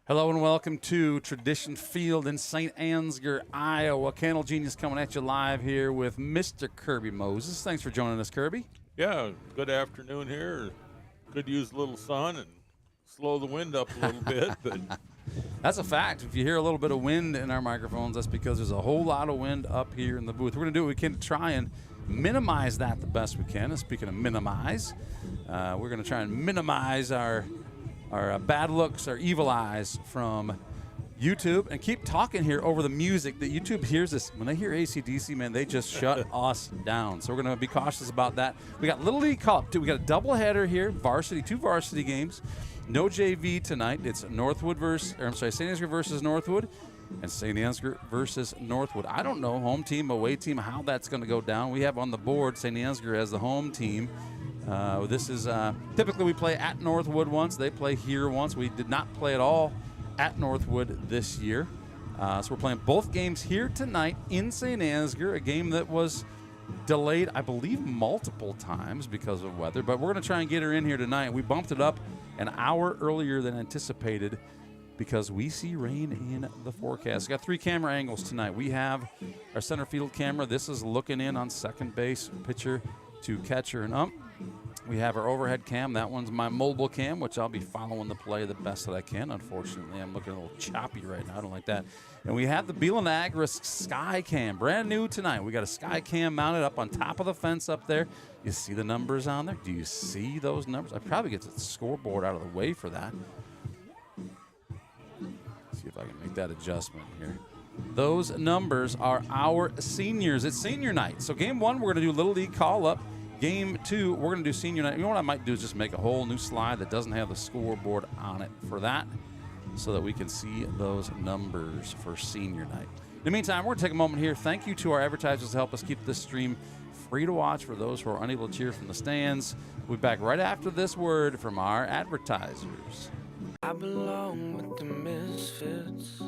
Hello and welcome to Tradition Field in St. Ansgar, Iowa. Candle Genius coming at you live here with Mr. Kirby Moses. Thanks for joining us, Kirby. Yeah, good afternoon here. Could use a little sun and slow the wind up a little bit, but That's a fact. If you hear a little bit of wind in our microphones, that's because there's a whole lot of wind up here in the booth. We're going to do what we can to try and minimize that the best we can. And speaking of minimize, we're going to try and minimize our bad looks, our evil eyes from YouTube, and keep talking here over the music that YouTube hears us. When they hear AC/DC, man, they just shut us down. So we're going to be cautious about that. We got Little League call-up, too. We got a doubleheader here, two varsity games. No JV tonight. It's St. Ansgar versus Northwood, and St. Ansgar versus Northwood. I don't know, home team, away team, how that's going to go down. We have on the board St. Ansgar as the home team. This is typically we play at Northwood once. They play here once. We did not play at all at Northwood this year. So we're playing both games here tonight in St. Ansgar, a game that was delayed, I believe, multiple times because of weather. But we're going to try and get her in here tonight. We bumped it up an hour earlier than anticipated because we see rain in the forecast. We got 3 camera angles tonight. We have our center field camera. This is looking in on second base, pitcher to catcher and ump. We have our overhead cam. That one's my mobile cam, which I'll be following the play the best that I can. Unfortunately, I'm looking a little choppy right now. I don't like that. And we have the Beelan Agri Sky Cam, brand new tonight. We got a Sky Cam mounted up on top of the fence up there. You see the numbers on there? Do you see those numbers? I probably get the scoreboard out of the way for that. See if I can make that adjustment here. Those numbers are our seniors. It's senior night. So game 1, we're going to do Little League call-up. Game 2, we're going to do senior night. You know what I might do is just make a whole new slide that doesn't have the scoreboard on it for that so that we can see those numbers for senior night. In the meantime, we're going to take a moment here. Thank you to our advertisers to help us keep this stream free to watch for those who are unable to cheer from the stands. We'll be back right after this word from our advertisers. I belong with the misfits.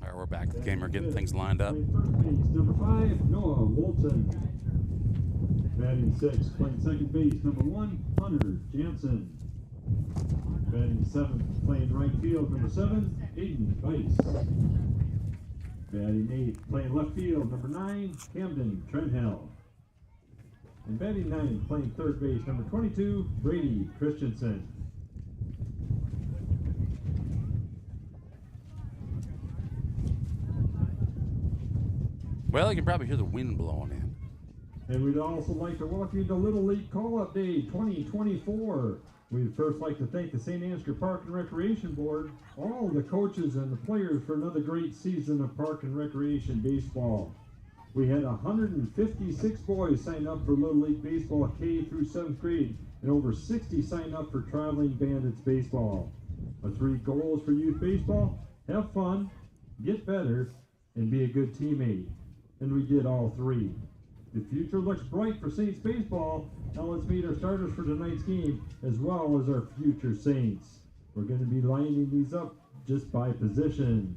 All right, we're back. The game, we're getting things lined up. First base, number 5, Noah Wolton. Batting 6, playing second base, number 1, Hunter Jansen. Batting 7th, playing right field, number 7, Aiden Weiss. Batting 8th, playing left field, number 9, Camden Trenhill. And batting 9th, playing third base, number 22, Brady Christensen. Well, you can probably hear the wind blowing in. And we'd also like to welcome you to Little League Call-Up Day 2024. We'd first like to thank the St. Ansgar Park and Recreation Board, all the coaches and the players for another great season of Park and Recreation Baseball. We had 156 boys sign up for Little League Baseball K through 7th grade, and over 60 signed up for Traveling Bandits Baseball. Our 3 goals for youth baseball: have fun, get better, and be a good teammate. And we did all 3. The future looks bright for Saints baseball. Now let's meet our starters for tonight's game, as well as our future Saints. We're going to be lining these up just by position.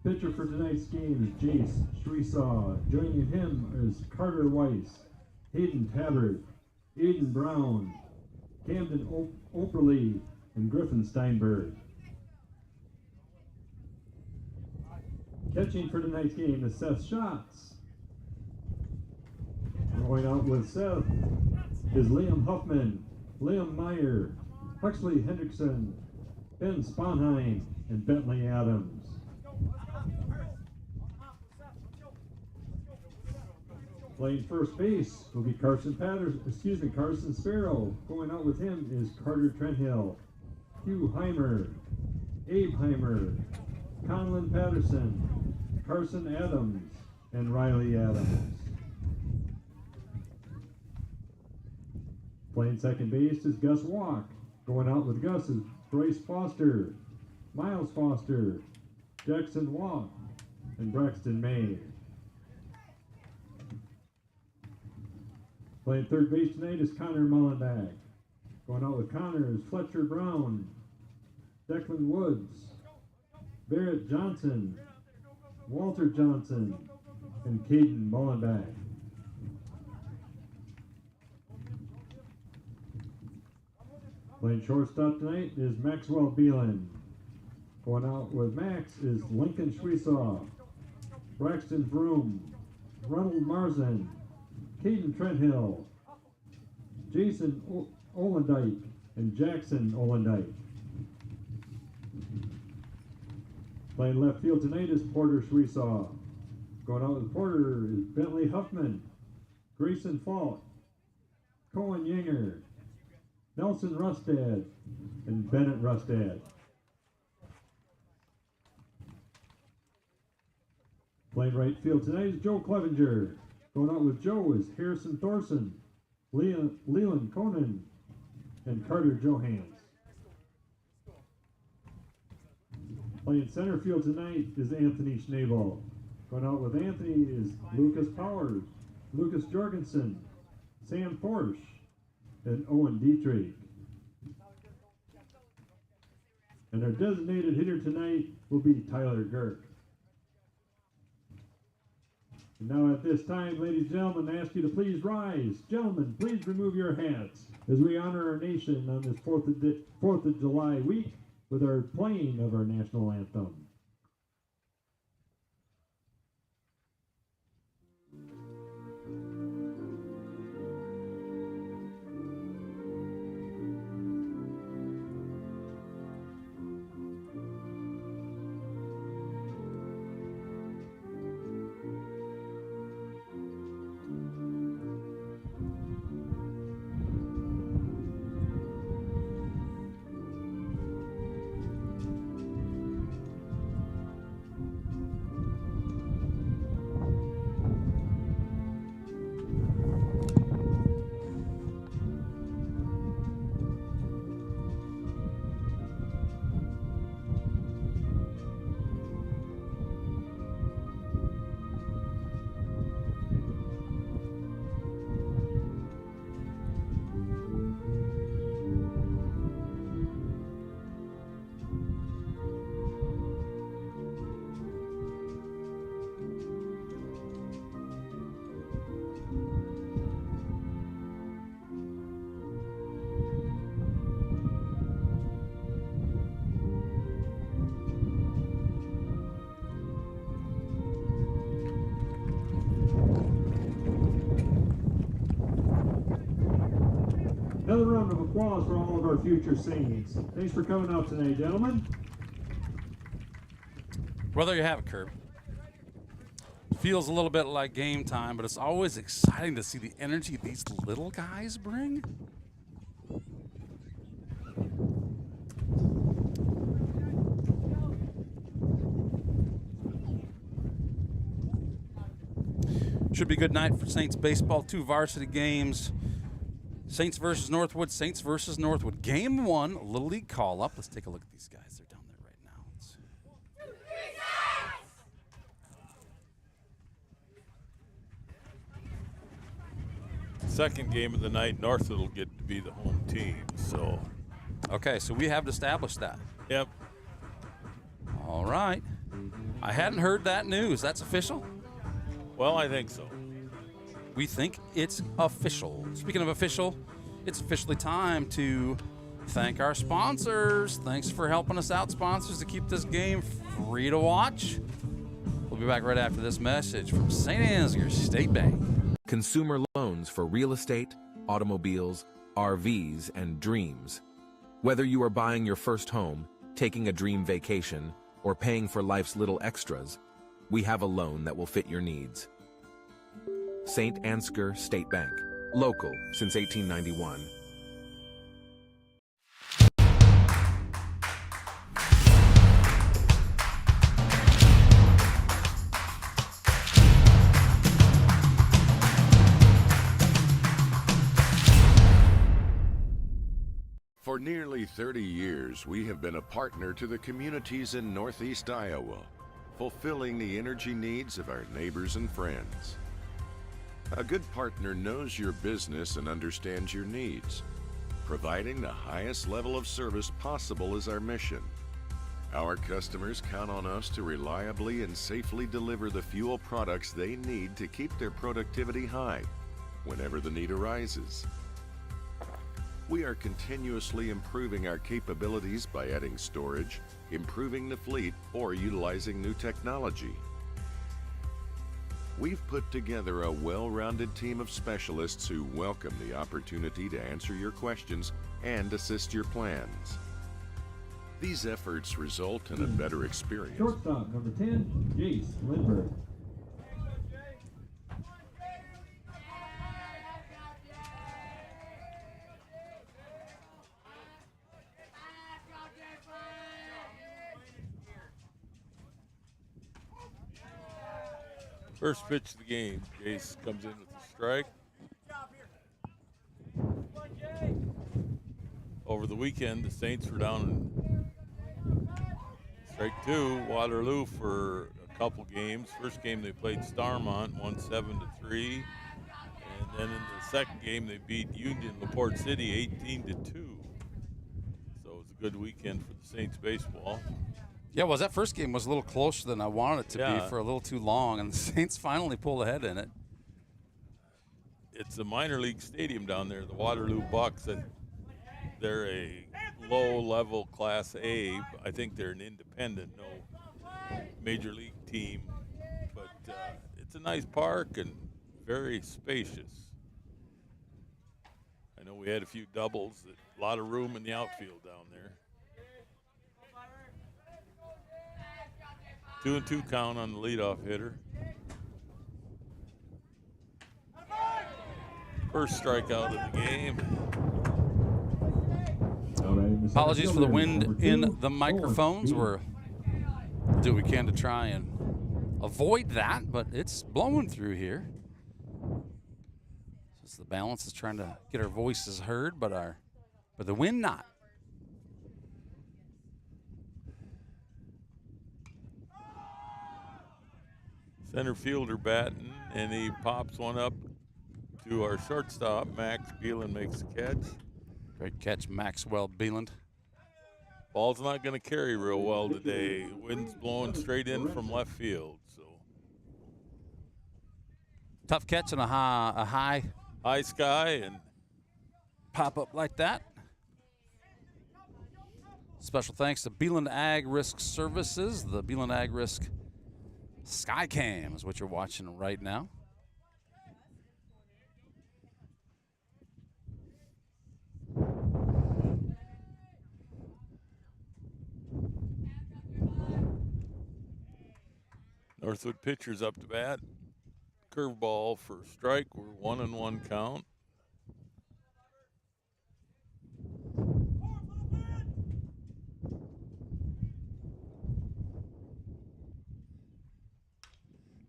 Pitcher for tonight's game is Jace Shreesaw. Joining him is Carter Weiss, Hayden Tabbert, Aiden Brown, Camden Operly, and Griffin Steinberg. Catching for tonight's game is Seth Schatz. Going out with Seth is Liam Huffman, Liam Meyer, Huxley Hendrickson, Ben Sponheim, and Bentley Adams. Playing first base will be Carson Sparrow. Going out with him is Carter Trenthill, Hugh Heimer, Abe Heimer, Conlon Patterson, Carson Adams, and Riley Adams. Playing second base is Gus Walk. Going out with Gus is Bryce Foster, Miles Foster, Jackson Walk, and Braxton May. Playing third base tonight is Connor Mullenbach. Going out with Connor is Fletcher Brown, Declan Woods, Barrett Johnson, Walter Johnson, and Caden Mullenbach. Playing shortstop tonight is Maxwell Beelan. Going out with Max is Lincoln Shreesaw, Braxton Vroom, Ronald Marzan, Caden Trenthill, Jason Olendike, and Jackson Olendike. Playing left field tonight is Porter Shreesaw. Going out with Porter is Bentley Huffman, Grayson Falk, Cohen Yinger, Nelson Rustad, and Bennett Rustad. Playing right field tonight is Joe Clevenger. Going out with Joe is Harrison Thorson, Leland Conan, and Carter Johans. Playing center field tonight is Anthony Schnabel. Going out with Anthony is Lucas Powers, Lucas Jorgensen, Sam Porsche, and Owen Dietrich. And our designated hitter tonight will be Tyler Girk. And now at this time, ladies and gentlemen, I ask you to please rise. Gentlemen, please remove your hats as we honor our nation on this 4th of July week with our playing of our national anthem. Another round of applause for all of our future Saints. Thanks for coming out tonight, gentlemen. Well, there you have it, Kurt. Feels a little bit like game time, but it's always exciting to see the energy these little guys bring. Should be a good night for Saints baseball. 2 varsity games. Saints versus Northwood, Saints versus Northwood. Game 1, Little League call-up. Let's take a look at these guys. They're down there right now. Second game of the night, Northwood will get to be the home team. So, okay, so we have established that. yep. All right. I hadn't heard that news. That's official? Well, I think so. We think it's official. Speaking of official, it's officially time to thank our sponsors. Thanks for helping us out, sponsors, to keep this game free to watch. We'll be back right after this message from St. Ansgar State Bank. Consumer loans for real estate, automobiles, RVs, and dreams. Whether you are buying your first home, taking a dream vacation, or paying for life's little extras, we have a loan that will fit your needs. St. Ansgar State Bank, local since 1891. For nearly 30 years, we have been a partner to the communities in Northeast Iowa, fulfilling the energy needs of our neighbors and friends. A good partner knows your business and understands your needs. Providing the highest level of service possible is our mission. Our customers count on us to reliably and safely deliver the fuel products they need to keep their productivity high whenever the need arises. We are continuously improving our capabilities by adding storage, improving the fleet, or utilizing new technology. We've put together a well-rounded team of specialists who welcome the opportunity to answer your questions and assist your plans. These efforts result in a better experience. Shortstop, number 10, Jace Lindbergh. First pitch of the game, Jace comes in with a strike. Over the weekend, the Saints were down in strike 2, Waterloo for a couple games. First game they played Starmont, won 7-3. And then in the second game they beat Union LaPorte City 18-2. So it was a good weekend for the Saints baseball. Yeah, well, that first game was a little closer than I wanted it to be for a little too long, and the Saints finally pulled ahead in it. It's a minor league stadium down there, the Waterloo Bucks. They're a low-level Class A. I think they're an independent, no major league team. But it's a nice park and very spacious. I know we had a few doubles, a lot of room in the outfield down there. 2-2 count on the leadoff hitter. First strikeout of the game. Apologies for the wind in the microphones. We'll do what we can to try and avoid that, but it's blowing through here. So the balance is trying to get our voices heard, but the wind not. Center fielder batting, and he pops one up to our shortstop. Max Beeland makes the catch. Great catch, Maxwell Beeland. Ball's not going to carry real well today. Wind's blowing straight in from left field. So tough catch on a high sky and pop up like that. Special thanks to Beeland Ag Risk Services. The Beeland Ag Risk Skycam is what you're watching right now. Northwood pitchers up to bat. Curveball for strike. We're 1-1 count.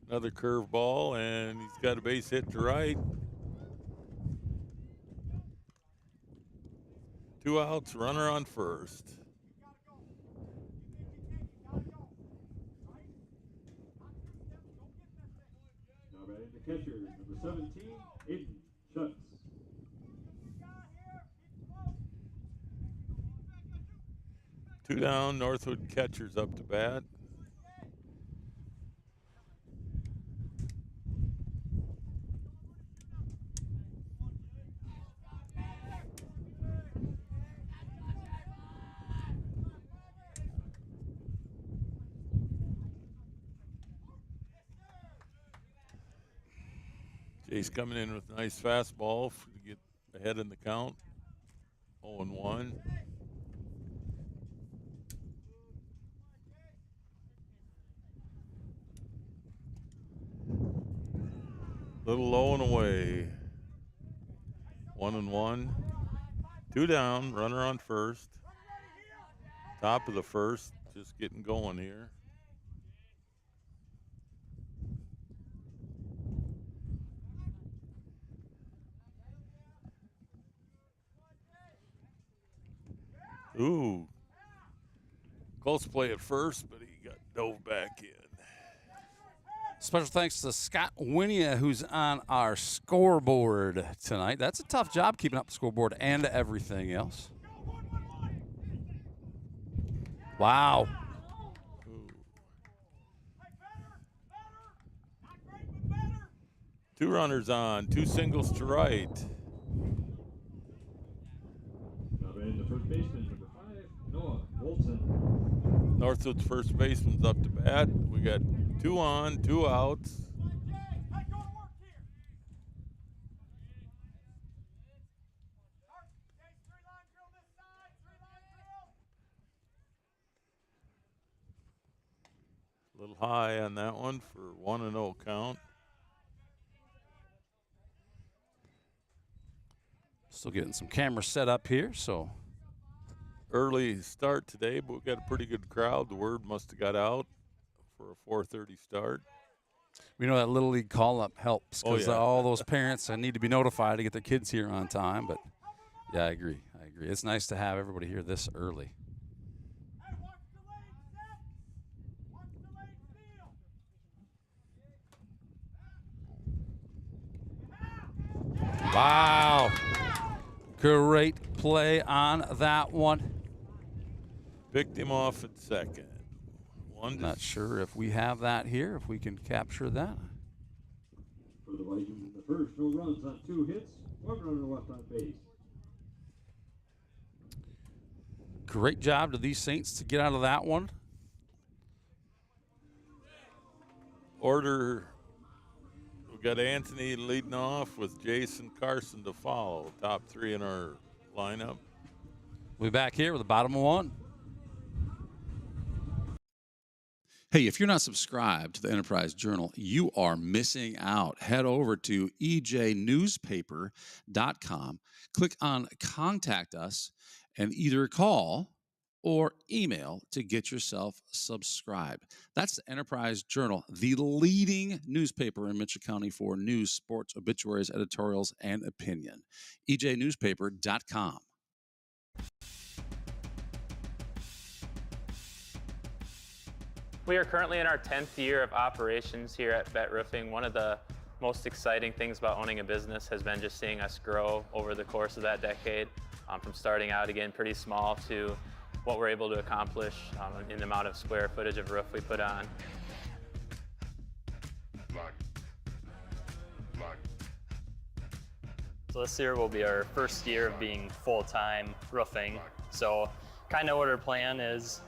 Another curveball, and he's got a base hit to right. 2 outs, runner on first. Now batting the catcher, number 17, Aiden Schutz. Two down, Northwood catchers up to bat. Jay's coming in with a nice fastball to get ahead in the count. 0-1. Little low and away. 1-1. 2 down, runner on first. Top of the first, just getting going here. Ooh. Close play at first, but he got dove back in. Special thanks to Scott Winia, who's on our scoreboard tonight. That's a tough job keeping up the scoreboard and everything else. Wow. Ooh. 2 runners on, 2 singles to right. Now in the first baseman, number 5, Noah Olson. Northwood's first baseman's up to bat. We got 2 on, 2 outs. A little high on that one for 1-0 count. Still getting some cameras set up here, so. Early start today, but we've got a pretty good crowd. The word must have got out for a 4:30 start. We know that Little League call-up helps because yeah. all those parents need to be notified to get their kids here on time. But, yeah, I agree. It's nice to have everybody here this early. Wow. Great play on that one. Picked him off at second. Not sure if we have that here, if we can capture that. For the Vikings in the first, no runs on 2 hits, 1 runner left on base. Great job to these Saints to get out of that one. Order, we got Anthony leading off with Jason Carson to follow. Top 3 in our lineup. We'll be back here with the bottom of 1. Hey, if you're not subscribed to the Enterprise Journal, you are missing out. Head over to ejnewspaper.com, click on Contact Us, and either call or email to get yourself subscribed. That's the Enterprise Journal, the leading newspaper in Mitchell County for news, sports, obituaries, editorials, and opinion. ejnewspaper.com. We are currently in our 10th year of operations here at Bet Roofing. One of the most exciting things about owning a business has been just seeing us grow over the course of that decade, from starting out again pretty small to what we're able to accomplish in the amount of square footage of roof we put on. So this year will be our first year of being full-time roofing. So kind of what our plan is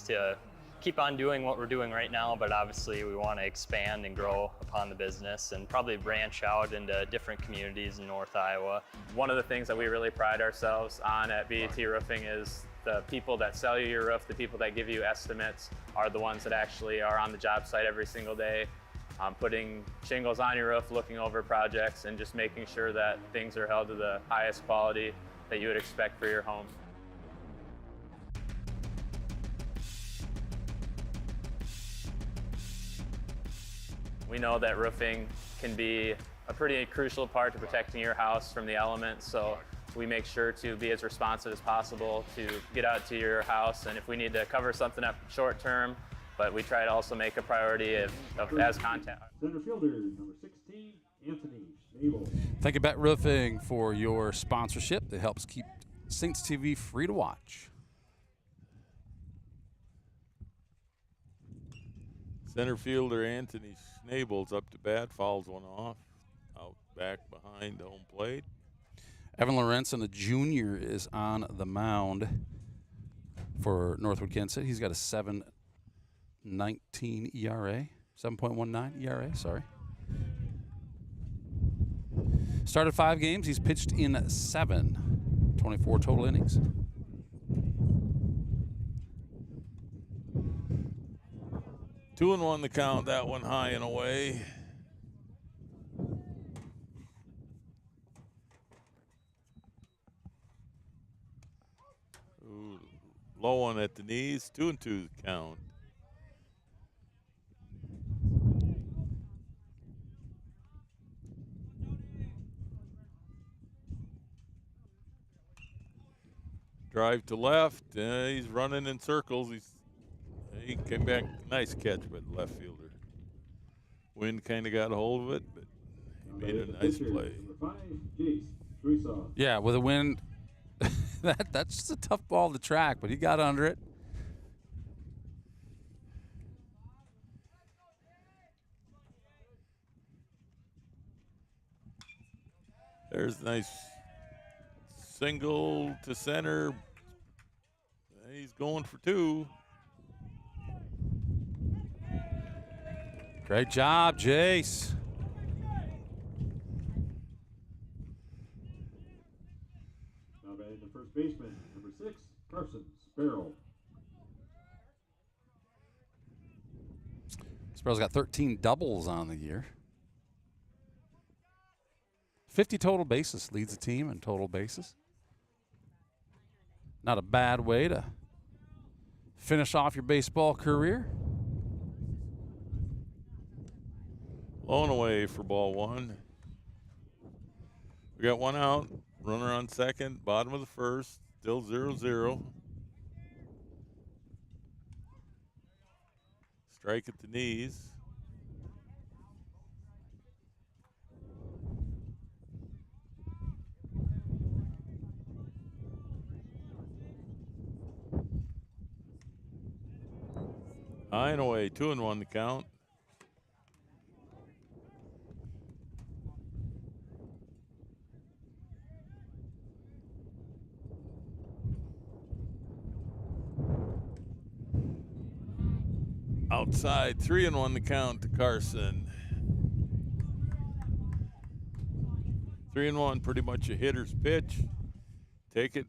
to keep on doing what we're doing right now, but obviously we want to expand and grow upon the business and probably branch out into different communities in North Iowa. One of the things that we really pride ourselves on at BET Roofing is the people that sell you your roof, the people that give you estimates are the ones that actually are on the job site every single day, putting shingles on your roof, looking over projects, and just making sure that things are held to the highest quality that you would expect for your home. We know that roofing can be a pretty crucial part to protecting your house from the elements, so we make sure to be as responsive as possible to get out to your house, and if we need to cover something up short term, but we try to also make a priority of as contact. Center fielder, number 16, Anthony Schnabel. Thank you, Bet Roofing, for your sponsorship that helps keep Saints TV free to watch. Center fielder Anthony Schnabel's up to bat, fouls one off, out back behind home plate. Evan Lorenzen, the junior, is on the mound for Northwood-Kensett. He's got a 7.19 ERA, 7.19 ERA, sorry. Started 5 games. He's pitched in 7, 24 total innings. Two and one the count. That one high and away. Ooh, low one at the knees. 2-2 the count. Drive to left. He's running in circles. He came back. Nice catch by the left fielder. Wind kind of got a hold of it, but he made a nice play. Yeah, with a wind, that's just a tough ball to track, but he got under it. There's a nice single to center. He's going for 2. Great job, Jace. Now batting the first baseman, number 6, Carson Sparrow. Sparrow's got 13 doubles on the year. 50 total bases, leads the team in total bases. Not a bad way to finish off your baseball career. Low and away for ball 1. We got 1 out. Runner on second. Bottom of the first. Still 0-0. Strike at the knees. High and away. 2-1 the count. Outside, 3-1 the count to Carson. 3-1, pretty much a hitter's pitch. Take it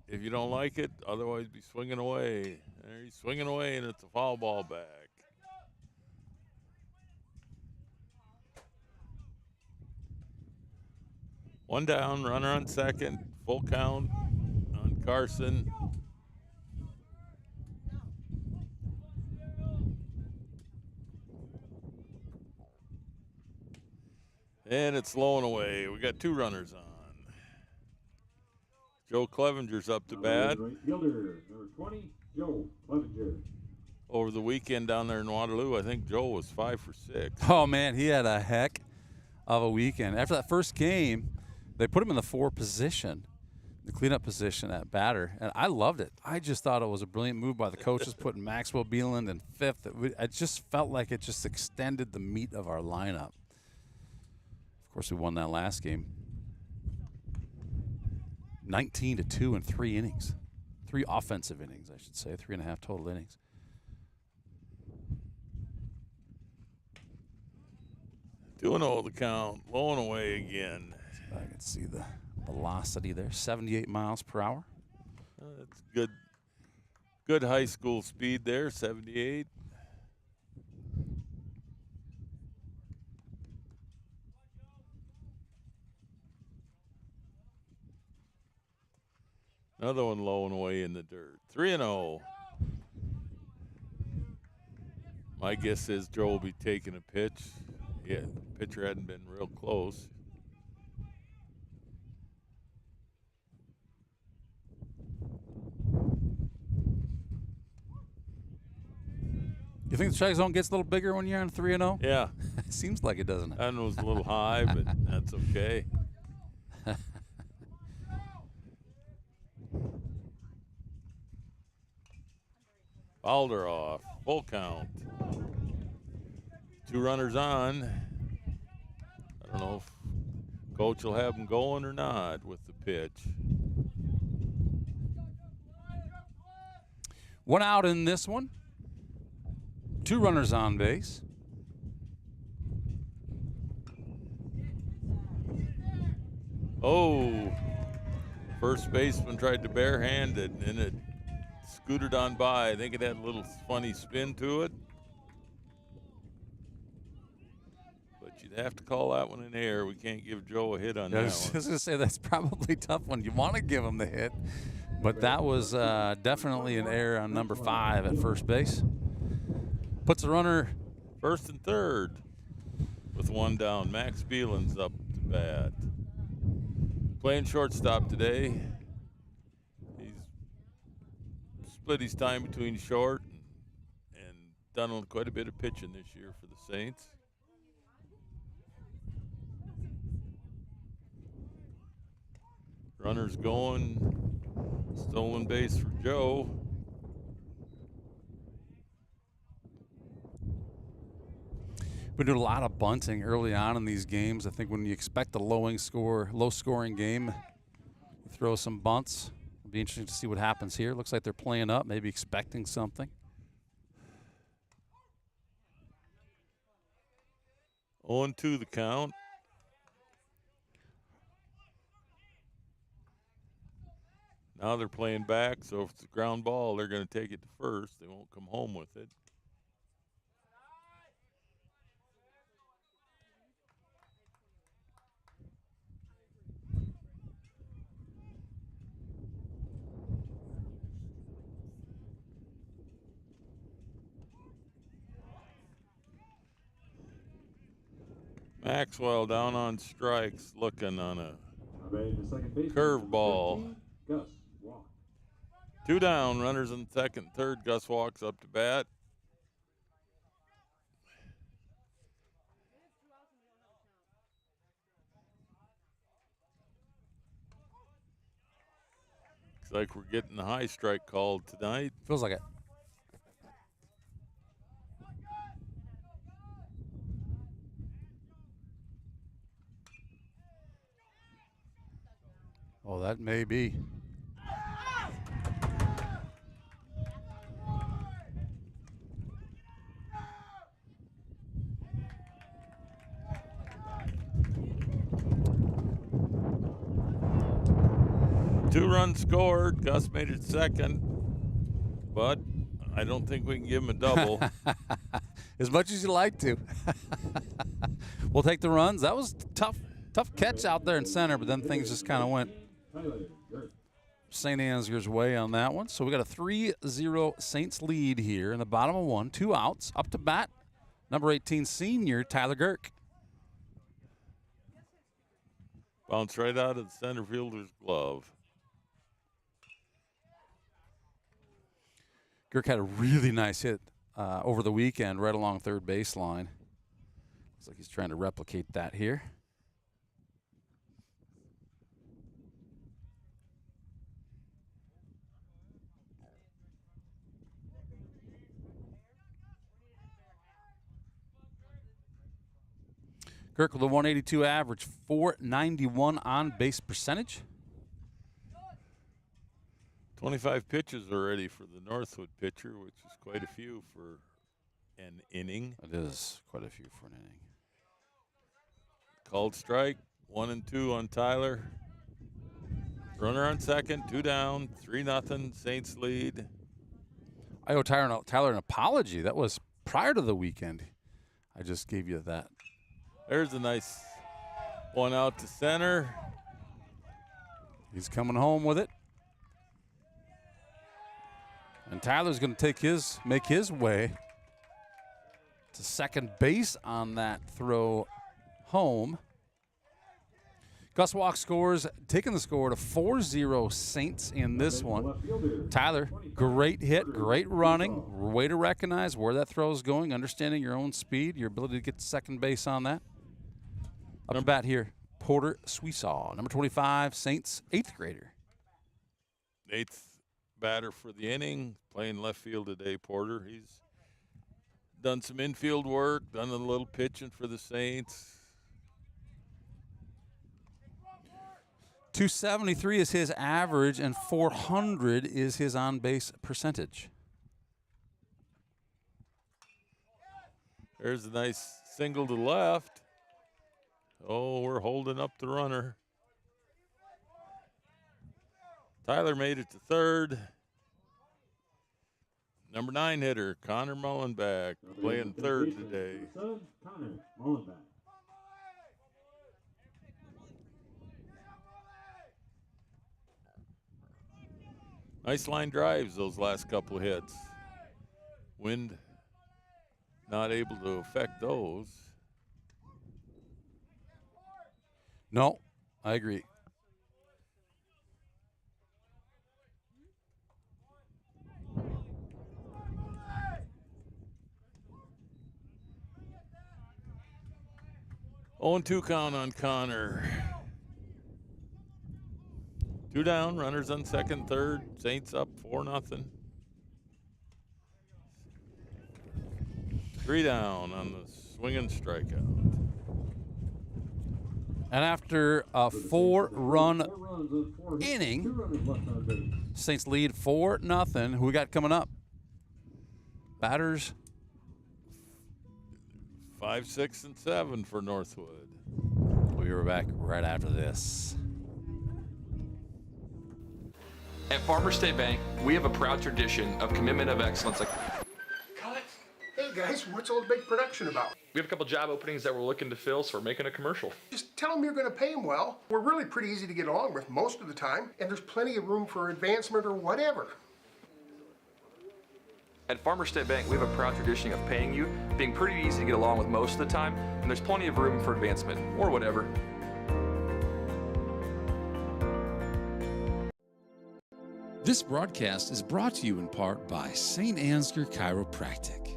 if you don't like it, otherwise be swinging away. There he's swinging away, and it's a foul ball back. One down, runner on second, full count on Carson. And it's low and away. We got 2 runners on. Joe Clevenger's up to bat. Right fielder, number 20, Joe Clevenger. Over the weekend down there in Waterloo, I think Joe was 5 for 6. Oh, man, he had a heck of a weekend. After that first game, they put him in the 4 position, the cleanup position at batter, and I loved it. I just thought it was a brilliant move by the coaches, putting Maxwell Beeland in 5th. I just felt like it just extended the meat of our lineup. Of course, we won that last game. 19-2 in 3 innings. 3 offensive innings, I should say. 3.5 total innings. Doing all the count, low and away again. So I can see the velocity there, 78 miles per hour. That's good. Good high school speed there, 78. Another one low and away in the dirt. 3-0. My guess is Joe will be taking a pitch. Yeah, the pitcher hadn't been real close. You think the strike zone gets a little bigger when you're on 3-0? Yeah. It seems like it, doesn't it? That one was a little high, but that's okay. Fouled her off. Full count. 2 runners on. I don't know if coach will have them going or not with the pitch. 1 out in this one. 2 runners on base. Oh, first baseman tried to barehand it, and it scooted on by. I think it had a little funny spin to it. But you'd have to call that one in air. We can't give Joe a hit on I that was one. just going to say that's probably a tough one. You want to give him the hit, but that was definitely an error on number 5 at first base. Puts the runner First and third with one down. Max Beelan's up to bat. Playing shortstop today. He's split his time between short and done quite a bit of pitching this year for the Saints. Runners going. Stolen base for Joe. Been doing a lot of bunting early on in these games. I think when you expect a low-scoring game, you throw some bunts. It'll be interesting to see what happens here. Looks like they're playing up, maybe expecting something. 0-2 the count. Now they're playing back, so if it's a ground ball, they're going to take it to first. They won't come home with it. Maxwell down on strikes, looking on a curveball. Gus walk. 2 down, runners in second, third. Gus walks up to bat. Looks like we're getting the high strike called tonight. Feels like it. Oh, that may be. Two runs scored. Gus made it second, but I don't think we can give him a double. As much as you like to. We'll take the runs. That was tough catch out there in center, but then things just kind of went St. Ansgar's way on that one. So we got a 3-0 Saints lead here in the bottom of 1. 2 outs. Up to bat, number 18 senior, Tyler Girk. Bounce right out of the center fielder's glove. Girk had a really nice hit over the weekend right along third baseline. Looks like he's trying to replicate that here. Girk with a 182 average, 491 on base percentage. 25 pitches already for the Northwood pitcher, which is quite a few for an inning. It is quite a few for an inning. Called strike, 1-2 on Tyler. Runner on second, 2 down, 3-0, Saints lead. I owe Tyler an apology. That was prior to the weekend. I just gave you that. There's a nice one out to center. He's coming home with it. And Tyler's going to make his way to second base on that throw home. Gus Walk scores, taking the score to 4-0 Saints in this one. Tyler, great hit, great running. Way to recognize where that throw is going, understanding your own speed, your ability to get to second base on that. Up to bat here, Porter Sweesaw, number 25, Saints 8th grader. 8th batter for the inning, playing left field today, Porter. He's done some infield work, done a little pitching for the Saints. 273 is his average, and 400 is his on-base percentage. There's a nice single to left. Oh, we're holding up the runner. Tyler made it to third. Number 9 hitter, Connor Mullenback, playing third today. Connor Mullenback. Nice line drives, those last couple hits. Wind not able to affect those. No, I agree. Oh, and 2 count on Connor. 2 down, runners on second, third. Saints up 4-0. 3 down on the swinging strikeout. And after a 4-run inning, Saints lead 4-0. Who we got coming up? Batters 5, 6, and 7 for Northwood. We'll be back right after this. At Farmers State Bank, we have a proud tradition of commitment of excellence. Cut. Hey guys, what's all the big production about? We have a couple job openings that we're looking to fill, so we're making a commercial. Just tell them you're going to pay them well. We're really pretty easy to get along with most of the time, and there's plenty of room for advancement or whatever. At Farmers State Bank, we have a proud tradition of paying you, being pretty easy to get along with most of the time, and there's plenty of room for advancement, or whatever. This broadcast is brought to you in part by St. Ansgar Chiropractic.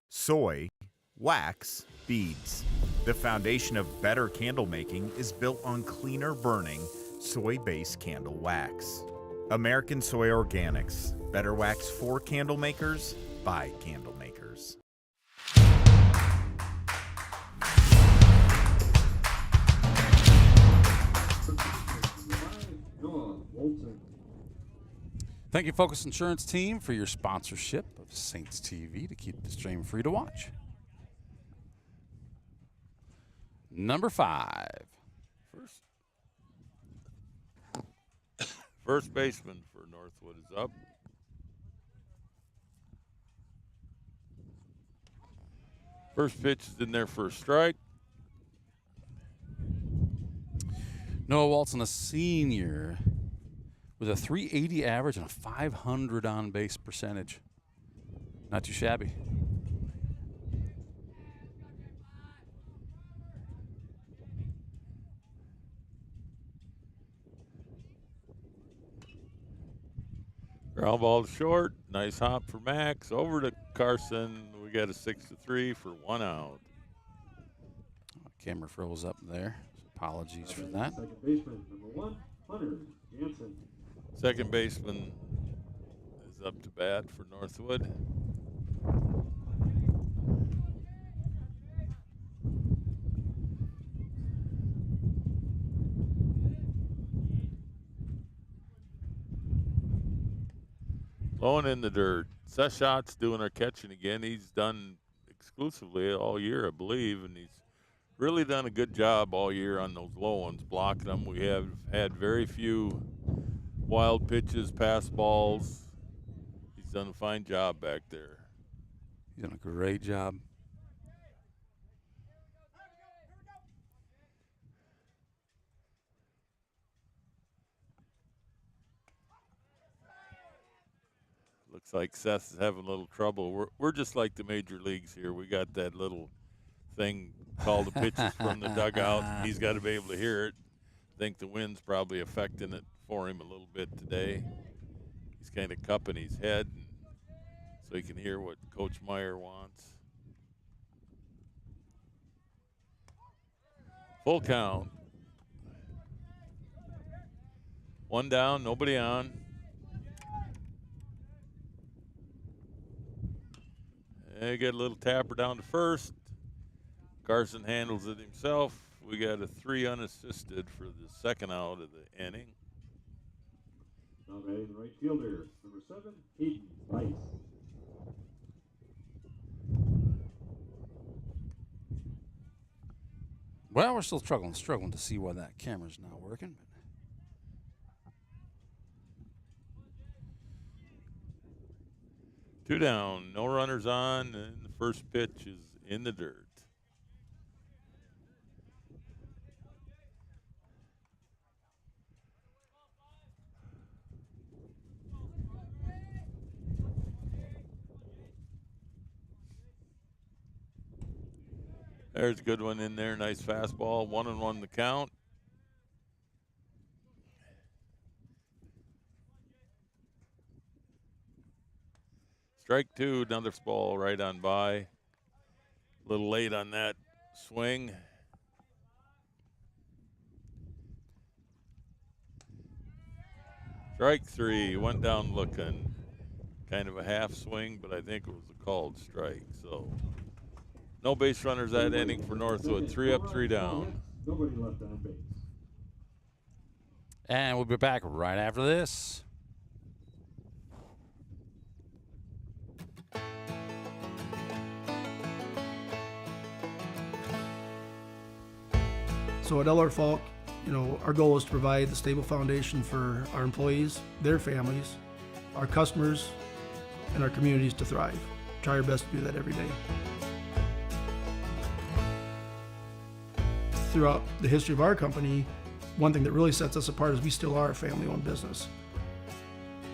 Soy, wax, beads. The foundation of better candle making is built on cleaner burning, soy-based candle wax. American Soy Organics. Better wax for candle makers, by candle makers. Thank you, Focus Insurance Team, for your sponsorship of Saints TV to keep the stream free to watch. Number 5. First baseman for Northwood is up. First pitch is in there for a strike. Noah Walton, a senior, with a 380 average and a 500 on-base percentage. Not too shabby. Ground ball short. Nice hop for Max. Over to Carson. We got a 6-3 for 1 out. Camera froze up there. Apologies for that. Second baseman, number 1, Hunter Jansen. Second baseman is up to bat for Northwood. Blowing in the dirt. Seshot's doing our catching again. He's done exclusively all year, I believe, and he's really done a good job all year on those low ones, blocking them. We have had very few wild pitches, pass balls. He's done a fine job back there. He's done a great job. Looks like Seth's having a little trouble. We're just like the major leagues here. We got that little thing called the pitches from the dugout. And he's got to be able to hear it. I think the wind's probably affecting it for him a little bit today. He's kind of cupping his head so he can hear what Coach Meyer wants. Full count. 1 down, nobody on. And get a little tapper down to first. Carson handles it himself. We got a 3 unassisted for the second out of the inning. Now batting the right fielder, number 7, Hayden Weiss. Well, we're still struggling to see why that camera's not working. 2 down, no runners on, and the first pitch is in the dirt. There's a good one in there. Nice fastball. 1-1 the count. Strike 2, another ball right on by. A little late on that swing. Strike 3, went down looking. Kind of a half swing, but I think it was a called strike. So no base runners that inning for Northwood. 3 up, 3 down. Nobody left on base. And we'll be back right after this. So at LR Falk, our goal is to provide the stable foundation for our employees, their families, our customers, and our communities to thrive. Try our best to do that every day. Throughout the history of our company, one thing that really sets us apart is we still are a family-owned business.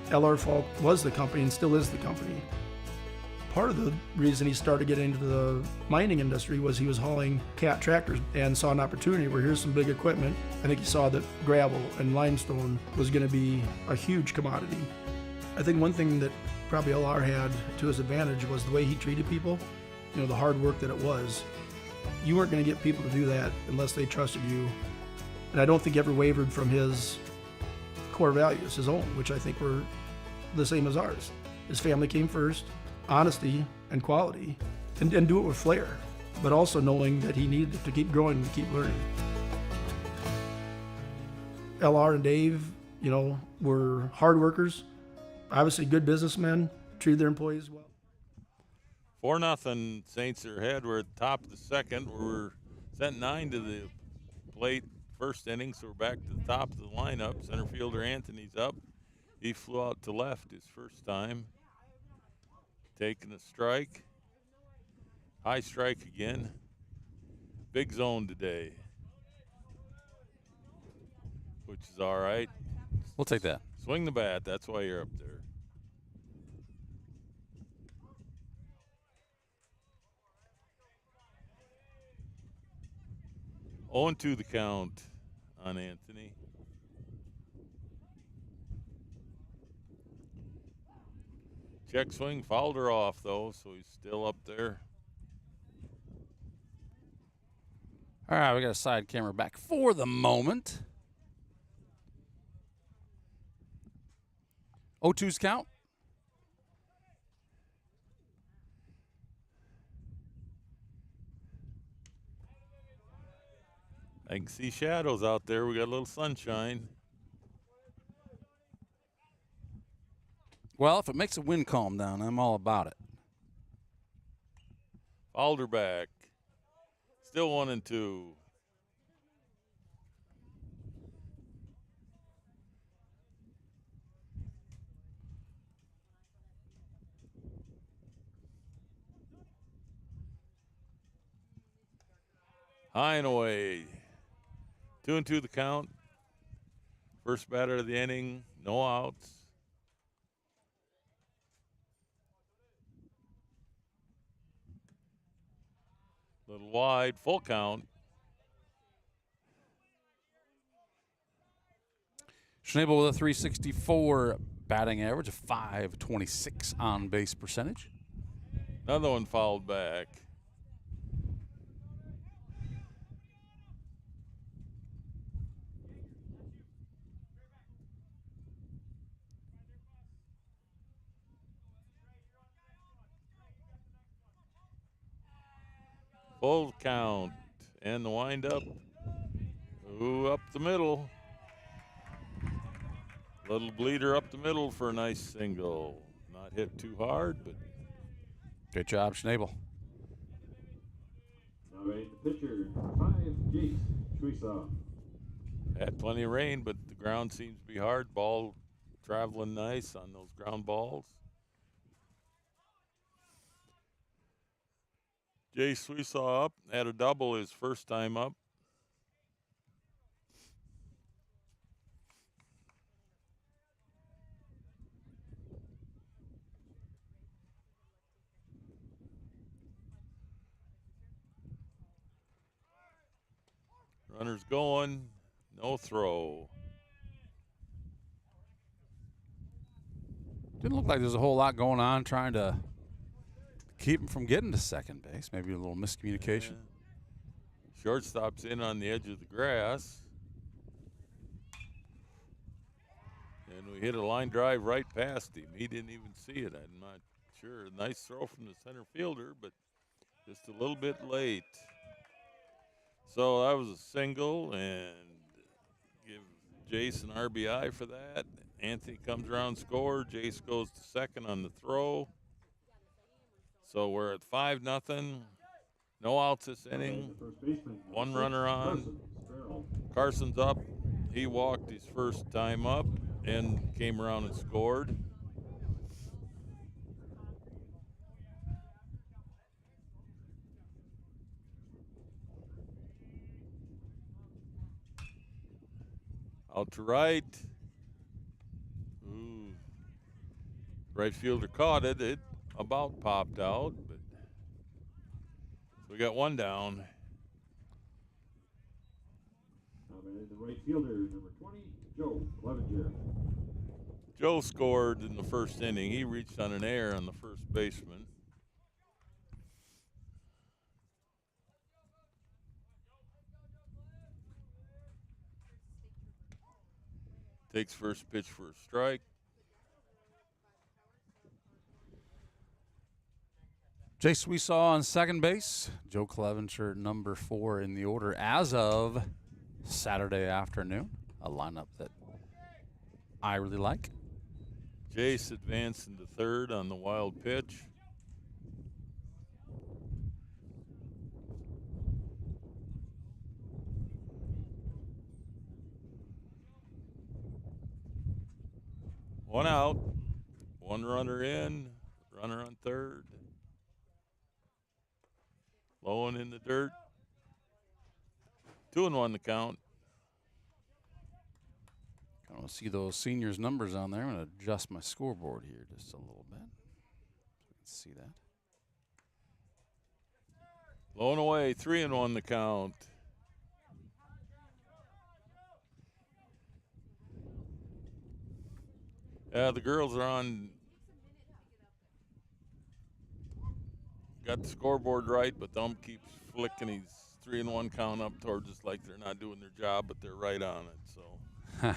LR Falk was the company and still is the company. Part of the reason he started getting into the mining industry was he was hauling cat tractors and saw an opportunity where here's some big equipment. I think he saw that gravel and limestone was going to be a huge commodity. I think one thing that probably LR had to his advantage was the way he treated people, the hard work that it was. You weren't going to get people to do that unless they trusted you. And I don't think he ever wavered from his core values, his own, which I think were the same as ours. His family came first, honesty and quality, and do it with flair, but also knowing that he needed to keep growing and keep learning. LR and Dave, were hard workers, obviously good businessmen, treated their employees well. 4-0, Saints are ahead. We're at the top of the second. We're sent 9 to the plate first inning, so we're back to the top of the lineup. Center fielder Anthony's up. He flew out to left his first time. Taking a strike. High strike again. Big zone today, which is all right. We'll take that. Swing the bat. That's why you're up there. 0-2 the count on Anthony. Check swing, fouled her off though, so he's still up there. All right, we got a side camera back for the moment. 0-2's count. I can see shadows out there. We got a little sunshine. Well, if it makes the wind calm down, I'm all about it. Fouled her back. Still 1-2. High and away. 2-2 the count. First batter of the inning, no outs. Little wide, full count. Schnabel with a 364 batting average, a 526 on base percentage. Another one fouled back. Full count and the windup. Ooh, up the middle. Little bleeder up the middle for a nice single. Not hit too hard, but good job, Schnabel. All right, the pitcher, 5, Jace Schweisoff. had plenty of rain, but the ground seems to be hard. Ball traveling nice on those ground balls. Jay Sweesaw up, had a double his first time up. Runner's going, no throw. Didn't look like there's a whole lot going on trying to keep him from getting to second base. Maybe a little miscommunication. Yeah. Shortstop's in on the edge of the grass. And we hit a line drive right past him. He didn't even see it. I'm not sure. Nice throw from the center fielder, but just a little bit late. So that was a single, and give Jace an RBI for that. Anthony comes around, score. Jace goes to second on the throw. So we're at 5-0. No outs this inning. One runner on. Carson's up. He walked his first time up and came around and scored. Out to right. Ooh. Right fielder caught it. It about popped out, but so we got one down. The right fielder, number 20, Joe Clevenger. Joe scored in the first inning. He reached on an error on the first baseman. Takes first pitch for a strike. Jace we saw on second base. Joe Clevenger, number 4 in the order as of Saturday afternoon. A lineup that I really like. Jace advanced into third on the wild pitch. One out, one runner in, runner on third. Low and in the dirt. 2-1 the count. I want to see those seniors' numbers on there. I'm going to adjust my scoreboard here just a little bit so we can see that. Low and away, 3-1 the count. The girls are on. Got the scoreboard right, but the ump keeps flicking his 3-1 count up towards us like they're not doing their job, but they're right on it. So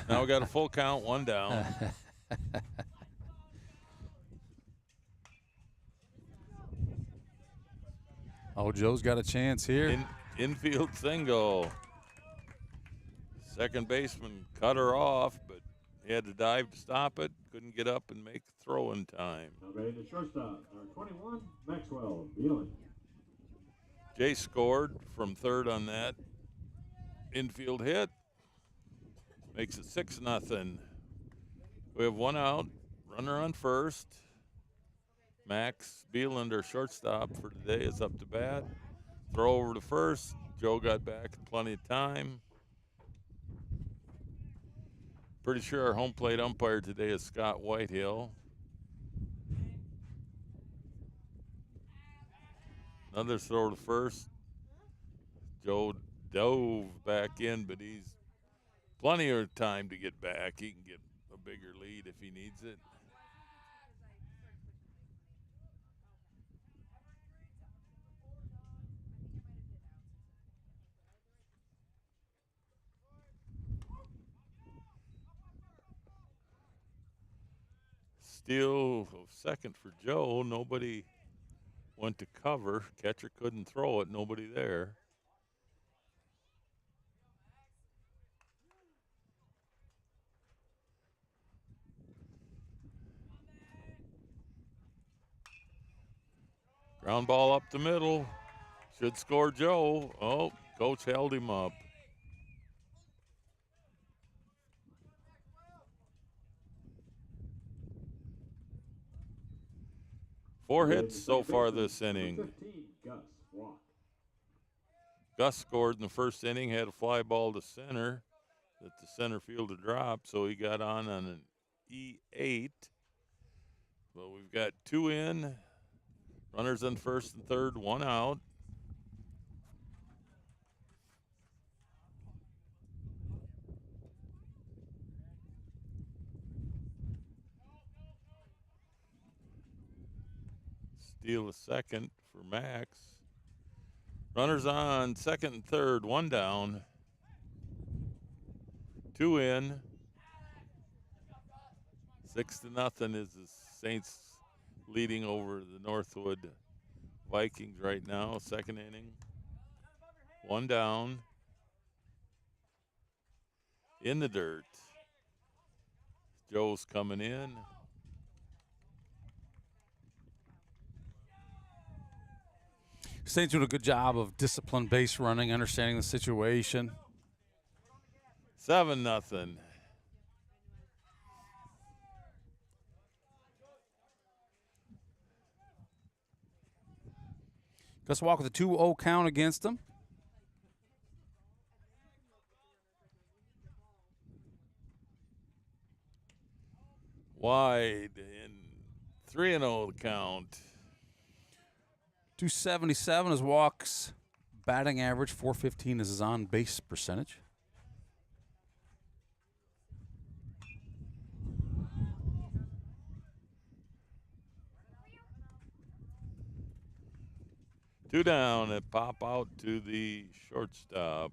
now we got a full count, one down. Oh, Joe's got a chance here. Infield single. Second baseman cut her off, but he had to dive to stop it. Couldn't get up and make the throw in time. Now batting the shortstop, number 21, Maxwell Beelan. Jay scored from third on that infield hit. Makes it 6-0. We have one out. Runner on first. Max Beeland, our shortstop for today, is up to bat. Throw over to first. Joe got back in plenty of time. Pretty sure our home plate umpire today is Scott Whitehill. Another throw to first. Joe dove back in, but he's plenty of time to get back. He can get a bigger lead if he needs it. Steal of second for Joe. Nobody went to cover. Catcher couldn't throw it. Nobody there. Ground ball up the middle. Should score Joe. Oh, coach held him up. Four hits so far this inning. 15, Gus Walk. Gus scored in the first inning, had a fly ball to center that the center fielder dropped, so he got on an E8. But we've got 2 in, runners on first and third, 1 out. Steal a second for Max. Runners on second and third, 1 down. 2 in. 6-0 is the Saints leading over the Northwood Vikings right now. Second inning. 1 down. In the dirt. Joe's coming in. Saints doing a good job of disciplined base running, understanding the situation. 7-0. Gus Walk with a 2-0 count against them. Wide in 3-0 count. 277 is Walk's batting average. 415 is his on-base percentage. Two down and pop out to the shortstop.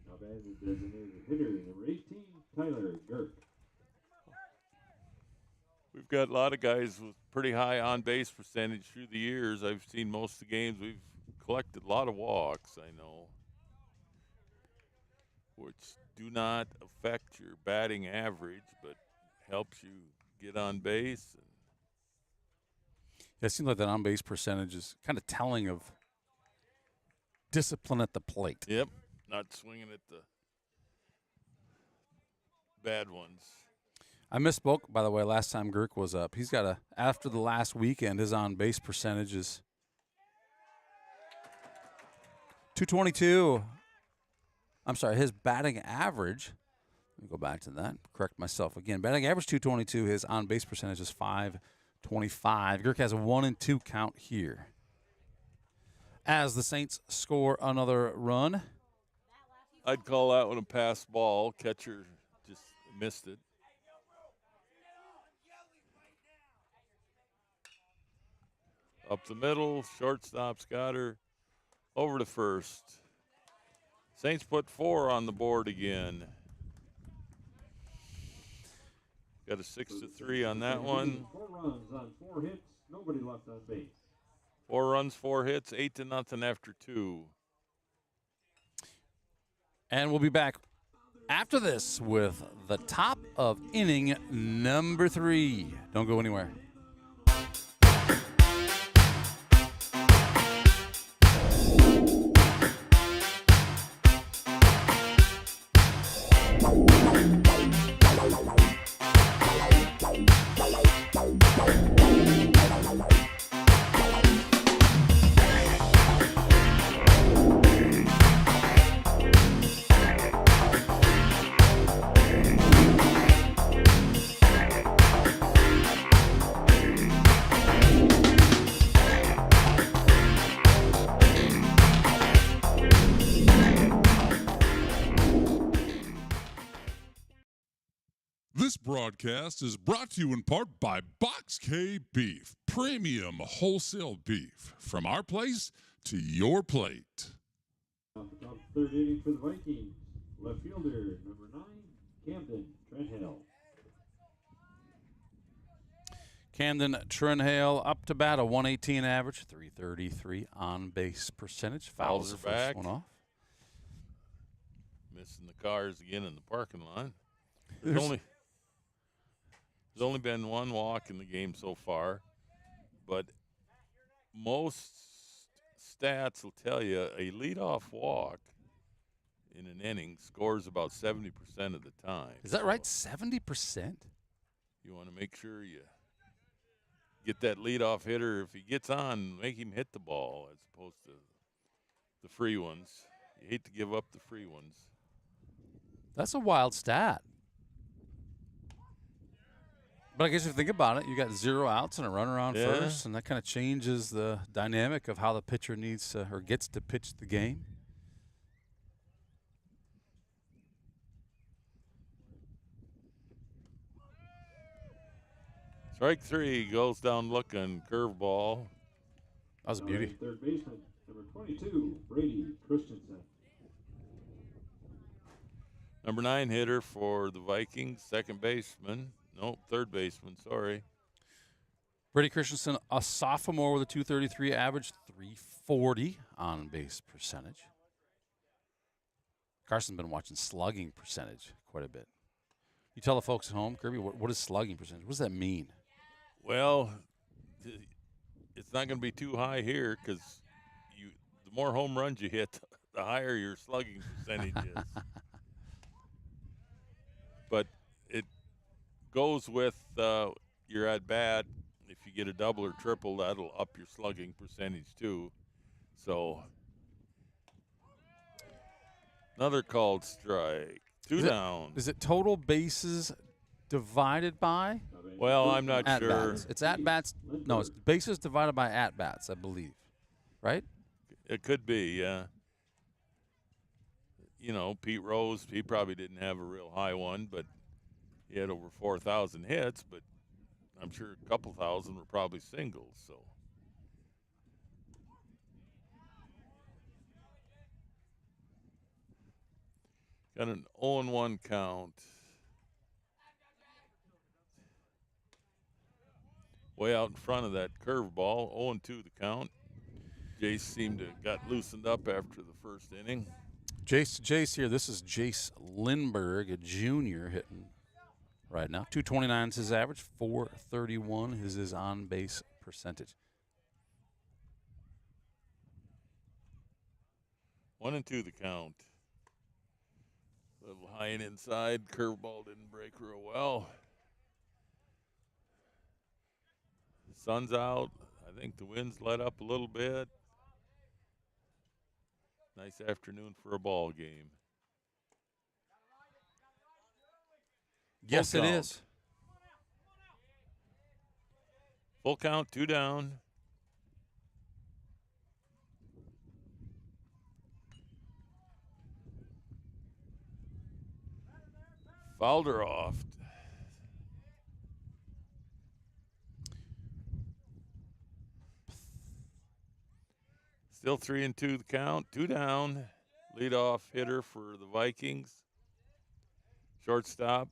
Now batting the designated hitter, number 18, Tyler Girk. We've got a lot of guys with pretty high on-base percentage through the years. I've seen most of the games. We've collected a lot of walks, I know, which do not affect your batting average, but helps you get on base. Yeah, it seems like that on-base percentage is kind of telling of discipline at the plate. Yep, not swinging at the bad ones. I misspoke, by the way, last time Girk was up. He's got after the last weekend, his on-base percentage is 222. I'm sorry, his batting average, let me go back to that, correct myself again. Batting average 222, his on-base percentage is 525. Girk has a 1-2 count here. As the Saints score another run. I'd call that one a pass ball. Catcher just missed it. Up the middle, shortstop's got her over to first. Saints put 4 on the board again. Got a 6-3 on that one. 4 runs on 4 hits, nobody left on base. 4 runs, 4 hits, 8-0 after 2. And we'll be back after this with the top of inning number 3. Don't go anywhere. This broadcast is brought to you in part by Box K Beef, premium wholesale beef. From our place to your plate. Off the top, third inning for the Vikings. Left fielder, number 9, Camden Trenhale. Camden Trenhale up to bat, a 118 average, 333 on-base percentage. Fouls the first back. one off. Missing the cars again in the parking lot. There's only been 1 walk in the game so far, but most stats will tell you a leadoff walk in an inning scores about 70% of the time. Is that right? 70%? You want to make sure you get that leadoff hitter. If he gets on, make him hit the ball as opposed to the free ones. You hate to give up the free ones. That's a wild stat. But I guess if you think about it, you got 0 outs and a runner on first, and that kind of changes the dynamic of how the pitcher needs to or gets to pitch the game. Strike 3 goes down looking, curveball. That was a beauty. Third baseman, number 22, Brady Christensen. Number 9 hitter for the Vikings, second baseman. No, third baseman, sorry. Brady Christensen, a sophomore with a .233 average, .340 on base percentage. Carson's been watching slugging percentage quite a bit. You tell the folks at home, Kirby, what is slugging percentage? What does that mean? Well, it's not going to be too high here because the more home runs you hit, the higher your slugging percentage is. But it goes with your at bat. If you get a double or triple, that'll up your slugging percentage too. So another called strike. Two down. Is it total bases divided by? Well, I'm not at sure. Bats. It's at bats. No, it's bases divided by at bats, I believe. Right? It could be, yeah. You know, Pete Rose, he probably didn't have a real high one, but he had over 4,000 hits, but I'm sure a couple thousand were probably singles, so. Got an 0-1 count. Way out in front of that curveball, 0-2 the count. Jace seemed to have got loosened up after the first inning. Jace here. This is Jace Lindbergh, a junior, hitting right now. .229 is his average. .431 is his on-base percentage. 1-2 the count. A little high and inside. Curveball didn't break real well. Sun's out. I think the wind's let up a little bit. Nice afternoon for a ball game. Yes, it is. Full count, 2 down. Fouled her off. Still 3-2 the count, 2 down. Leadoff hitter for the Vikings. Shortstop.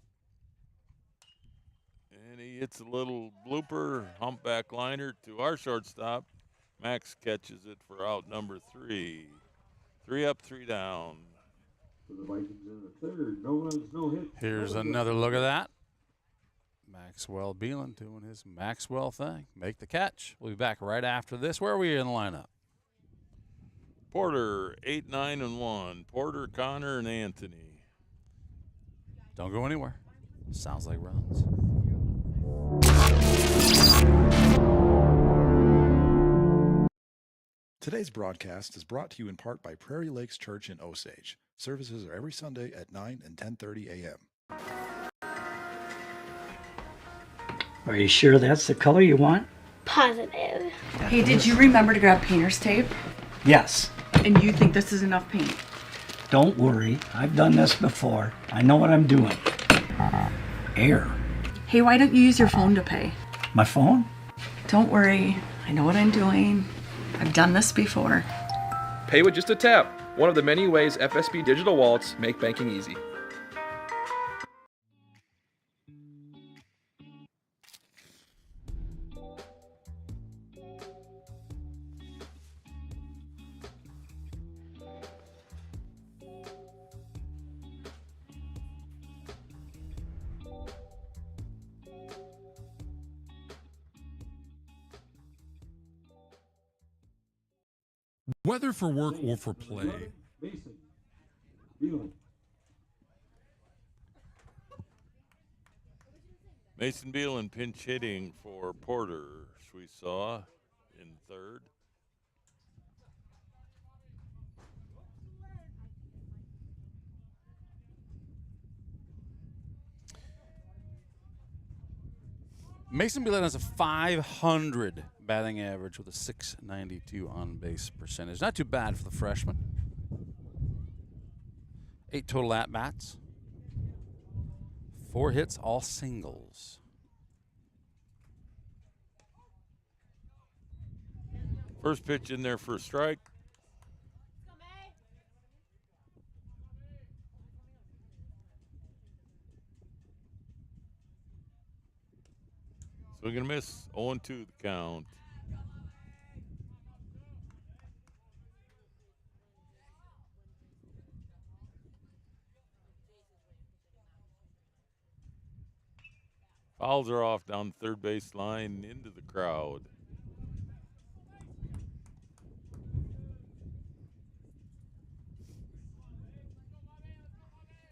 And he hits a little blooper, humpback liner to our shortstop. Max catches it for out number 3. 3 up, 3 down. For the Vikings in the third, no runs, no hits. Here's another look at that. Maxwell Beelan doing his Maxwell thing. Make the catch. We'll be back right after this. Where are we in the lineup? Porter, 8, 9, and 1. Porter, Connor, and Anthony. Don't go anywhere. Sounds like runs. Today's broadcast is brought to you in part by Prairie Lakes Church in Osage. Services are every Sunday at 9 and 10:30 a.m. Are you sure that's the color you want? Positive. Hey, did you remember to grab painter's tape? Yes. And you think this is enough paint? Don't worry. I've done this before. I know what I'm doing. Air. Hey, why don't you use your phone to pay? My phone? Don't worry. I know what I'm doing. I've done this before. Pay with just a tap. One of the many ways FSB digital wallets make banking easy. Whether for work or for play, Mason, Beelan. Mason Beelan pinch hitting for Porter. we saw in third. Mason Beelan has a 500 batting average with a 692 on base percentage. Not too bad for the freshman. 8 total at bats. 4 hits, all singles. First pitch in there for a strike. Swing and a miss, 0-2 the count. Fouls are off down the third base line into the crowd.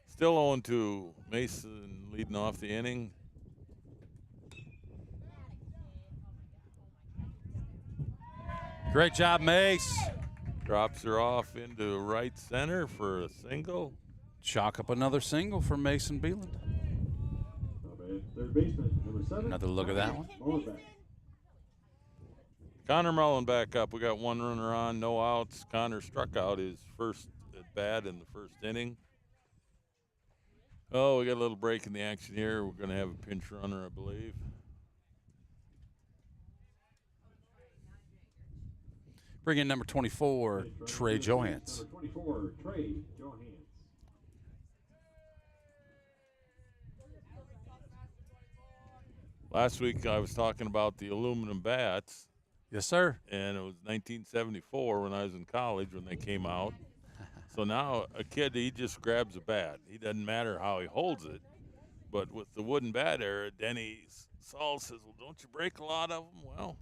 Still 0-2. Mason leading off the inning. Great job, Mace. Drops her off into right center for a single. Chalk up another single for Mason Beeland. Third baseman, number 7. Another look at that one. Connor Mullen back up. We got 1 runner on, no outs. Connor struck out his first at bat in the first inning. Oh, we got a little break in the action here. We're going to have a pinch runner, I believe. Bring in number 24, Trey Johans. Number 24, Trey Johans. Last week I was talking about the aluminum bats. Yes, sir. And it was 1974 when I was in college when they came out. So now a kid, he just grabs a bat. He doesn't matter how he holds it. But with the wooden bat era, Denny Saul says, well, don't you break a lot of them? Well,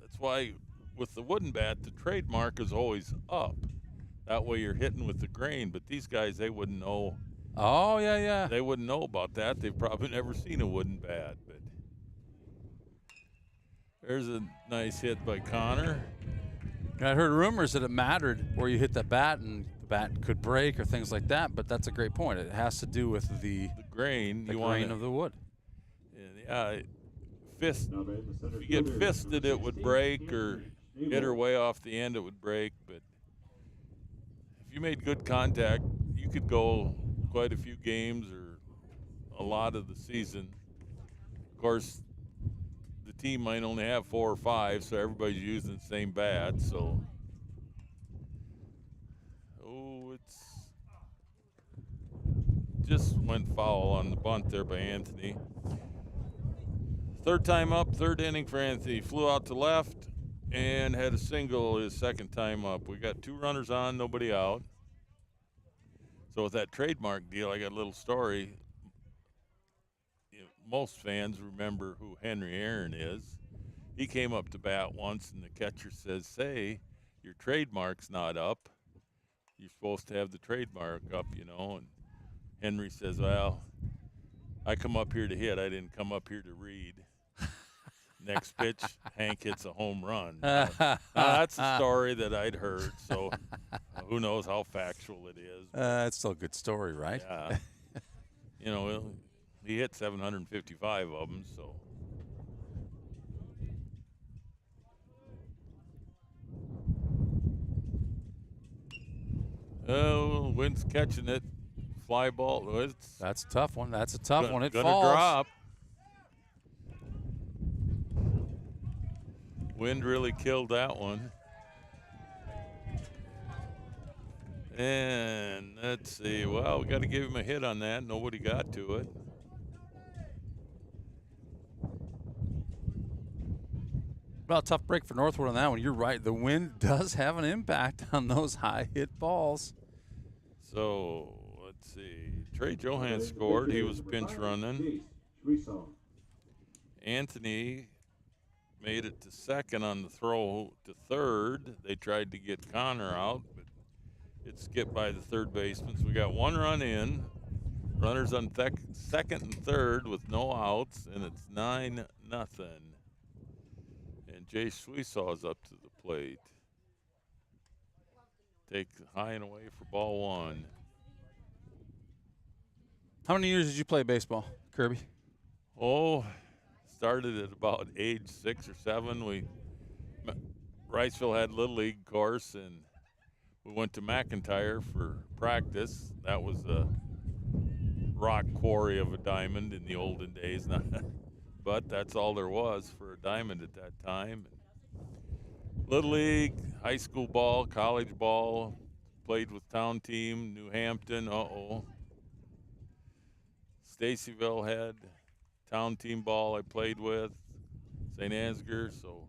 that's why with the wooden bat, the trademark is always up. That way you're hitting with the grain. But these guys, they wouldn't know. Oh, yeah, yeah. They wouldn't know about that. They've probably never seen a wooden bat. But there's a nice hit by Connor. And I heard rumors that it mattered where you hit the bat and the bat could break or things like that, but that's a great point. It has to do with the grain, grain of the wood. Yeah, if you get fisted, it would break, or hit her way off the end, it would break. But if you made good contact, you could go quite a few games or a lot of the season. Of course, the team might only have 4 or 5, so everybody's using the same bat. So, it's just went foul on the bunt there by Anthony. Third time up, third inning for Anthony. Flew out to left and had a single his second time up. We got 2 runners on, nobody out. So with that trademark deal, I got a little story. Most fans remember who Henry Aaron is. He came up to bat once, and the catcher says, say, your trademark's not up. You're supposed to have the trademark up, And Henry says, well, I come up here to hit. I didn't come up here to read. Next pitch, Hank hits a home run. That's a story that I'd heard, so who knows how factual it is. It's still a good story, right? Yeah. He hit 755 of them, so. Oh, Wind's catching it. Fly ball. That's a tough one. That's a tough one. It gonna falls. Drop. Wind really killed that one. And let's see. Well, we got to give him a hit on that. Nobody got to it. Well, tough break for Northwood on that one. You're right. The wind does have an impact on those high hit balls. So, let's see. Trey Johans scored. He was pinch running. Anthony made it to second on the throw to third. They tried to get Connor out, but it skipped by the third baseman. So we got 1 run in. Runners on second and third with no outs, and it's 9-0. And Jay Sweesaw's up to the plate. Take high and away for ball one. How many years did you play baseball, Kirby? Oh, started at about age 6 or 7. Riceville had Little League course, and we went to McIntyre for practice. That was a rock quarry of a diamond in the olden days. But that's all there was for a diamond at that time. Little League, high school ball, college ball, played with town team, New Hampton, Stacyville had town team ball I played with, St. Ansgar, so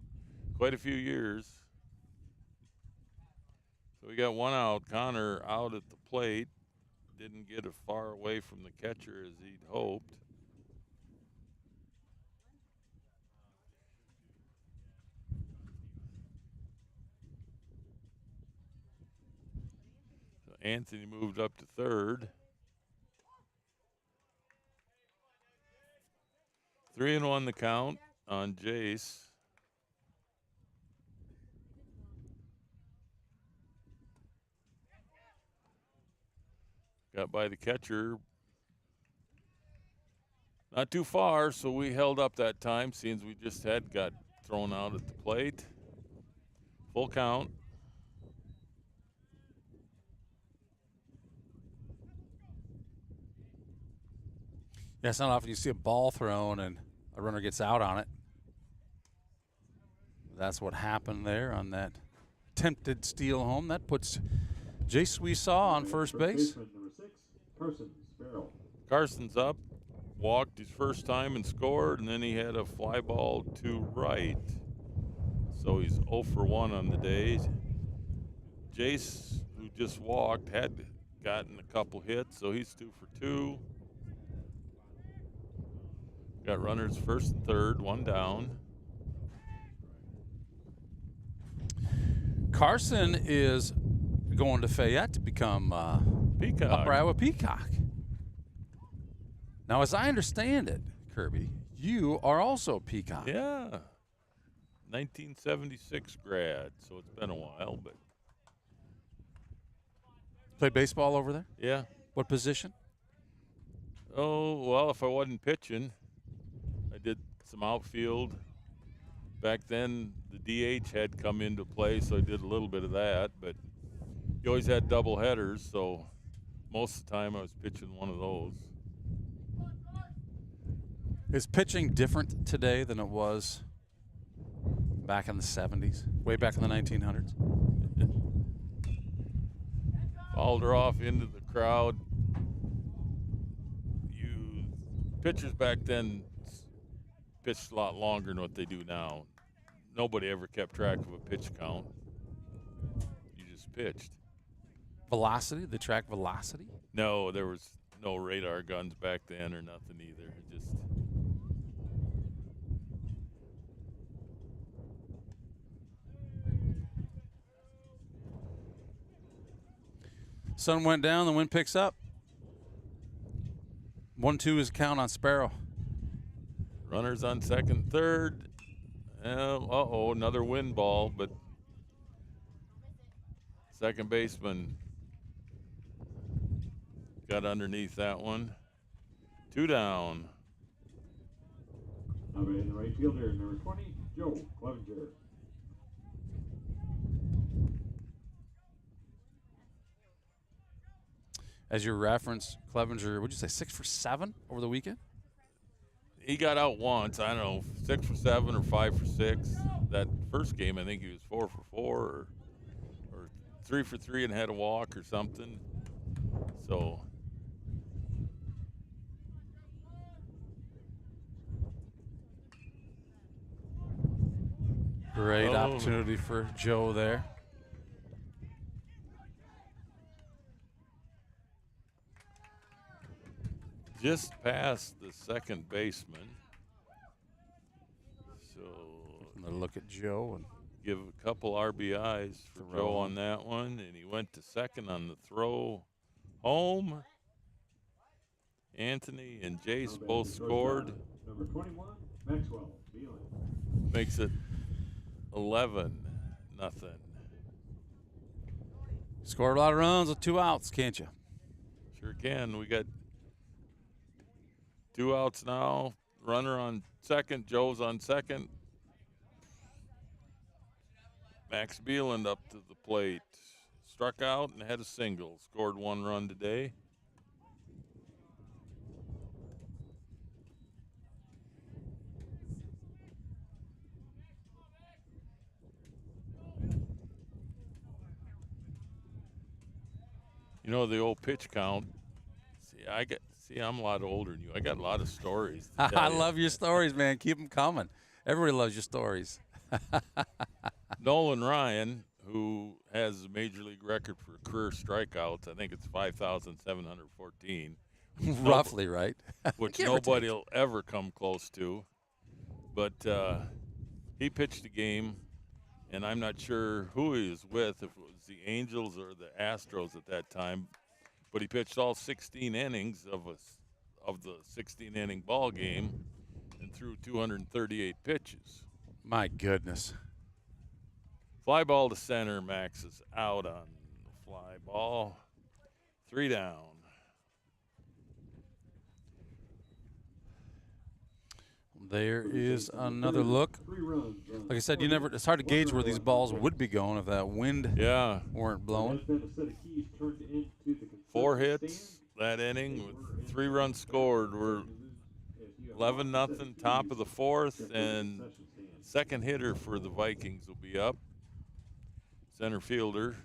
quite a few years. So we got one out. Connor out at the plate. Didn't get as far away from the catcher as he'd hoped. So Anthony moved up to third. 3-1 the count on Jace. Got by the catcher. Not too far, so we held up that time, seeing we just got thrown out at the plate. Full count. Yeah, it's not often you see a ball thrown and a runner gets out on it. That's what happened there on that attempted steal home. That puts Jace Sweesaw on first base. Number 6, Carson Sparrow. Carson's up, walked his first time and scored, and then he had a fly ball to right. So he's 0 for 1 on the day. Jace, who just walked, had gotten a couple hits, so he's 2 for 2. Got runners first and third, one down. Carson is going to Fayette to become Peacock. Upper Iowa Peacock. Now, as I understand it, Kirby, you are also Peacock. Yeah. 1976 grad, so it's been a while, but. Played baseball over there? Yeah. What position? Oh, well, if I wasn't pitching, I did some outfield. Back then, the DH had come into play, so I did a little bit of that, but you always had double headers, so most of the time I was pitching one of those. Is pitching different today than it was back in the 70s, way back in the 1900s? Fouled her off into the crowd. Pitchers back then pitched a lot longer than what they do now. Nobody ever kept track of a pitch count. You just pitched. Velocity? They track velocity? No, there was no radar guns back then or nothing either. It just. Sun went down, the wind picks up. 1-2 is count on Sparrow. Runners on second, third. Another wind ball, but second baseman got underneath that one. 2 down. Now in the right fielder, number 20, Joe Clevenger. As you referenced, Clevenger, would you say 6 for 7 over the weekend? He got out once. I don't know, 6 for 7 or 5 for 6. That first game, I think he was 4 for 4 or 3 for 3 and had a walk or something. So. Great opportunity for Joe there. Just past the second baseman. So another look at Joe and give a couple RBIs for Joe on that one, and he went to second on the throw home. Anthony and Jace both scored. Number 21, Maxwell Beelan. Makes it 11-0. Scored a lot of runs with 2 outs, can't you? Sure can. We got 2 outs now. Runner on second. Joe's on second. Max Beeland up to the plate. Struck out and had a single. Scored 1 run today. You know, the old pitch count. I'm a lot older than you. I got a lot of stories. I love your stories, man. Keep them coming. Everybody loves your stories. Nolan Ryan, who has a major league record for career strikeouts, I think it's 5,714. Roughly, right? Which nobody will ever come close to. But he pitched a game, and I'm not sure who he was with, if it was the Angels or the Astros at that time. But he pitched all 16 innings of the 16-inning ball game and threw 238 pitches. My goodness. Fly ball to center. Max is out on the fly ball. 3 down. There is another look. Like I said, it's hard to gauge where these balls would be going if that wind weren't blowing. 4 hits that inning with 3 runs scored. We're 11-0, top of the 4th, and second hitter for the Vikings will be up. Center fielder.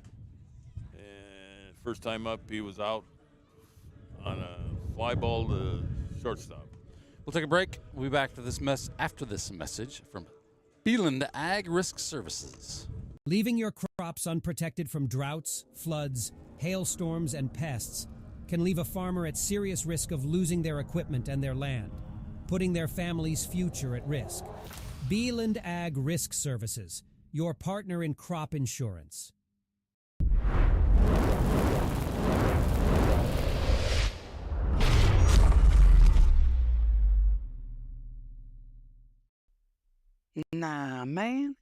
And first time up, he was out on a fly ball to shortstop. We'll take a break. We'll be back to this after this message from Beeland Ag Risk Services. Leaving your crops unprotected from droughts, floods, hailstorms, and pests can leave a farmer at serious risk of losing their equipment and their land, putting their family's future at risk. Beeland Ag Risk Services, your partner in crop insurance. Nah, man,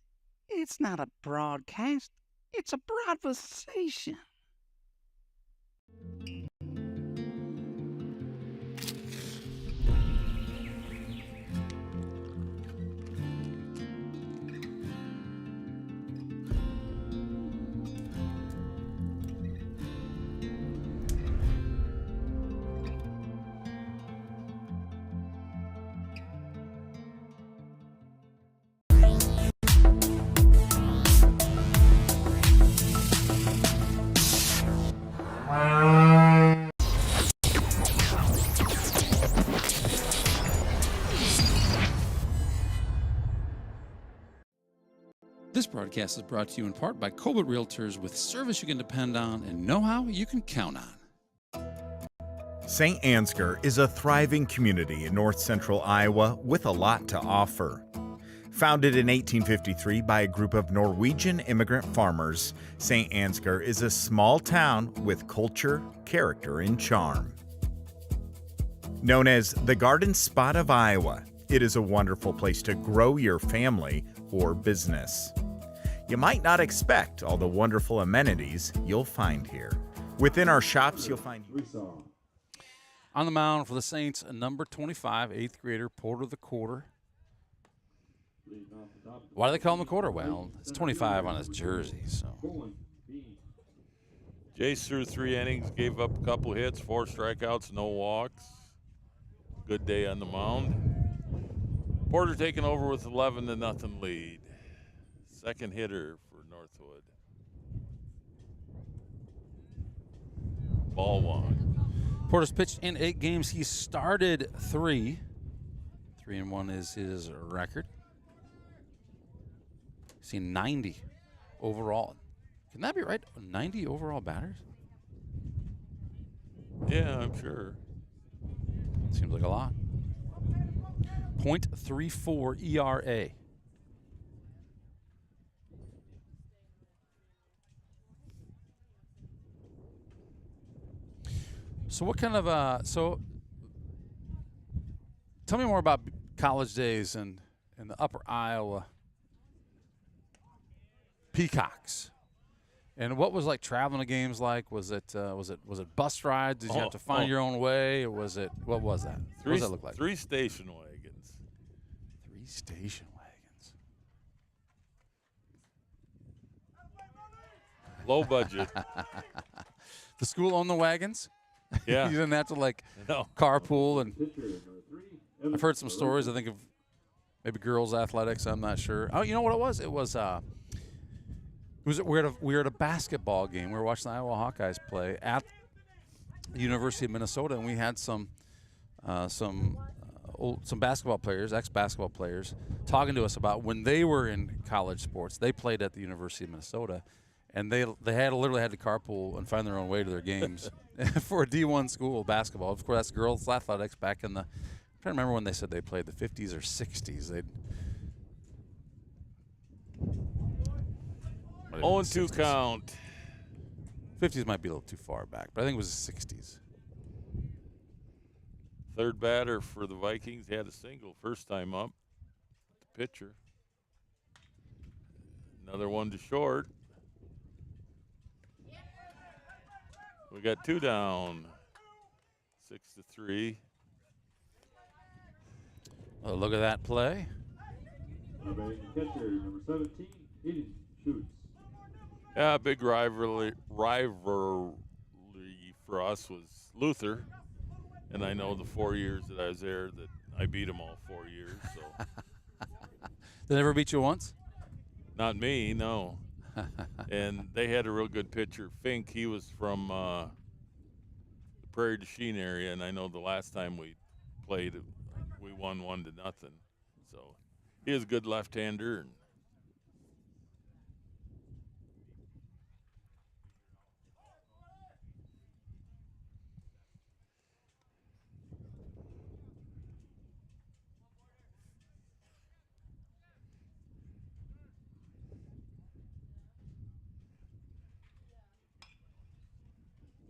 it's not a broadcast. It's a broadcastation. This broadcast is brought to you in part by Colbert Realtors, with service you can depend on and know-how you can count on. St. Ansgar is a thriving community in north central Iowa with a lot to offer. Founded in 1853 by a group of Norwegian immigrant farmers, St. Ansgar is a small town with culture, character, and charm. Known as the Garden Spot of Iowa, it is a wonderful place to grow your family or business. You might not expect all the wonderful amenities you'll find here. Within our shops, you'll find... On the mound for the Saints, number 25, 8th grader, Porter the Quarter. Why do they call him the Quarter? Well, it's 25 on his jersey, so... Jace threw 3 innings, gave up a couple hits, 4 strikeouts, no walks. Good day on the mound. Porter taking over with 11-0 lead. Second hitter for Northwood. Ball 1. Porter's pitched in 8 games. He started 3. 3-1 is his record. He's seen 90 overall. Can that be right? 90 overall batters? Yeah, I'm sure. Seems like a lot. .34 ERA. So what kind of tell me more about college days and in the upper Iowa Peacocks. And what was like traveling to games like? Was it bus rides? Did you have to find your own way, or was it what was that? What does that look like? 3 station wagons. 3 station wagons. Low budget. The school owned the wagons? Yeah. You didn't have to carpool. And I've heard some stories. I think of maybe girls' athletics. I'm not sure. Oh, you know what it was? It was we were at a basketball game. We were watching the Iowa Hawkeyes play at the University of Minnesota, and we had some basketball players, ex-basketball players, talking to us about when they were in college sports. They played at the University of Minnesota, and they literally had to carpool and find their own way to their games for a D1 school basketball. Of course, that's girls' athletics back in the. I'm trying to remember when they said they played, the 50s or 60s. 0-2 count. 50s might be a little too far back, but I think it was the 60s. Third batter for the Vikings had a single first time up. The pitcher. Another one to short. We got 2 down. 6-3. Oh, look at that play. Catcher number 17, Hayden shoots. Yeah, big rivalry for us was Luther, and I know the 4 years that I was there that I beat them all 4 years. So They never beat you once? Not me, no. And they had a real good pitcher, Fink. He was from the Prairie du Chien area, and I know the last time we played, we won 1-0. So he is a good left-hander. And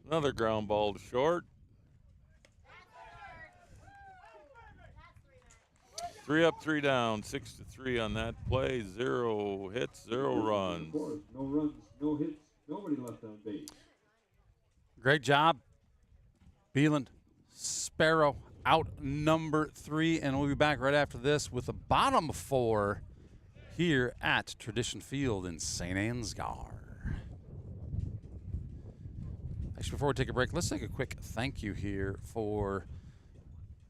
another ground ball to short. 3 up, 3 down, 6-3 on that play. 0 hits, 0 runs. No runs, no hits, nobody left on base. Great job, Beeland. Sparrow out number 3, and we'll be back right after this with the bottom 4 here at Tradition Field in St. Ansgar. Actually, before we take a break, let's take a quick thank you here for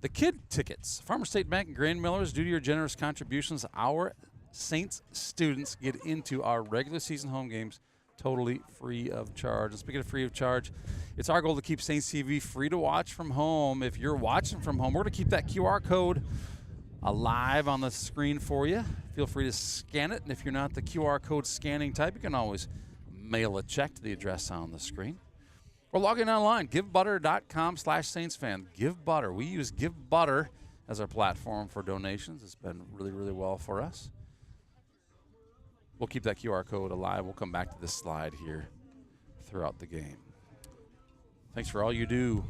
the kid tickets. Farmer State Bank and Grain Millers, due to your generous contributions, our Saints students get into our regular season home games totally free of charge. And speaking of free of charge, it's our goal to keep Saints TV free to watch from home. If you're watching from home, we're going to keep that QR code alive on the screen for you. Feel free to scan it. And if you're not the QR code scanning type, you can always mail a check to the address on the screen. Or log in online, givebutter.com/SaintsFan. Give Butter. We use Give Butter as our platform for donations. It's been really, really well for us. We'll keep that QR code alive. We'll come back to this slide here throughout the game. Thanks for all you do.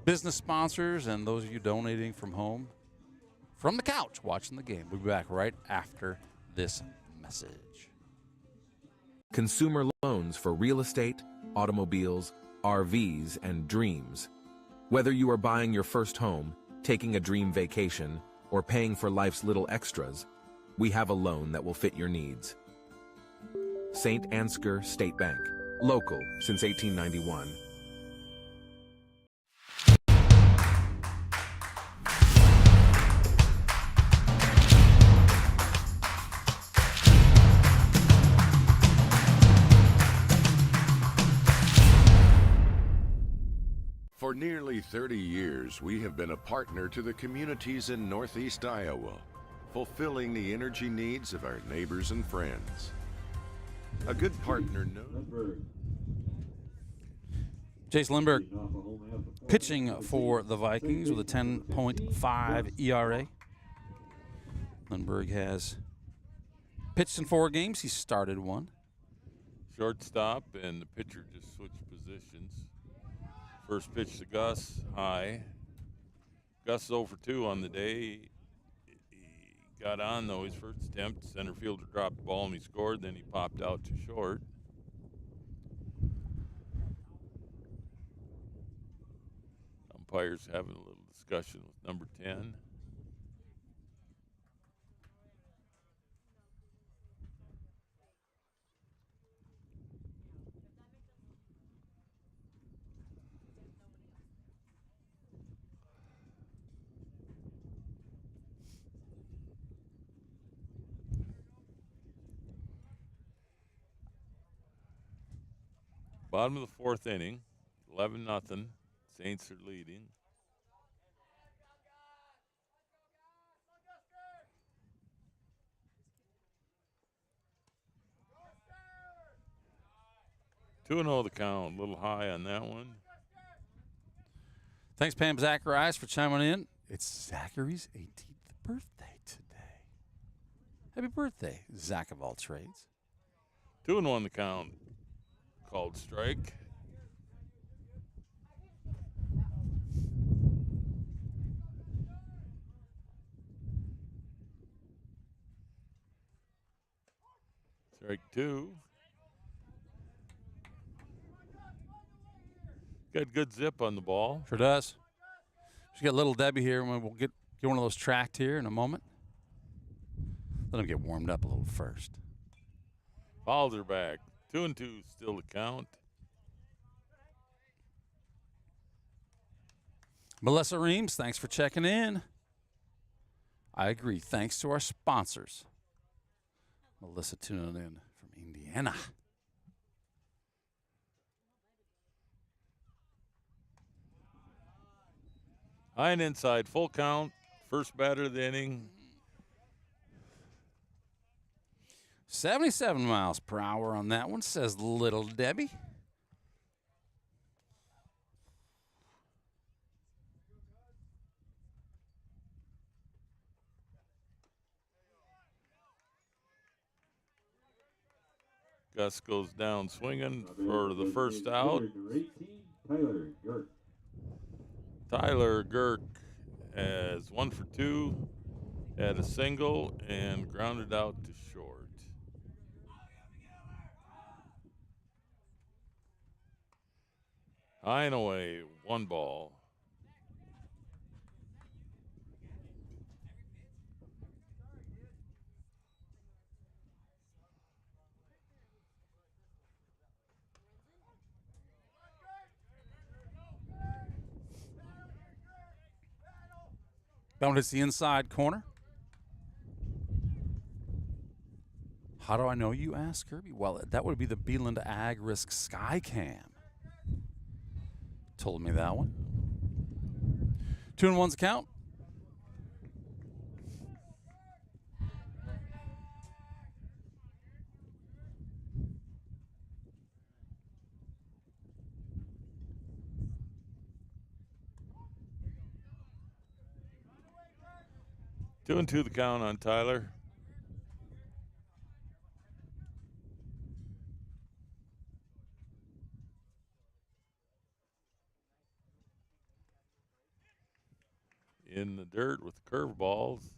Business sponsors and those of you donating from home, from the couch, watching the game. We'll be back right after this message. Consumer loans for real estate, automobiles, RVs, and dreams. Whether you are buying your first home, taking a dream vacation, or paying for life's little extras, we have a loan that will fit your needs. St. Ansgar State Bank, local since 1891. For nearly 30 years, we have been a partner to the communities in Northeast Iowa, fulfilling the energy needs of our neighbors and friends. A good partner knows. Chase Lindbergh pitching for the Vikings with a 10.5 ERA. Lindbergh has pitched in 4 games. He started 1. Shortstop, and the pitcher just switched positions. First pitch to Gus, high. Gus is 0 for 2 on the day. He got on, though, his first attempt. Center fielder dropped the ball and he scored. Then he popped out to short. Umpires having a little discussion with number 10. Bottom of the fourth inning, 11-0. Saints are leading. Two and 0 the count, a little high on that one. Thanks, Pam Zacharias, for chiming in. It's Zachary's 18th birthday today. Happy birthday, Zach of all trades. 2 and 1 the count, called strike. Strike 2. Got good zip on the ball. Sure does. She's got little Debbie here, and we'll get one of those tracked here in a moment. Let them get warmed up a little first. Fouls are back. 2 and 2 still to count. Melissa Reams, thanks for checking in. I agree. Thanks to our sponsors. Melissa tuning in from Indiana. High and inside, full count. First batter of the inning. 77 miles per hour on that one, says little Debbie. Gus goes down swinging for the first out. Tyler Girk has 1 for 2, had a single, and grounded out to short. High and away, 1 ball. Down hits the inside corner. How do I know, you ask, Kirby? Well, that would be the Beeland Ag Risk Skycam. Told me that one. 2 and 1's count. Two and 2 the count on Tyler. In the dirt with the curveballs.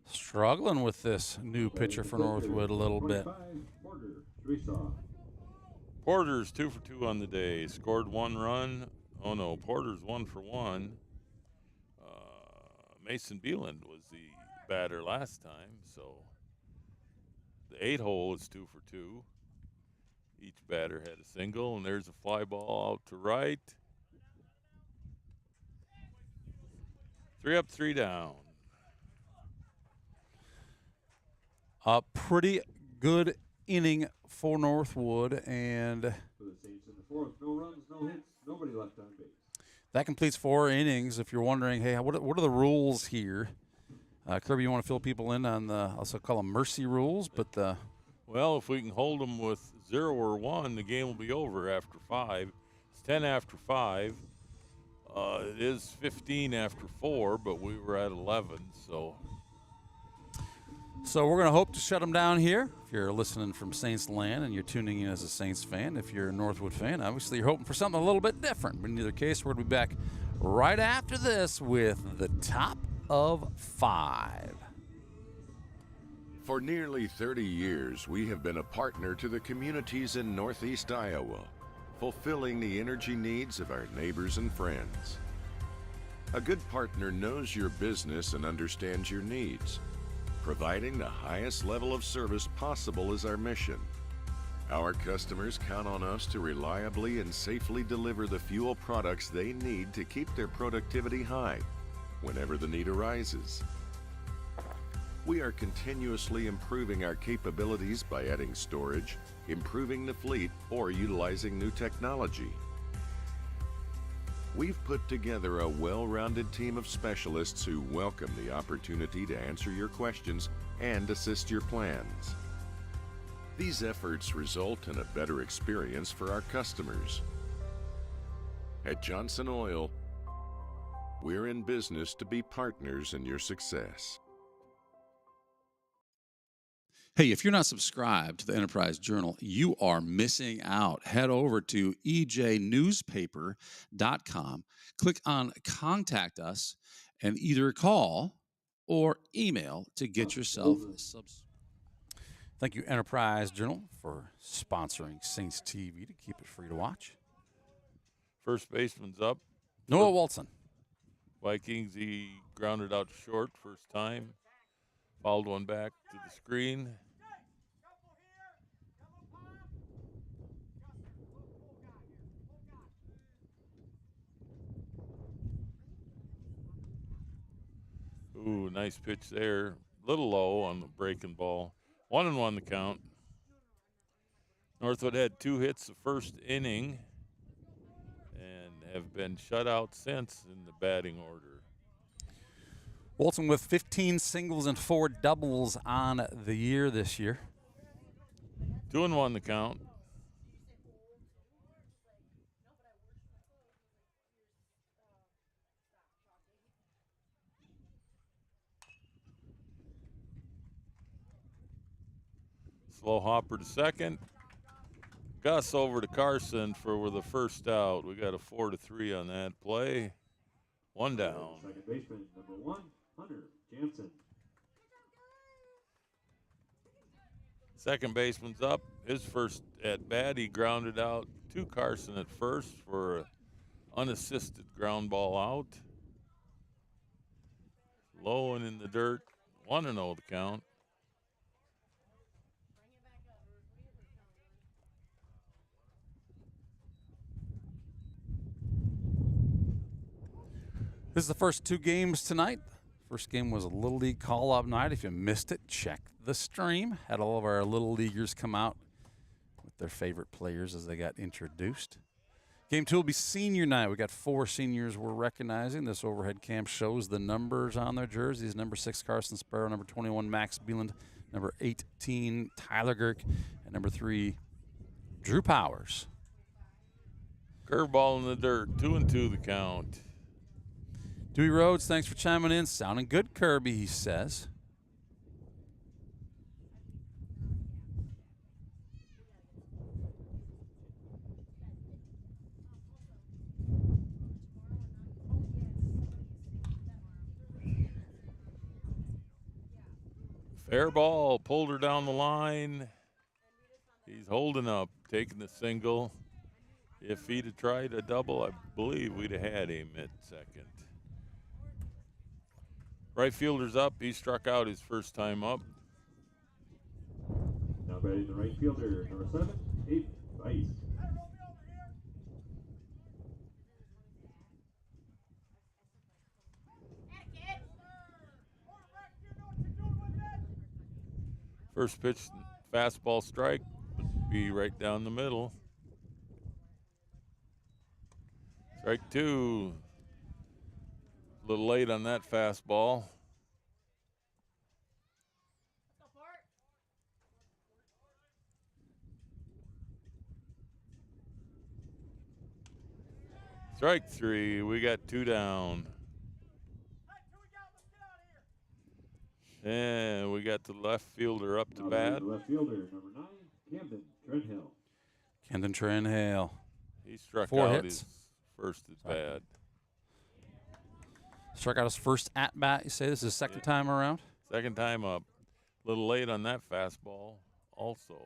Struggling with this new pitcher for Northwood a little bit. Porter's 2 for 2 on the day. Scored 1 run. Oh no, Porter's 1 for 1. Mason Beeland was the batter last time, so the 8-hole is 2 for 2. Each batter had a single, and there's a fly ball out to right. 3 up, 3 down. A pretty good inning for Northwood, and For the Saints in the fourth, no runs, no hits, nobody left on base. that completes 4 innings. If you're wondering, hey, what are the rules here? Kirby, you want to fill people in on the, I'll also call them mercy rules, but well, if we can hold them with 0 or 1, the game will be over after 5. It's 10 after 5. It is 15 after 4, but we were at 11, so. So we're going to hope to shut them down here. If you're listening from Saints land and you're tuning in as a Saints fan, if you're a Northwood fan, obviously you're hoping for something a little bit different. But in either case, we're going to be back right after this with the top of 5. For nearly 30 years, we have been a partner to the communities in Northeast Iowa, fulfilling the energy needs of our neighbors and friends. A good partner knows your business and understands your needs. Providing the highest level of service possible is our mission. Our customers count on us to reliably and safely deliver the fuel products they need to keep their productivity high whenever the need arises. We are continuously improving our capabilities by adding storage, improving the fleet, or utilizing new technology. We've put together a well-rounded team of specialists who welcome the opportunity to answer your questions and assist your plans. These efforts result in a better experience for our customers. At Johnson Oil, we're in business to be partners in your success. Hey, if you're not subscribed to the Enterprise Journal, you are missing out. Head over to ejnewspaper.com, click on Contact Us, and either call or email to get yourself subscribed. Thank you, Enterprise Journal, for sponsoring Saints TV to keep it free to watch. First baseman's up. Noah Walton. Vikings, he grounded out short first time. Fouled one back to the screen. Ooh, nice pitch there. Little low on the breaking ball. 1-1 the count. Northwood had 2 hits the first inning and have been shut out since in the batting order. Walton with 15 singles and 4 doubles on the year this year. 2-1 the count. Slow hopper to second. Gus over to Carson for the first out. We got a 4-3 on that play. 1 down. Second baseman, number 1, Hunter Jansen. Second baseman's up. His first at bat, he grounded out to Carson at first for an unassisted ground ball out. Low and in the dirt. 1-0 the count. This is the first 2 games tonight. First game was a Little League call-up night. If you missed it, check the stream. Had all of our Little Leaguers come out with their favorite players as they got introduced. Game 2 will be senior night. We got 4 seniors we're recognizing. This overhead cam shows the numbers on their jerseys. Number 6, Carson Sparrow. Number 21, Max Beeland. Number 18, Tyler Girk. And number 3, Drew Powers. Curveball in the dirt. 2-2 the count. Dewey Rhodes, thanks for chiming in. Sounding good, Kirby, he says. Fair ball, pulled her down the line. He's holding up, taking the single. If he'd have tried a double, I believe we'd have had him at second. Right fielder's up. He struck out his first time up. Now batting the right fielder, number 7, Abe Weiss. First pitch, fastball strike, be right down the middle. Strike 2. A little late on that fastball. Strike 3. We got 2 down. And we got the left fielder up to bat. Left fielder, number 9, Camden Trenhill. Camden Trenhill. He struck 4 out hits. his first at bat. Struck out his first at-bat, you say? This is his second time around? Second time up. A little late on that fastball also.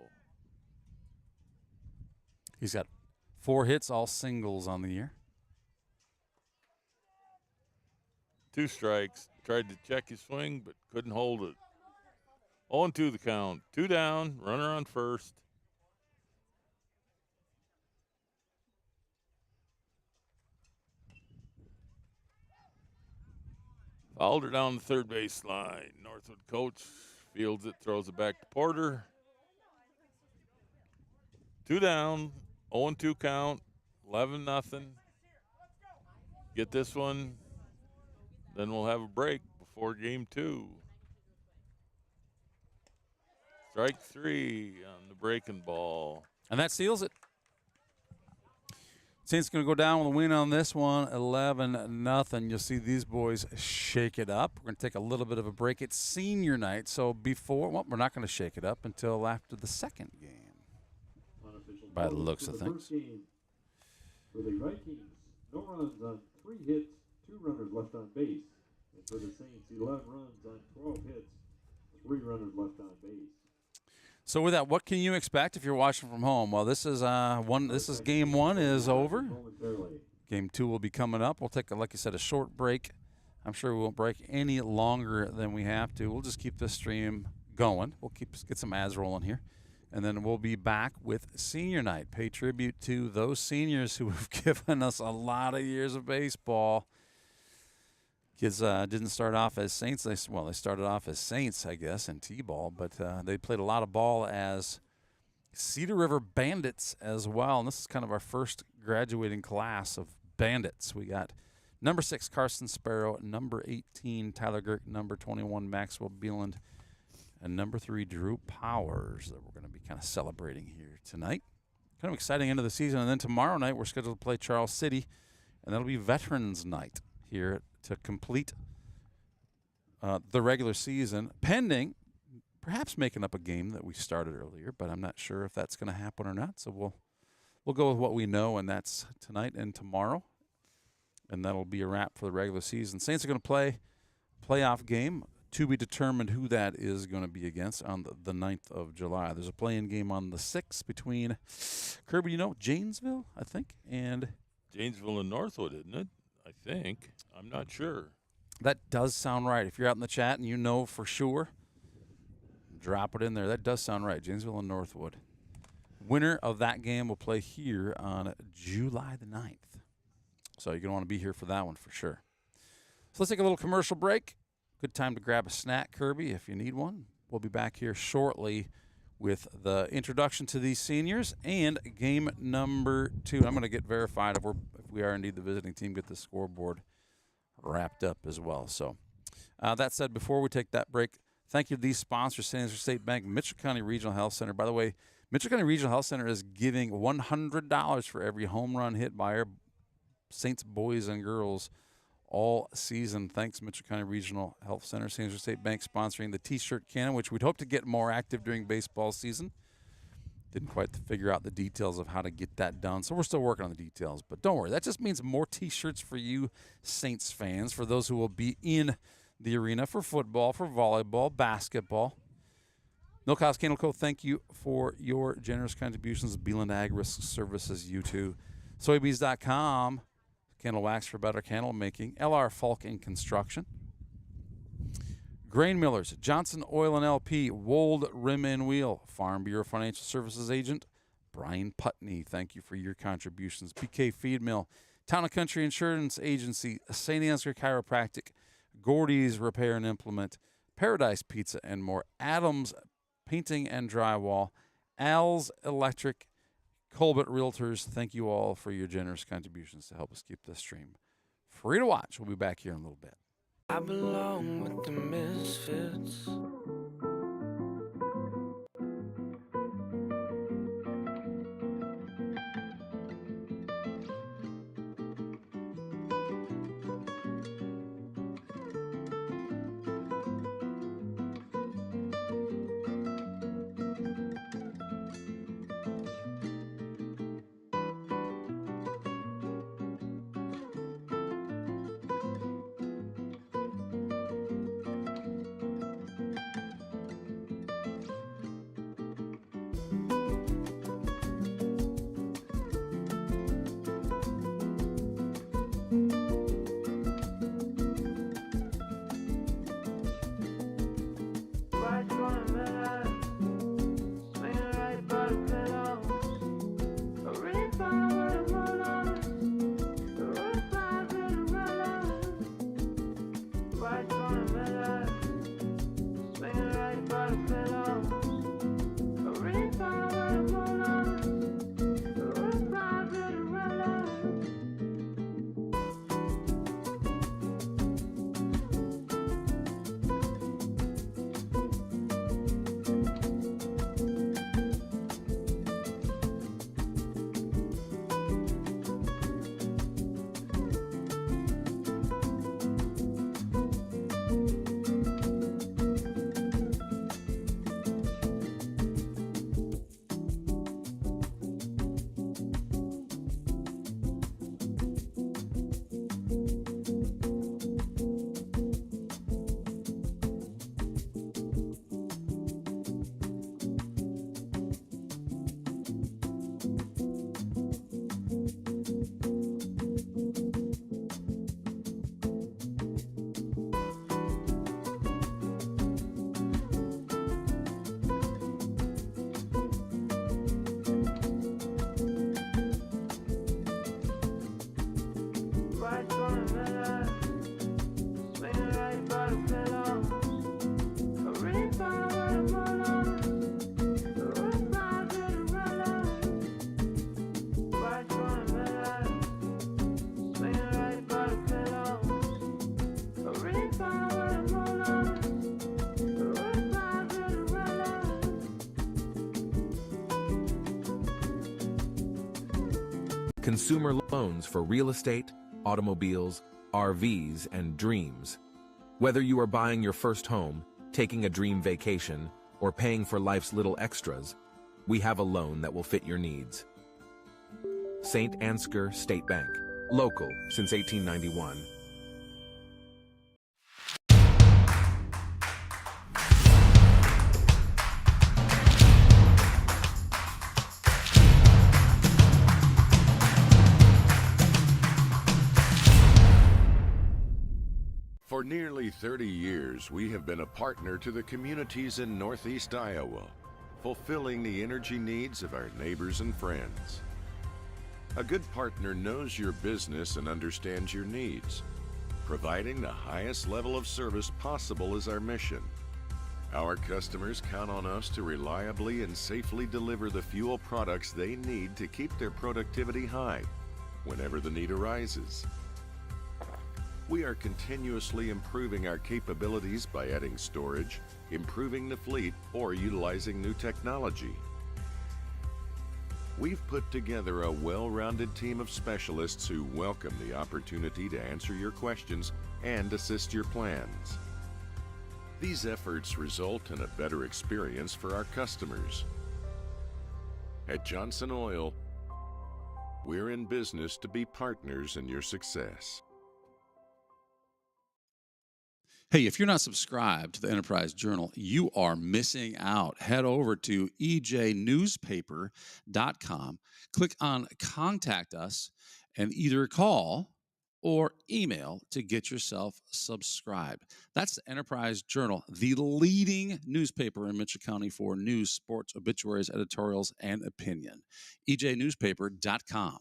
He's got 4 hits, all singles on the year. 2 strikes. Tried to check his swing, but couldn't hold it. 0-2 the count. 2 down, runner on first. Fouled her down the third base line. Northwood coach fields it, throws it back to Porter. 2 down, 0-2 count, 11-0. Get this one, then we'll have a break before game 2. Strike 3 on the breaking ball. And that seals it. Saints going to go down with a win on this one, 11-0. You'll see these boys shake it up. We're going to take a little bit of a break. It's senior night, so we're not going to shake it up until after the second game, by the looks of things. For the Vikings, no runs on 3 hits, 2 runners left on base. And for the Saints, 11 runs on 12 hits, 3 runners left on base. So with that, what can you expect if you're watching from home? Well, this is game 1 is over. Game 2 will be coming up. We'll take, like you said, a short break. I'm sure we won't break any longer than we have to. We'll just keep this stream going. We'll get some ads rolling here. And then we'll be back with senior night. Pay tribute to those seniors who have given us a lot of years of baseball. Kids didn't start off as Saints. They started off as Saints, I guess, in T-ball, but they played a lot of ball as Cedar River Bandits as well. And this is kind of our first graduating class of Bandits. We got number 6, Carson Sparrow, number 18, Tyler Girk, number 21, Maxwell Beeland, and number 3, Drew Powers, that we're going to be kind of celebrating here tonight. Kind of exciting end of the season. And then tomorrow night, we're scheduled to play Charles City, and that'll be Veterans Night here to complete the regular season, pending perhaps making up a game that we started earlier, but I'm not sure if that's going to happen or not. So we'll go with what we know, and that's tonight and tomorrow, and that'll be a wrap for the regular season. Saints are going to play playoff game, to be determined who that is going to be against on the 9th of July. There's a play-in game on the 6th between Kirby, Janesville, I think, and Janesville and Northwood, isn't it? I think. I'm not sure. That does sound right. If you're out in the chat and you know for sure, drop it in there. That does sound right. Janesville and Northwood. Winner of that game will play here on July the 9th. So you're going to want to be here for that one for sure. So let's take a little commercial break. Good time to grab a snack, Kirby, if you need one. We'll be back here shortly with the introduction to these seniors and game number 2. I'm going to get verified if we are indeed the visiting team, get the scoreboard wrapped up as well. So that said, before we take that break, thank you to these sponsors, San Jose State Bank, Mitchell County Regional Health Center. By the way, Mitchell County Regional Health Center is giving $100 for every home run hit by our Saints boys and girls all season. Thanks, Mitchell County Regional Health Center. San Jose State Bank sponsoring the T-shirt cannon, which we'd hope to get more active during baseball season. Didn't quite figure out the details of how to get that done, so we're still working on the details. But don't worry, that just means more T-shirts for you Saints fans, for those who will be in the arena for football, for volleyball, basketball. Milkhouse Candle Co., thank you for your generous contributions. Beeland Ag Risk Services, you too. Soybees.com. Candle wax for better candle making. LR Falk in Construction. Grain Millers, Johnson Oil and LP, Wold Rim and Wheel, Farm Bureau Financial Services Agent, Brian Putney. Thank you for your contributions. PK Feed Mill, Town and Country Insurance Agency, St. Ansgar Chiropractic, Gordy's Repair and Implement, Paradise Pizza and more, Adams Painting and Drywall, Al's Electric, Colbert Realtors. Thank you all for your generous contributions to help us keep this stream free to watch. We'll be back here in a little bit. I belong with the misfits. Consumer loans for real estate, automobiles, RVs, and dreams. Whether you are buying your first home, taking a dream vacation, or paying for life's little extras, we have a loan that will fit your needs. St. Ansgar State Bank. Local since 1891. For nearly 30 years, we have been a partner to the communities in Northeast Iowa, fulfilling the energy needs of our neighbors and friends. A good partner knows your business and understands your needs. Providing the highest level of service possible is our mission. Our customers count on us to reliably and safely deliver the fuel products they need to keep their productivity high whenever the need arises. We are continuously improving our capabilities by adding storage, improving the fleet, or utilizing new technology. We've put together a well-rounded team of specialists who welcome the opportunity to answer your questions and assist your plans. These efforts result in a better experience for our customers. At Johnson Oil, we're in business to be partners in your success. Hey, if you're not subscribed to the Enterprise Journal, you are missing out. Head over to ejnewspaper.com, click on Contact Us, and either call or email to get yourself subscribed. That's the Enterprise Journal, the leading newspaper in Mitchell County for news, sports, obituaries, editorials, and opinion. ejnewspaper.com.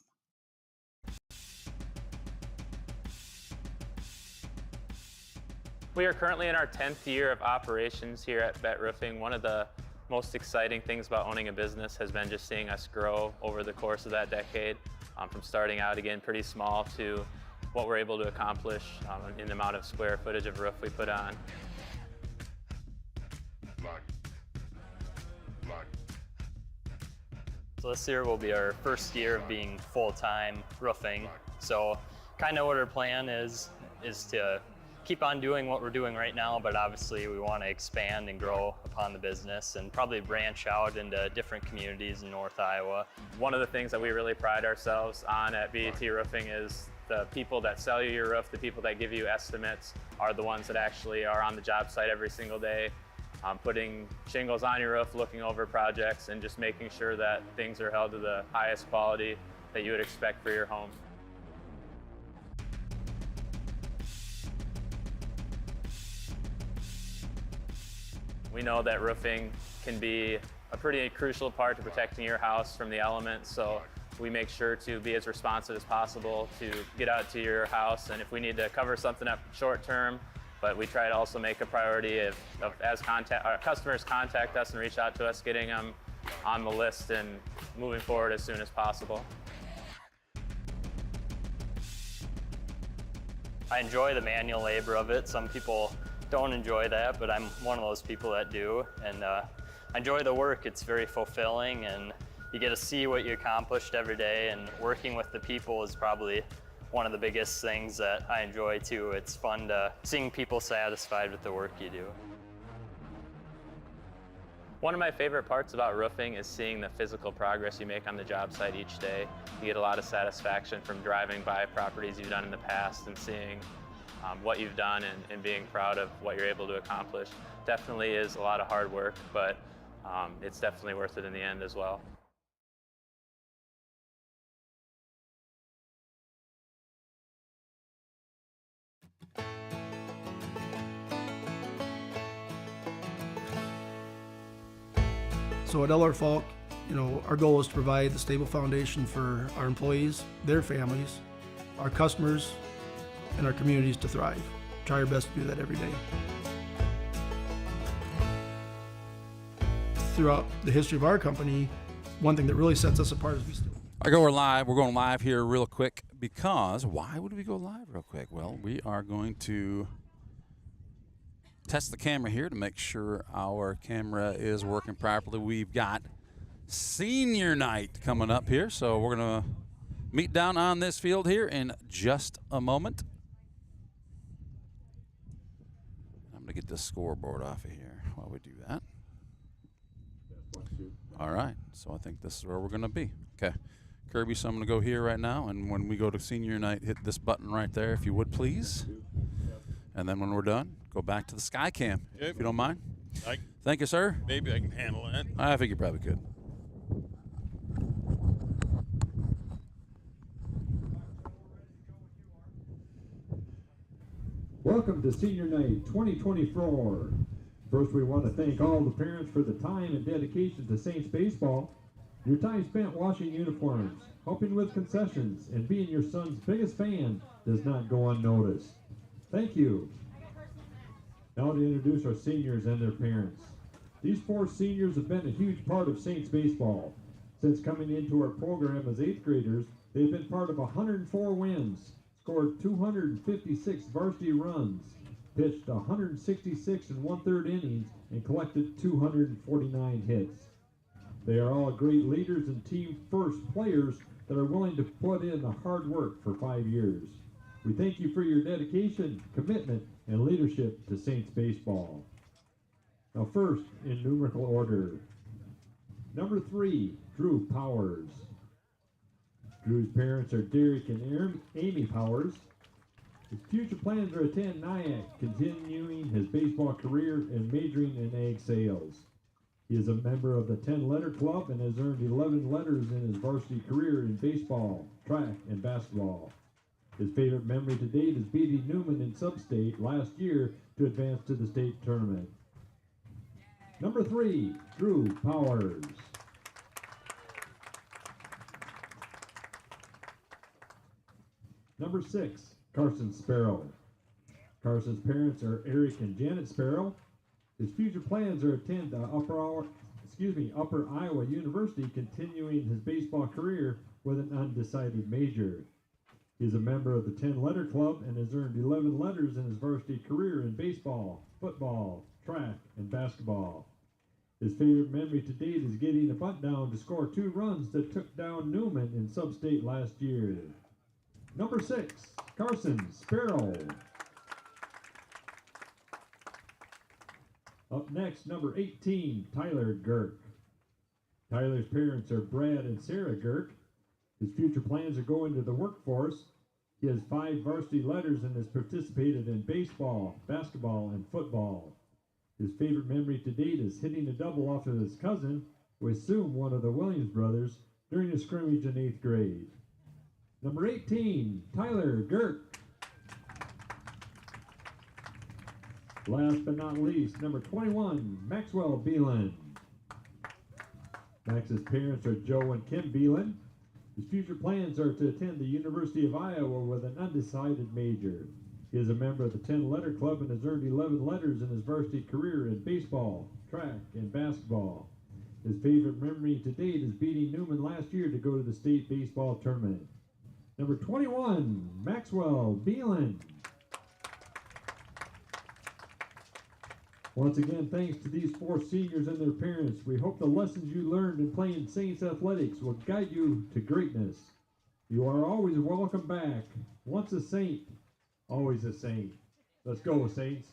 We are currently in our 10th year of operations here at Bet Roofing. One of the most exciting things about owning a business has been just seeing us grow over the course of that decade, from starting out again pretty small to what we're able to accomplish in the amount of square footage of roof we put on. So this year will be our first year of being full-time roofing. So kind of what our plan is to keep on doing what we're doing right now, but obviously we want to expand and grow upon the business and probably branch out into different communities in North Iowa. One of the things that we really pride ourselves on at BET Roofing is the people that sell you your roof, the people that give you estimates, are the ones that actually are on the job site every single day, putting shingles on your roof, looking over projects, and just making sure that things are held to the highest quality that you would expect for your home. We know that roofing can be a pretty crucial part to protecting your house from the elements, so we make sure to be as responsive as possible to get out to your house, and if we need to cover something up short term, but we try to also make a priority as our customers contact us and reach out to us, getting them on the list and moving forward as soon as possible. I enjoy the manual labor of it. Some people don't enjoy that, but I'm one of those people that do, and I enjoy the work. It's very fulfilling, and you get to see what you accomplished every day, and working with the people is probably one of the biggest things that I enjoy too. It's fun to seeing people satisfied with the work you do. One of my favorite parts about roofing is seeing the physical progress you make on the job site each day. You get a lot of satisfaction from driving by properties you've done in the past and seeing what you've done and being proud of what you're able to accomplish. Definitely is a lot of hard work, but it's definitely worth it in the end as well. So at L.R. Falk, our goal is to provide the stable foundation for our employees, their families, our customers, and our communities to thrive. Try our best to do that every day. Throughout the history of our company, one thing that really sets us apart is We're going live here real quick because why would we go live real quick? Well, we are going to test the camera here to make sure our camera is working properly. We've got senior night coming up here, so we're going to meet down on this field here in just a moment. I'm going to get this scoreboard off of here while we do that. All right, so I think this is where we're going to be. Okay, Kirby, so I'm going to go here right now, and when we go to senior night, hit this button right there, if you would, please. And then when we're done, go back to the sky cam, if you don't mind. Thank you, sir. Maybe I can handle that. I think you probably could. Welcome to Senior Night 2024. First, we want to thank all the parents for the time and dedication to Saints baseball. Your time spent washing uniforms, helping with concessions, and being your son's biggest fan does not go unnoticed. Thank you. Now to introduce our seniors and their parents. These 4 seniors have been a huge part of Saints baseball. Since coming into our program as 8th graders, they've been part of 104 wins, scored 256 varsity runs, pitched 166 1/3 innings, and collected 249 hits. They are all great leaders and team first players that are willing to put in the hard work for 5 years. We thank you for your dedication, commitment, and leadership to Saints baseball. Now first, in numerical order. Number 3, Drew Powers. Drew's parents are Derek and Amy Powers. His future plans are to attend NIAC, continuing his baseball career and majoring in ag sales. He is a member of the 10-letter club and has earned 11 letters in his varsity career in baseball, track, and basketball. His favorite memory to date is beating Newman in sub-state last year to advance to the state tournament. Number 3, Drew Powers. Number 6, Carson Sparrow. Carson's parents are Eric and Janet Sparrow. His future plans are to attend Upper Iowa University, continuing his baseball career with an undecided major. He is a member of the 10-letter club and has earned 11 letters in his varsity career in baseball, football, track, and basketball. His favorite memory to date is getting a bunt down to score 2 runs that took down Newman in sub-state last year. Number 6, Carson Sparrow. Up next, number 18, Tyler Girk. Tyler's parents are Brad and Sarah Girk. His future plans are going to the workforce. He has 5 varsity letters and has participated in baseball, basketball, and football. His favorite memory to date is hitting a double off of his cousin, who is soon one of the Williams brothers, during a scrimmage in 8th grade. Number 18, Tyler Girk. Last but not least, number 21, Maxwell Beelan. Max's parents are Joe and Kim Beelan. His future plans are to attend the University of Iowa with an undecided major. He is a member of the 10-letter club and has earned 11 letters in his varsity career in baseball, track, and basketball. His favorite memory to date is beating Newman last year to go to the state baseball tournament. Number 21, Maxwell Beelan. Once again, thanks to these 4 seniors and their parents. We hope the lessons you learned in playing Saints athletics will guide you to greatness. You are always welcome back. Once a Saint, always a Saint. Let's go, Saints.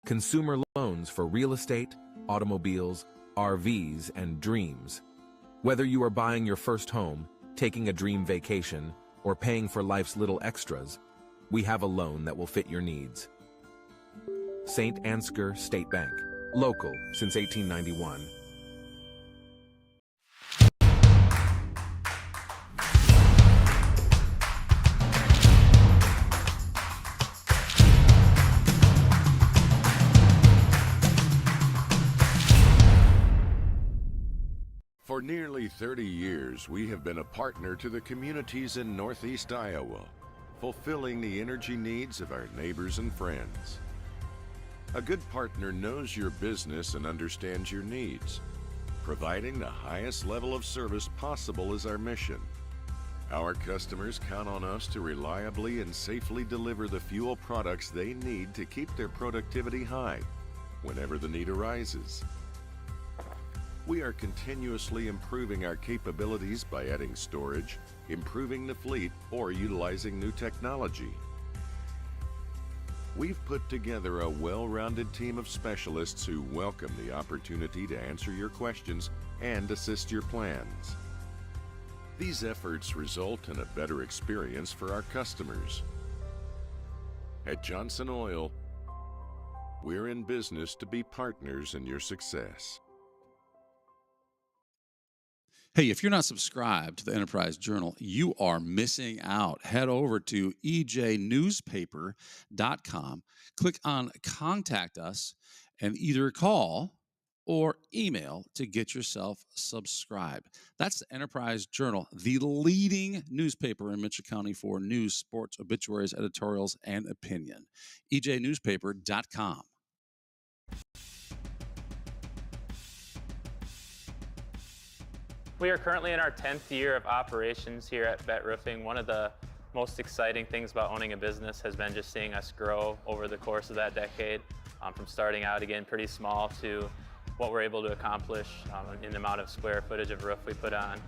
Consumer loans for real estate, automobiles, RVs, and dreams. Whether you are buying your first home, taking a dream vacation, or paying for life's little extras, we have a loan that will fit your needs. St. Ansgar State Bank, local since 1891. For nearly 30 years, we have been a partner to the communities in Northeast Iowa, fulfilling the energy needs of our neighbors and friends. A good partner knows your business and understands your needs. Providing the highest level of service possible is our mission. Our customers count on us to reliably and safely deliver the fuel products they need to keep their productivity high whenever the need arises. We are continuously improving our capabilities by adding storage, improving the fleet, or utilizing new technology. We've put together a well-rounded team of specialists who welcome the opportunity to answer your questions and assist your plans. These efforts result in a better experience for our customers. At Johnson Oil, we're in business to be partners in your success. Hey, if you're not subscribed to the Enterprise Journal, you are missing out. Head over to ejnewspaper.com, click on Contact Us, and either call or email to get yourself subscribed. That's the Enterprise Journal, the leading newspaper in Mitchell County for news, sports, obituaries, editorials, and opinion. ejnewspaper.com. We are currently in our 10th year of operations here at Bet Roofing. One of the most exciting things about owning a business has been just seeing us grow over the course of that decade, from starting out again pretty small to what we're able to accomplish in the amount of square footage of roof we put on.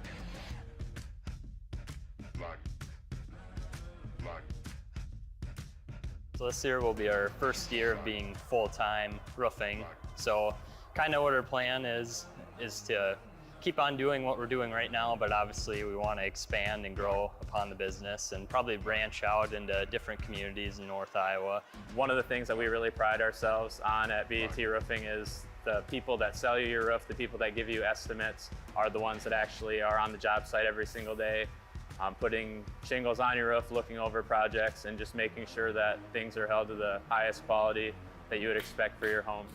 So this year will be our first year of being full-time roofing. So kind of what our plan is to keep on doing what we're doing right now, but obviously we want to expand and grow upon the business and probably branch out into different communities in North Iowa. One of the things that we really pride ourselves on at BET Roofing is the people that sell you your roof, the people that give you estimates are the ones that actually are on the job site every single day, putting shingles on your roof, looking over projects, and just making sure that things are held to the highest quality that you would expect for your home.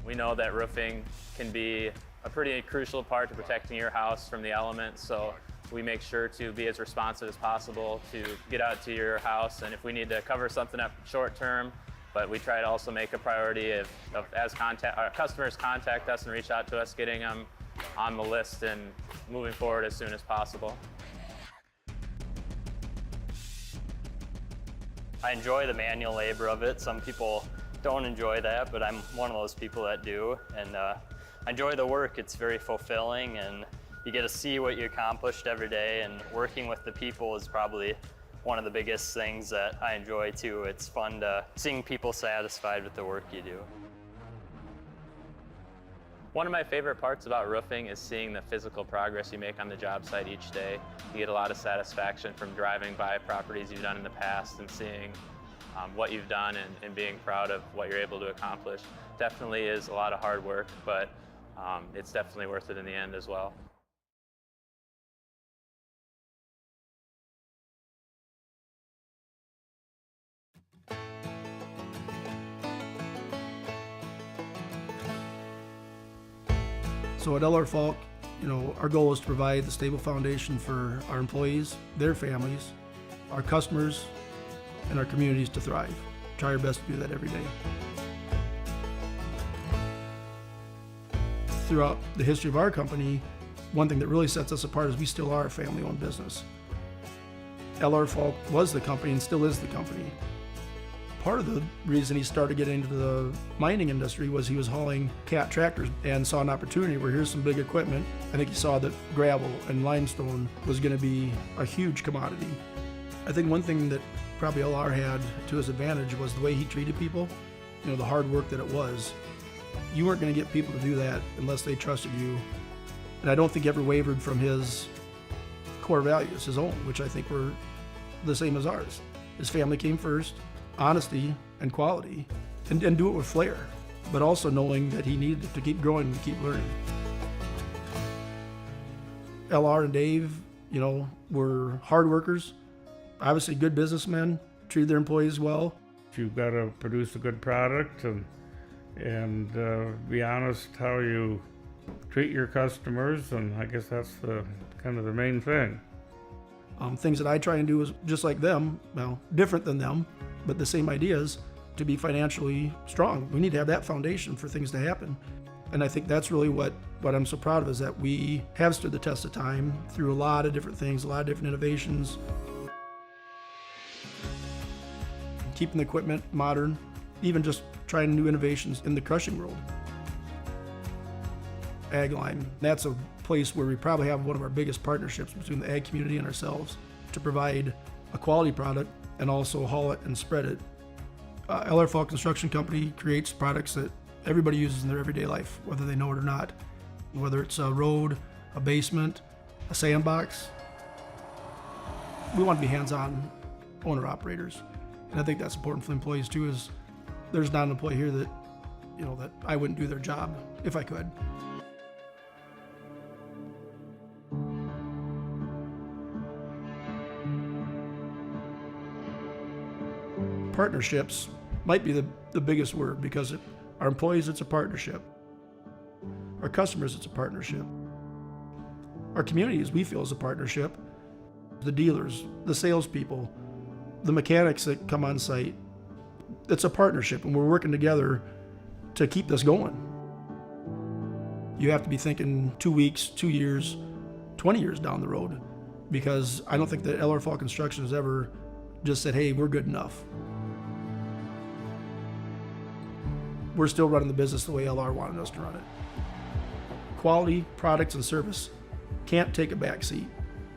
We know that roofing can be a pretty crucial part to protecting your house from the elements, so we make sure to be as responsive as possible to get out to your house, and if we need to cover something up short term, but we try to also make a priority as our customers contact us and reach out to us, getting them on the list and moving forward as soon as possible. I enjoy the manual labor of it. Some people don't enjoy that, but I'm one of those people that do, and I enjoy the work. It's very fulfilling, and you get to see what you accomplished every day, and working with the people is probably one of the biggest things that I enjoy too. It's fun to seeing people satisfied with the work you do. One of my favorite parts about roofing is seeing the physical progress you make on the job site each day. You get a lot of satisfaction from driving by properties you've done in the past and seeing what you've done and being proud of what you're able to accomplish. Definitely is a lot of hard work, but it's definitely worth it in the end as well. So at LR Falk, our goal is to provide the stable foundation for our employees, their families, our customers, and our communities to thrive. Try our best to do that every day. Throughout the history of our company, one thing that really sets us apart is we still are a family-owned business. LR Falk was the company and still is the company. Part of the reason he started getting into the mining industry was he was hauling cat tractors and saw an opportunity where here's some big equipment. I think he saw that gravel and limestone was going to be a huge commodity. I think one thing that probably LR had to his advantage was the way he treated people, the hard work that it was. You weren't going to get people to do that unless they trusted you. And I don't think he ever wavered from his core values, his own, which I think were the same as ours. His family came first, honesty and quality, and do it with flair, but also knowing that he needed to keep growing and keep learning. LR and Dave, were hard workers, obviously good businessmen, treated their employees well. You've got to produce a good product and be honest how you treat your customers, and I guess that's kind of the main thing. Things that I try and do is just like them, different than them, but the same ideas, to be financially strong. We need to have that foundation for things to happen. And I think that's really what I'm so proud of, is that we have stood the test of time through a lot of different things, a lot of different innovations. Keeping the equipment modern, even just trying new innovations in the crushing world. Ag Line, that's a place where we probably have one of our biggest partnerships between the ag community and ourselves to provide a quality product and also haul it and spread it. LR Fall Construction Company creates products that everybody uses in their everyday life, whether they know it or not. Whether it's a road, a basement, a sandbox. We want to be hands-on owner-operators. And I think that's important for employees too, is there's not an employee here that, that I wouldn't do their job if I could. Partnerships might be the biggest word, because our employees, it's a partnership. Our customers, it's a partnership. Our communities, we feel, is a partnership. The dealers, the salespeople, the mechanics that come on site, it's a partnership, and we're working together to keep this going. You have to be thinking 2 weeks, 2 years, 20 years down the road, because I don't think that LR Fall Construction has ever just said, hey, we're good enough. We're still running the business the way LR wanted us to run it. Quality, products, and service can't take a back seat.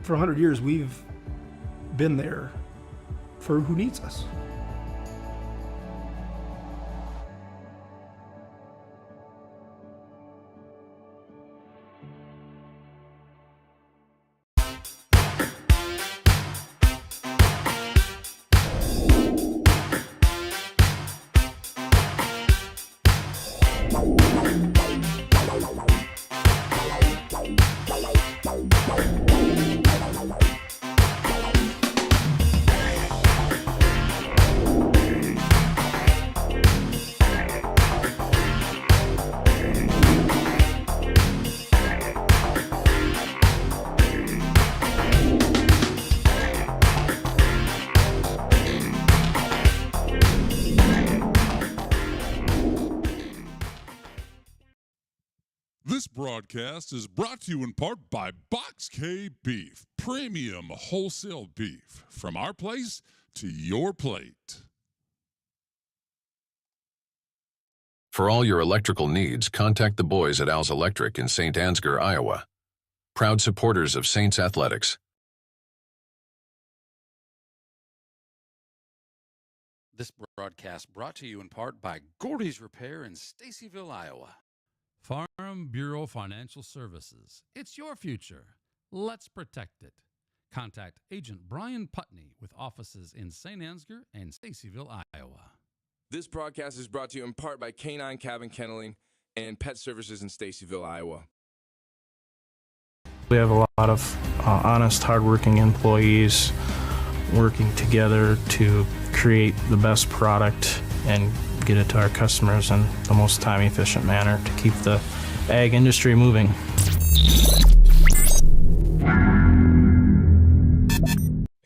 For 100 years, we've been there for who needs us. This broadcast is brought to you in part by Box K Beef, premium wholesale beef. From our place to your plate. For all your electrical needs, contact the boys at Al's Electric in St. Ansgar, Iowa. Proud supporters of Saints Athletics. This broadcast brought to you in part by Gordy's Repair in Stacyville, Iowa. Farm Bureau Financial Services. It's your future. Let's protect it. Contact Agent Brian Putney with offices in St. Ansgar and Stacyville, Iowa. This broadcast is brought to you in part by Canine Cabin Kenneling and Pet Services in Stacyville, Iowa. We have a lot of honest, hardworking employees working together to create the best product and get it to our customers in the most time-efficient manner to keep the ag industry moving.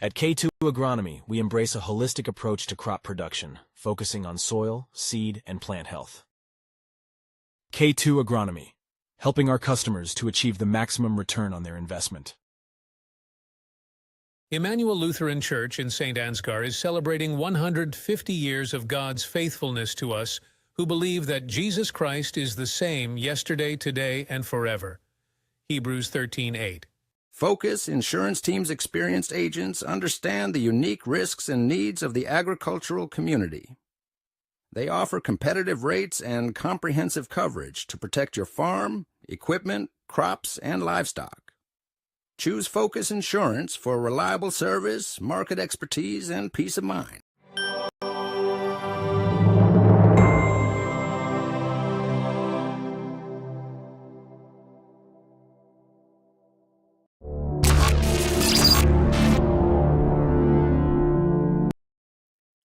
At K2 Agronomy, we embrace a holistic approach to crop production, focusing on soil, seed, and plant health. K2 Agronomy, helping our customers to achieve the maximum return on their investment. Emmanuel Lutheran Church in St. Ansgar is celebrating 150 years of God's faithfulness to us who believe that Jesus Christ is the same yesterday, today, and forever. Hebrews 13:8. Focus Insurance Team's experienced agents understand the unique risks and needs of the agricultural community. They offer competitive rates and comprehensive coverage to protect your farm, equipment, crops, and livestock. Choose Focus Insurance for reliable service, market expertise, and peace of mind.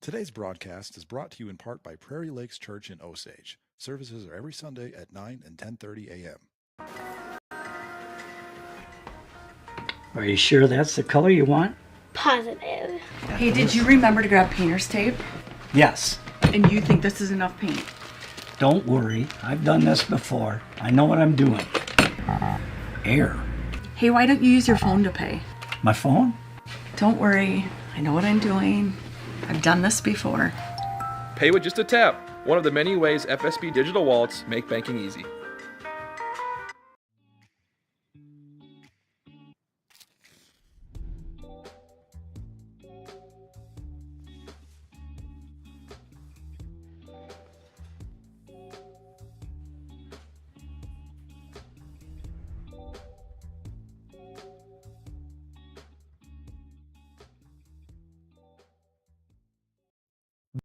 Today's broadcast is brought to you in part by Prairie Lakes Church in Osage. Services are every Sunday at 9 and 10:30 a.m. Are you sure that's the color you want? Positive. Hey, did you remember to grab painter's tape? Yes. And you think this is enough paint? Don't worry. I've done this before. I know what I'm doing. Air. Hey, why don't you use your phone to pay? My phone? Don't worry. I know what I'm doing. I've done this before. Pay with just a tap. One of the many ways FSB digital wallets make banking easy.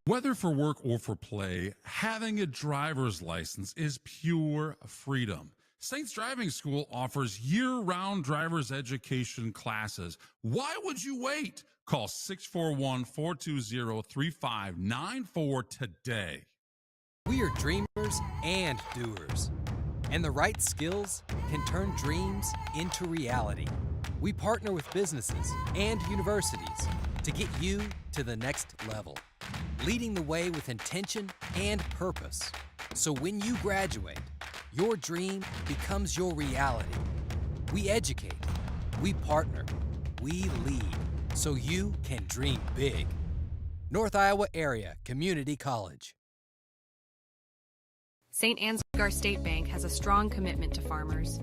Whether for work or for play, having a driver's license is pure freedom. Saints Driving School offers year-round driver's education classes. Why would you wait? Call 641-420-3594 today. We are dreamers and doers, and the right skills can turn dreams into reality. We partner with businesses and universities to get you to the next level, leading the way with intention and purpose. So when you graduate, your dream becomes your reality. We educate, we partner, we lead, so you can dream big. North Iowa Area Community College. St. Ansgar State Bank has a strong commitment to farmers.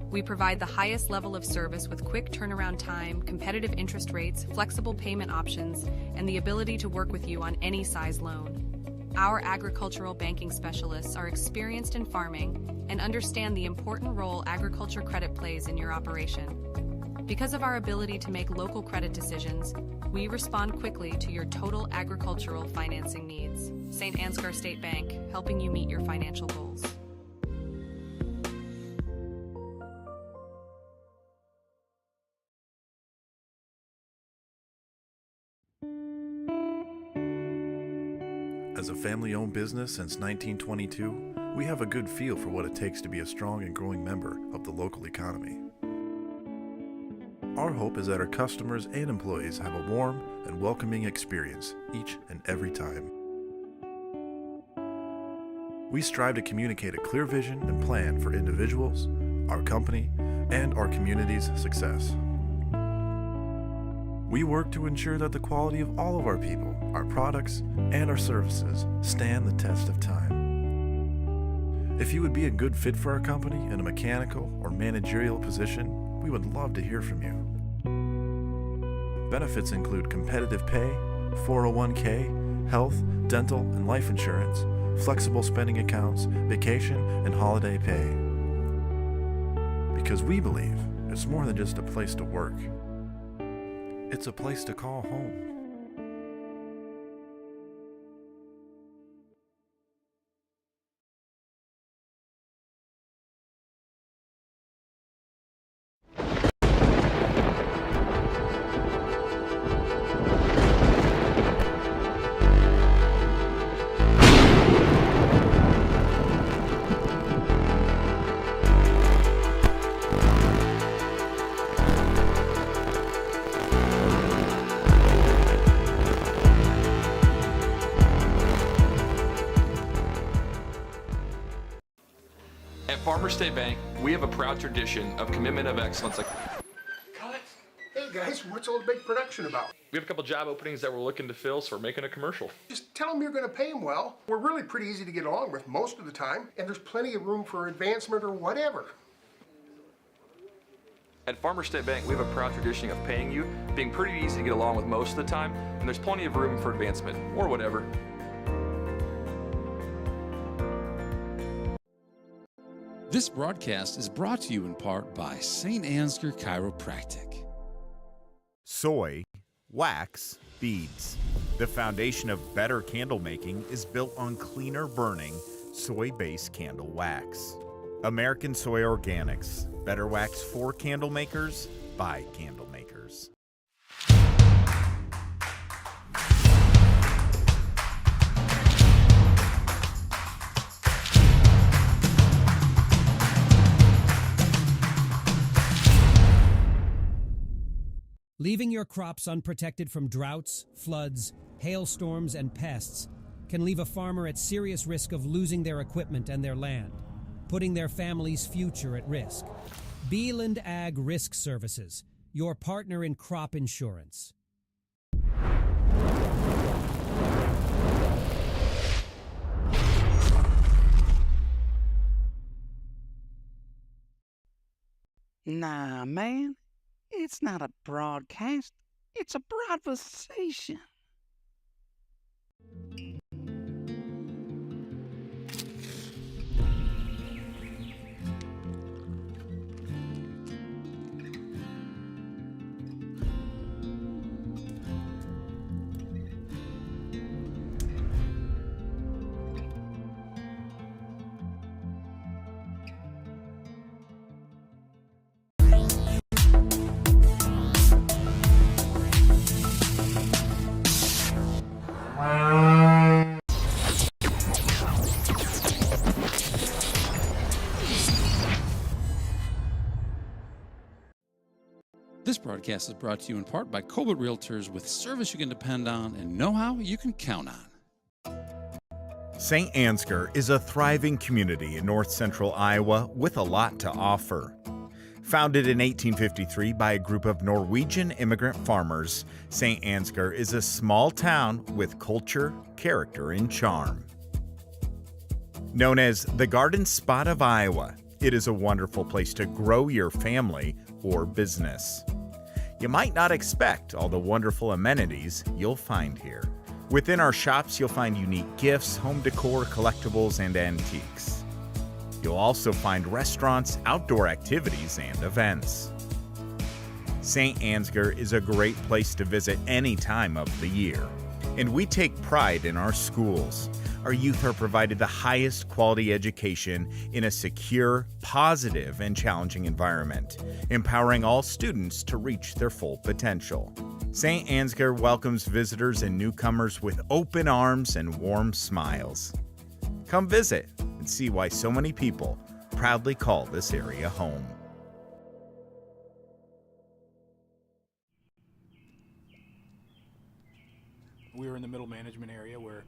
We provide the highest level of service with quick turnaround time, competitive interest rates, flexible payment options, and the ability to work with you on any size loan. Our agricultural banking specialists are experienced in farming and understand the important role agriculture credit plays in your operation. Because of our ability to make local credit decisions, we respond quickly to your total agricultural financing needs. St. Ansgar State Bank, helping you meet your financial goals. As a family-owned business since 1922, we have a good feel for what it takes to be a strong and growing member of the local economy. Our hope is that our customers and employees have a warm and welcoming experience each and every time. We strive to communicate a clear vision and plan for individuals, our company, and our community's success. We work to ensure that the quality of all of our people, our products, and our services stand the test of time. If you would be a good fit for our company in a mechanical or managerial position, we would love to hear from you. Benefits include competitive pay, 401k, health, dental, and life insurance, flexible spending accounts, vacation, and holiday pay. Because we believe it's more than just a place to work. It's a place to call home. Farmer State Bank, we have a proud tradition of commitment of excellence. Hey guys, guys. What's all the big production about? We have a couple job openings that we're looking to fill, so we're making a commercial. Just tell them you're going to pay them well. We're really pretty easy to get along with most of the time, and there's plenty of room for advancement or whatever. At Farmers State Bank, we have a proud tradition of paying you, being pretty easy to get along with most of the time, and there's plenty of room for advancement, or whatever. This broadcast is brought to you in part by St. Ansgar Chiropractic. Soy, wax, beads. The foundation of better candle making is built on cleaner burning, soy-based candle wax. American Soy Organics. Better wax for candle makers, by candle makers. Leaving your crops unprotected from droughts, floods, hailstorms, and pests can leave a farmer at serious risk of losing their equipment and their land, putting their family's future at risk. Beeland Ag Risk Services, your partner in crop insurance. Nah, man. It's not a broadcast. It's a broadcastation. This broadcast is brought to you in part by Colbert Realtors, with service you can depend on and know-how you can count on. St. Ansgar is a thriving community in north central Iowa with a lot to offer. Founded in 1853 by a group of Norwegian immigrant farmers, St. Ansgar is a small town with culture, character, and charm. Known as the Garden Spot of Iowa, it is a wonderful place to grow your family or business. You might not expect all the wonderful amenities you'll find here. Within our shops, you'll find unique gifts, home decor, collectibles, and antiques. You'll also find restaurants, outdoor activities, and events. St. Ansgar is a great place to visit any time of the year, and we take pride in our schools. Our youth are provided the highest quality education in a secure, positive, and challenging environment, empowering all students to reach their full potential. St. Ansgar welcomes visitors and newcomers with open arms and warm smiles. Come visit and see why so many people proudly call this area home. We were in the middle management area where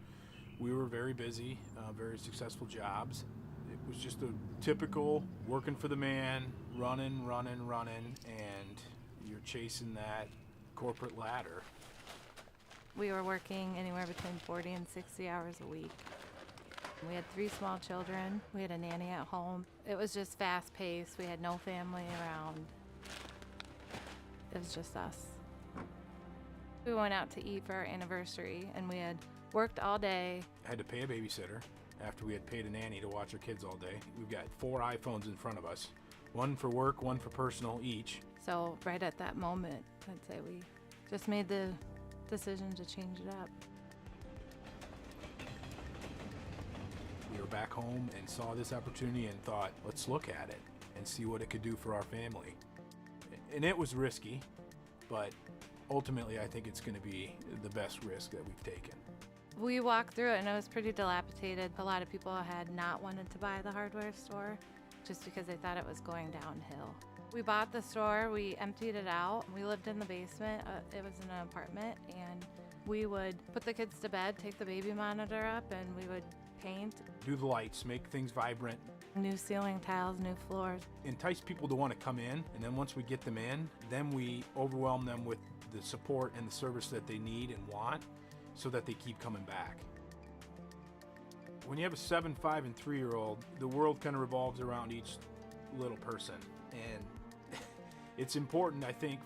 we were very busy, very successful jobs. It was just a typical working for the man, running, and you're chasing that corporate ladder. We were working anywhere between 40 and 60 hours a week. We had 3 small children. We had a nanny at home. It was just fast-paced. We had no family around. It was just us. We went out to eat for our anniversary, and we had worked all day. I had to pay a babysitter after we had paid a nanny to watch our kids all day. We've got 4 iPhones in front of us, one for work, one for personal each. So right at that moment, I'd say we just made the decision to change it up. We were back home and saw this opportunity and thought, let's look at it and see what it could do for our family. And it was risky, but ultimately I think it's going to be the best risk that we've taken. We walked through it and it was pretty dilapidated. A lot of people had not wanted to buy the hardware store just because they thought it was going downhill. We bought the store, we emptied it out. We lived in the basement. It was in an apartment, and we would put the kids to bed, take the baby monitor up, and we would paint. Do the lights, make things vibrant. New ceiling tiles, new floors. Entice people to want to come in, and then once we get them in, then we overwhelm them with the support and the service that they need and want so that they keep coming back. When you have a 7, 5, and 3-year-old, the world kind of revolves around each little person. And it's important, I think,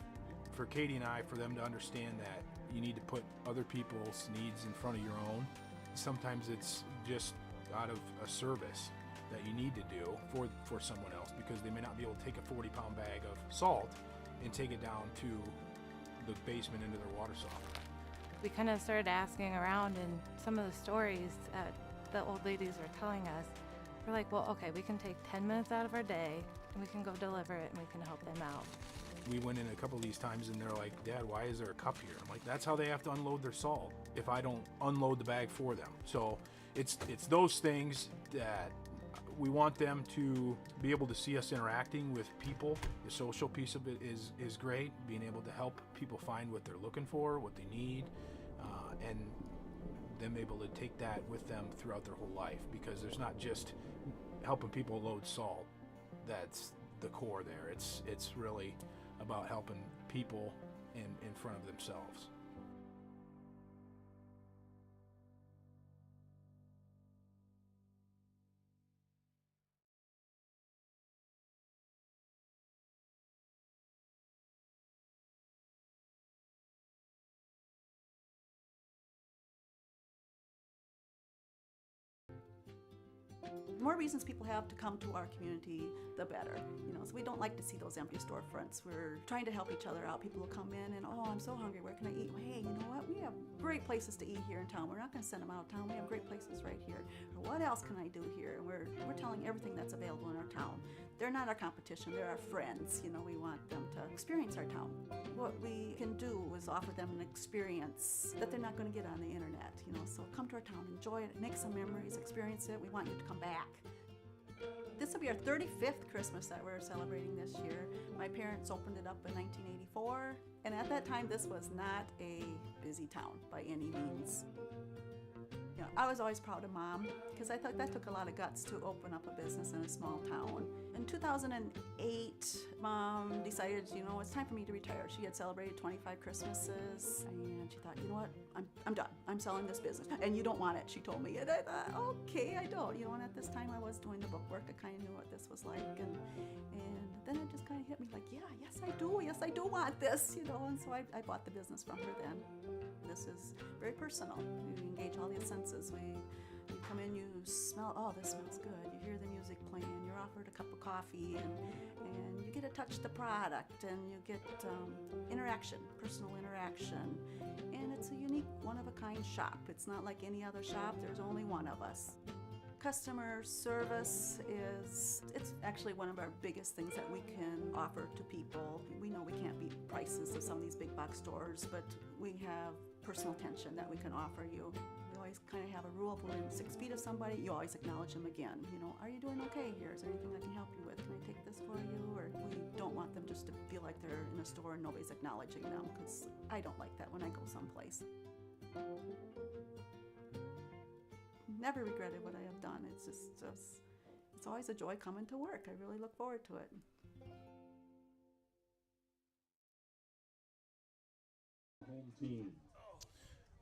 for Katie and I, for them to understand that you need to put other people's needs in front of your own. Sometimes it's just out of a service that you need to do for someone else, because they may not be able to take a 40-pound bag of salt and take it down to the basement into their water softener. We kind of started asking around, and some of the stories that the old ladies were telling us, we're like, well, okay, we can take 10 minutes out of our day and we can go deliver it and we can help them out. We went in a couple of these times and they're like, Dad, why is there a cup here? I'm like, that's how they have to unload their salt if I don't unload the bag for them. So it's those things that we want them to be able to see us interacting with people. The social piece of it is great, being able to help people find what they're looking for, what they need, and them able to take that with them throughout their whole life, because there's not just helping people load salt that's the core there. It's really about helping people in front of themselves. The more reasons people have to come to our community, the better. So we don't like to see those empty storefronts. We're trying to help each other out. People will come in and, oh, I'm so hungry, where can I eat? Well, hey, you know what? We have great places to eat here in town. We're not going to send them out of town. We have great places right here. Or what else can I do here? And we're telling everything that's available in our town. They're not our competition, they're our friends. We want them to experience our town. What we can do is offer them an experience that they're not going to get on the internet. So come to our town, enjoy it, make some memories, experience it. We want you to come back. This will be our 35th Christmas that we're celebrating this year. My parents opened it up in 1984, and at that time this was not a busy town by any means. I was always proud of Mom, because I thought that took a lot of guts to open up a business in a small town. In 2008, Mom decided, it's time for me to retire. She had celebrated 25 Christmases, and she thought, you know what, I'm done. I'm selling this business. And you don't want it, she told me. And I thought, okay, I don't. And at this time I was doing the book work. I kind of knew what this was like. And then it just kind of hit me like, yes, I do want this, And so I bought the business from her then. This is very personal. You engage all the senses. You come in, you smell, oh, this smells good. You hear the music playing, you're offered a cup of coffee, and you get to touch the product, and you get interaction, personal interaction. And it's a unique, one-of-a-kind shop. It's not like any other shop. There's only one of us. Customer service it's actually one of our biggest things that we can offer to people. We know we can't beat prices of some of these big box stores, but we have personal attention that we can offer you. We always kind of have a rule: if we're in 6 feet of somebody, you always acknowledge them again. Are you doing okay here? Is there anything I can help you with? Can I take this for you? Or we don't want them just to feel like they're in a store and nobody's acknowledging them, because I don't like that when I go someplace. Never regretted what I have done. It's it's always a joy coming to work. I really look forward to it.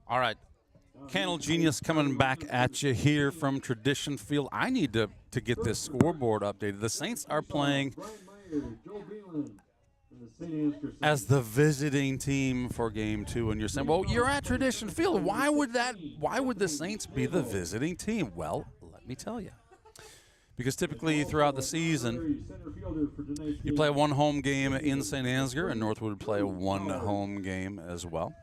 All right. Candle Genius coming back at you here from Tradition Field. I need to get this scoreboard updated. The Saints are playing as the visiting team for game 2, and you're saying, well, you're at Tradition Field. Why would the Saints be the visiting team? Well, let me tell you. Because typically throughout the season, you play one home game in St. Ansgar, and Northwood would play one home game as well.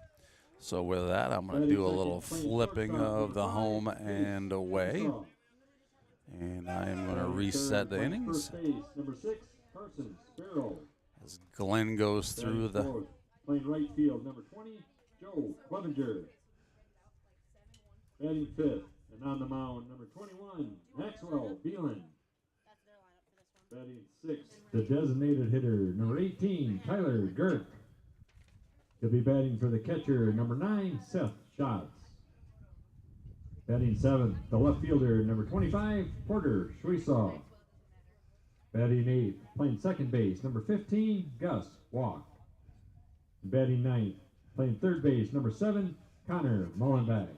So with that, I'm going to do a little flipping of the home and away. And I am going to reset the innings as Glenn goes through the... Playing right field, number 20, Joe Clevenger. Batting 5th, and on the mound, number 21, Maxwell Beelan. Batting 6th, the designated hitter, number 18, Tyler Girk. He'll be batting for the catcher, number 9, Seth Schatz. Batting 7th, the left fielder, number 25, Porter Schwesaw. Batting 8th, playing second base, number 15, Gus Walk. Batting 9th, playing third base, number 7, Connor Mullenbeck.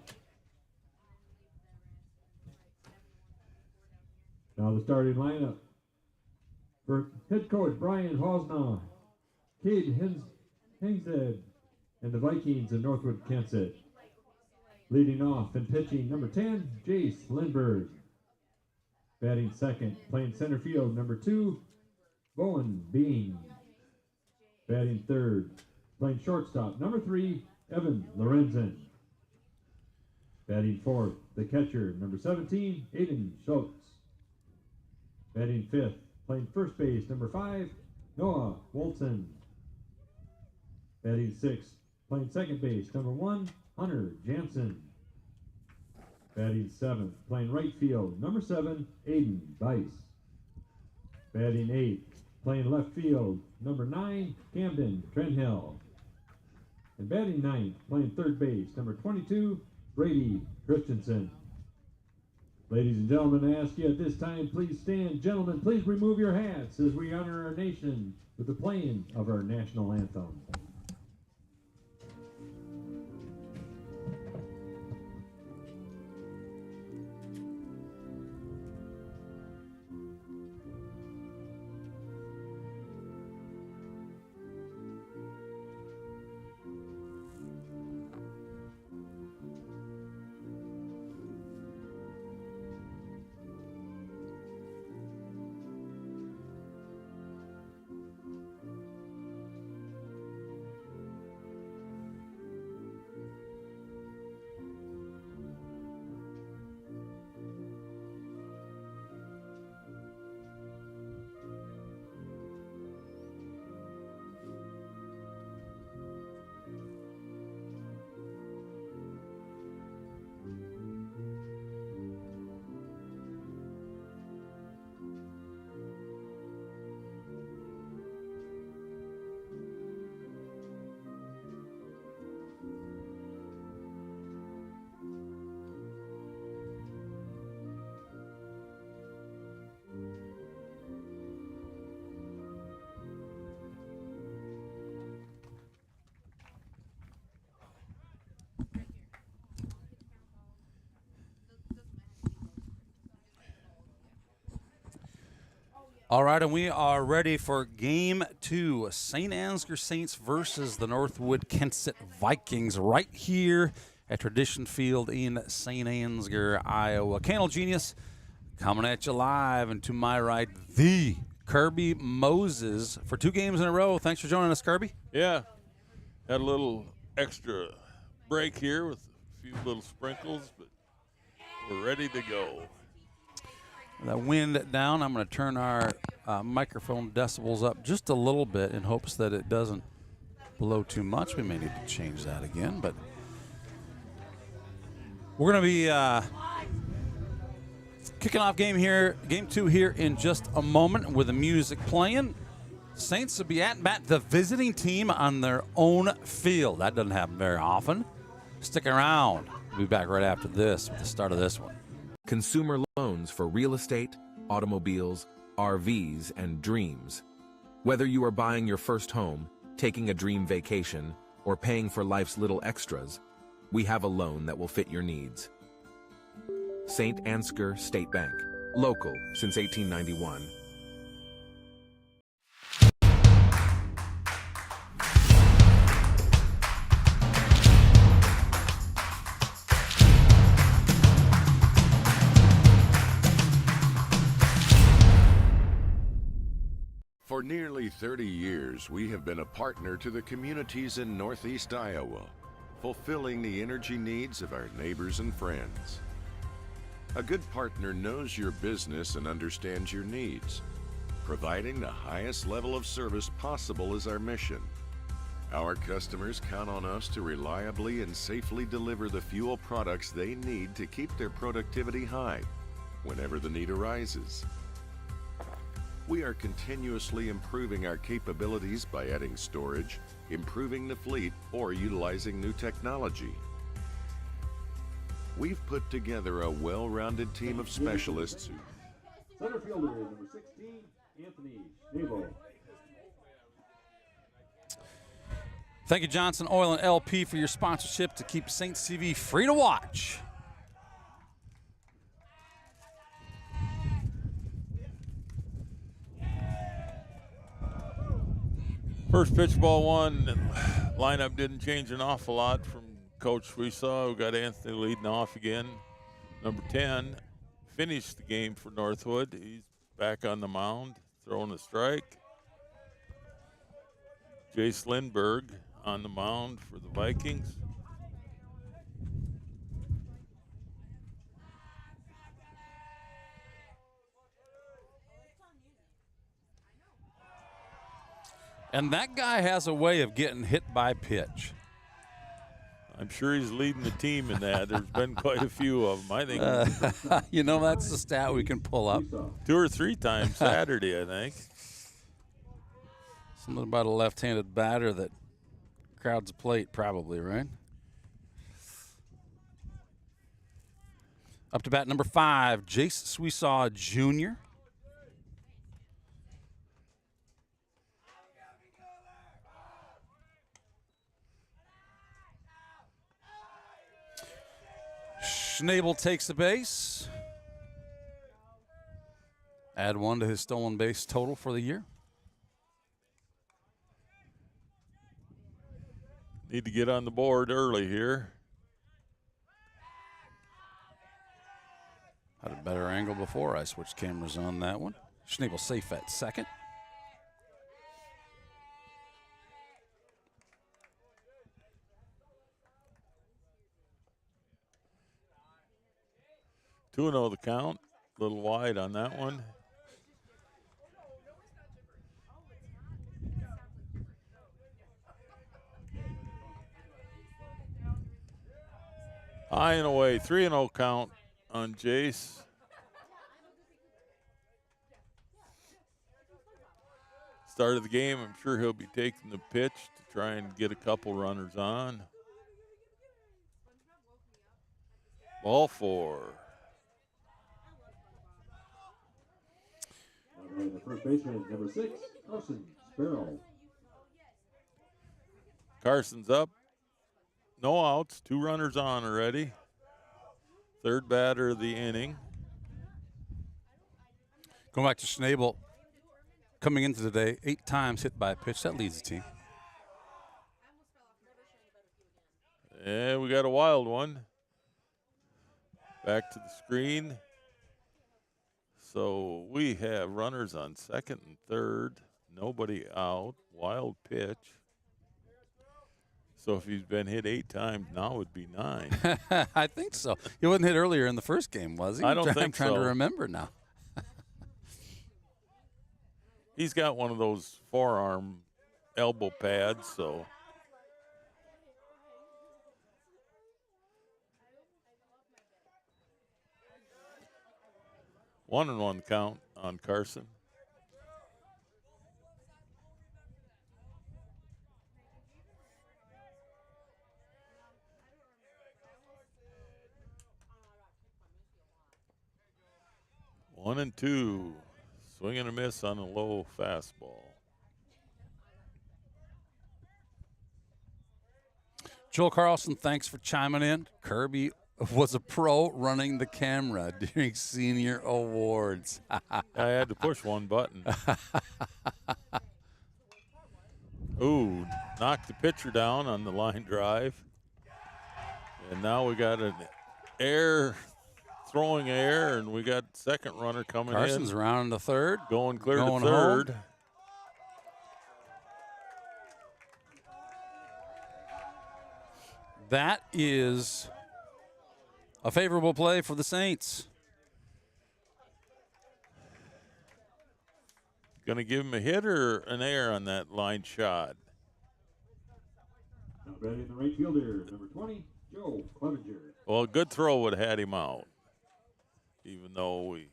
Now the starting lineup. For head coach Brian Hosna, Cade Hingsted, and the Vikings of Northwood-Kensett. Leading off and pitching, number 10, Jace Lindbergh. Batting second, playing center field, number 2, Bowen Bean. Batting third, playing shortstop, number 3, Evan Lorenzen. Batting fourth, the catcher, number 17, Aiden Schultz. Batting fifth, playing first base, number 5, Noah Wolson. Batting sixth, playing second base, number 1, Hunter Jansen. Batting seventh, playing right field, number 7, Aiden Bice. Batting eighth, playing left field, number 9, Camden Trenhill. And batting ninth, playing third base, number 22, Brady Christensen. Ladies and gentlemen, I ask you at this time, please stand. Gentlemen, please remove your hats as we honor our nation with the playing of our national anthem. All right, and we are ready for Game 2. St. Ansgar Saints versus the Northwood-Kensett Vikings right here at Tradition Field in St. Ansgar, Iowa. Candle Genius coming at you live, and to my right, the Kirby Moses for 2 games in a row. Thanks for joining us, Kirby. Yeah, had a little extra break here with a few little sprinkles, but we're ready to go. That wind down, I'm going to turn our microphone decibels up just a little bit in hopes that it doesn't blow too much. We may need to change that again, but we're going to be kicking off game 2 here in just a moment with the music playing. Saints will be at bat, the visiting team on their own field. That doesn't happen very often. Stick around. We'll be back right after this with the start of this one. Consumer loans for real estate, automobiles, RVs, and dreams. Whether you are buying your first home, taking a dream vacation, or paying for life's little extras, we have a loan that will fit your needs. St. Ansgar State Bank, local since 1891. For nearly 30 years, we have been a partner to the communities in Northeast Iowa, fulfilling the energy needs of our neighbors and friends. A good partner knows your business and understands your needs. Providing the highest level of service possible is our mission. Our customers count on us to reliably and safely deliver the fuel products they need to keep their productivity high whenever the need arises. We are continuously improving our capabilities by adding storage, improving the fleet, or utilizing new technology. we've put together a well-rounded team of specialists who Center fielder, number 16, Anthony Schnabel. Thank you, Johnson Oil and LP, for your sponsorship to keep Saints TV free to watch. First pitch, ball one. Lineup didn't change an awful lot from Coach we saw. We got Anthony leading off again. Number 10 finished the game for Northwood. He's back on the mound, throwing a strike. Jace Lindbergh on the mound for the Vikings. And that guy has a way of getting hit by pitch. I'm sure he's leading the team in that. There's been quite a few of them, I think. You know, that's the stat we can pull up. 2 or 3 times Saturday, I think. Something about a left-handed batter that crowds the plate, probably, right? Up to bat number 5, Jace Sweesaw Jr. Schnabel takes the base. Add 1 to his stolen base total for the year. Need to get on the board early here. Had a better angle before I switched cameras on that one. Schnabel safe at second. Two and 0 the count. A little wide on that one. High and away. 3-0 count on Jace. Start of the game, I'm sure he'll be taking the pitch to try and get a couple runners on. Ball 4. The first baseman, number 6, Carson Sparrow. Carson's up. No outs. 2 runners on already. Third batter of the inning. Going back to Schnabel, coming into today, 8 times hit by a pitch. That leads the team. And we got a wild one. Back to the screen. So we have runners on second and third. Nobody out. Wild pitch. So if he's been hit 8 times, now it would be 9. I think so. He wasn't hit earlier in the first game, was he? I don't I'm think trying so. to remember now. He's got one of those forearm elbow pads, so. One and 1 count on Carson. One and 2. Swing and a miss on a low fastball. Joel Carlson, thanks for chiming in. Kirby was a pro running the camera during senior awards. I had to push one button. Ooh, knocked the pitcher down on the line drive. And now we got an throwing air, and we got second runner coming in. Carson's rounding to third. Going clear going to third. Home. That is a favorable play for the Saints. Going to give him a hit or an air on that line shot? Now batting the right fielder, number 20, Joe Clevenger. Well, a good throw would have had him out, even though we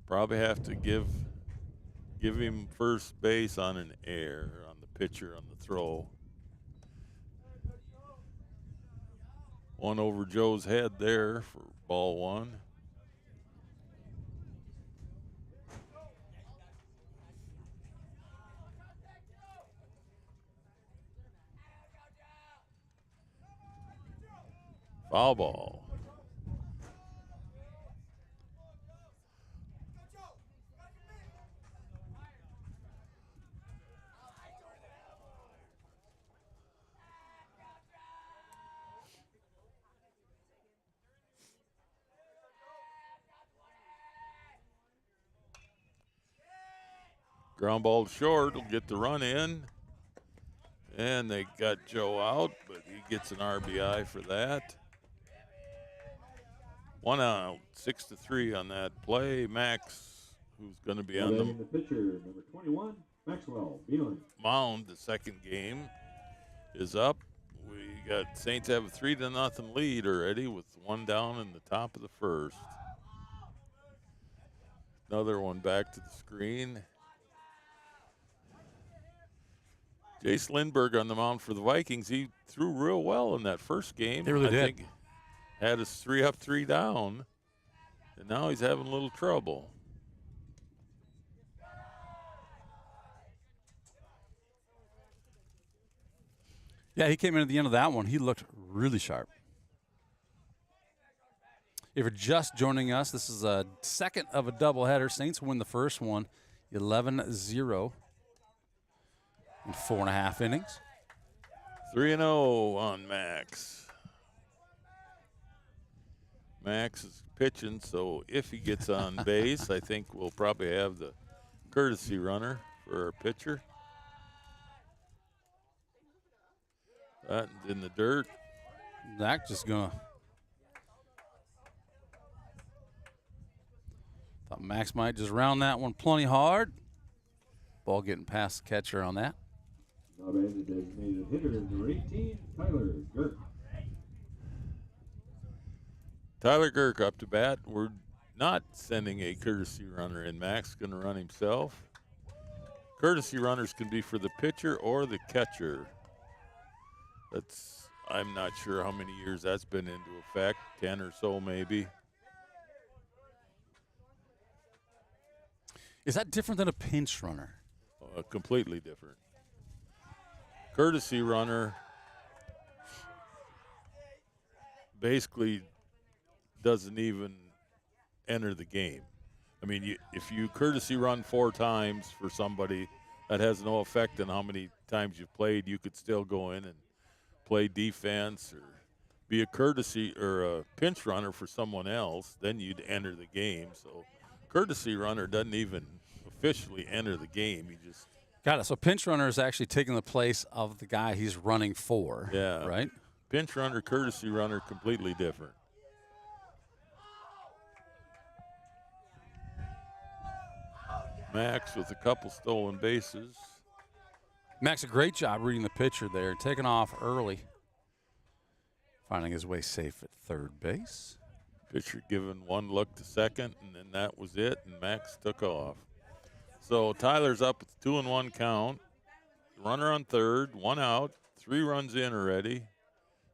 probably have to give him first base on an air on the pitcher on the throw. One over Joe's head there for ball one. Foul ball. Ground ball short, will get the run in. And they got Joe out, but he gets an RBI for that. 1 out, 6-3 on that play. Max, who's going to be on the pitcher, number 21, Maxwell Beelan. mound the second game, is up. We got Saints have a 3-0 lead already with 1 down in the top of the first. Another one back to the screen. Jace Lindbergh on the mound for the Vikings. He threw real well in that first game. He really did. I think had us 3 up, 3 down, and now he's having a little trouble. Yeah, he came in at the end of that one. He looked really sharp. If you're just joining us, this is a second of a doubleheader. Saints win the first one 11-0 in 4.5 innings. 3-0 on Max. Max is pitching, so if he gets on base, I think we'll probably have the courtesy runner for our pitcher. That in the dirt. Zach just gonna. Thought Max might just round that one plenty hard. Ball getting past the catcher on that. Now batting the designated hitter, number 18, Tyler Girk. Tyler Girk up to bat. We're not sending a courtesy runner in. Max is going to run himself. Courtesy runners can be for the pitcher or the catcher. I'm not sure how many years that's been into effect, 10 or so maybe. Is that different than a pinch runner? Completely different. Courtesy runner basically doesn't even enter the game. I mean, if you courtesy run 4 times for somebody, that has no effect on how many times you've played. You could still go in and play defense or be a courtesy or a pinch runner for someone else, then you'd enter the game. So courtesy runner doesn't even officially enter the game. He just got it. So pinch runner is actually taking the place of the guy he's running for. Yeah. Right? Pinch runner, courtesy runner, completely different. Max with a couple stolen bases. Max, a great job reading the pitcher there, taking off early, finding his way safe at third base. Pitcher giving one look to second, and then that was it, and Max took off. So Tyler's up with 2-1 count. Runner on third, 1 out, 3 runs in already.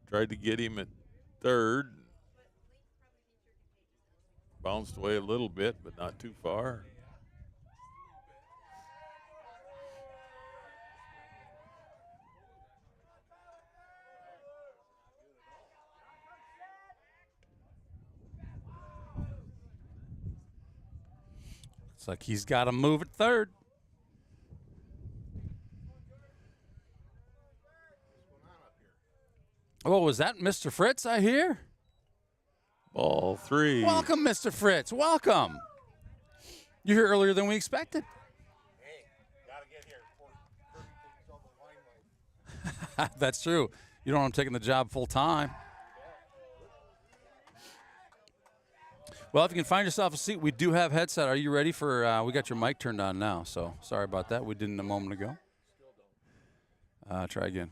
Tried to get him at third. Bounced away a little bit, but not too far. It's like he's got to move at third. Oh, was that Mr. Fritz I hear? Ball 3. Welcome, Mr. Fritz. Welcome. You're here earlier than we expected. Hey, gotta get here. That's true. You don't want him taking the job full time. Well, if you can find yourself a seat, we do have headset. Are you ready for, we got your mic turned on now, so sorry about that. We didn't a moment ago. Try again.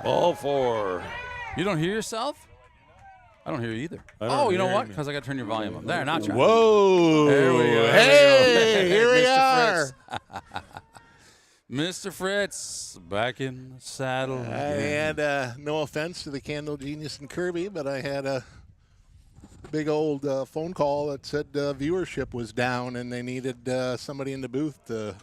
Ball 4. You don't hear yourself? I don't hear you either. Oh, you know what? Because I got to turn your volume up. There, now try. Whoa. There we go. Hey, here we Mr. are. Fritz. Mr. Fritz, back in the saddle. I again. had, no offense to the Candle Genius and Kirby, but I had a big old phone call that said viewership was down and they needed somebody in the booth to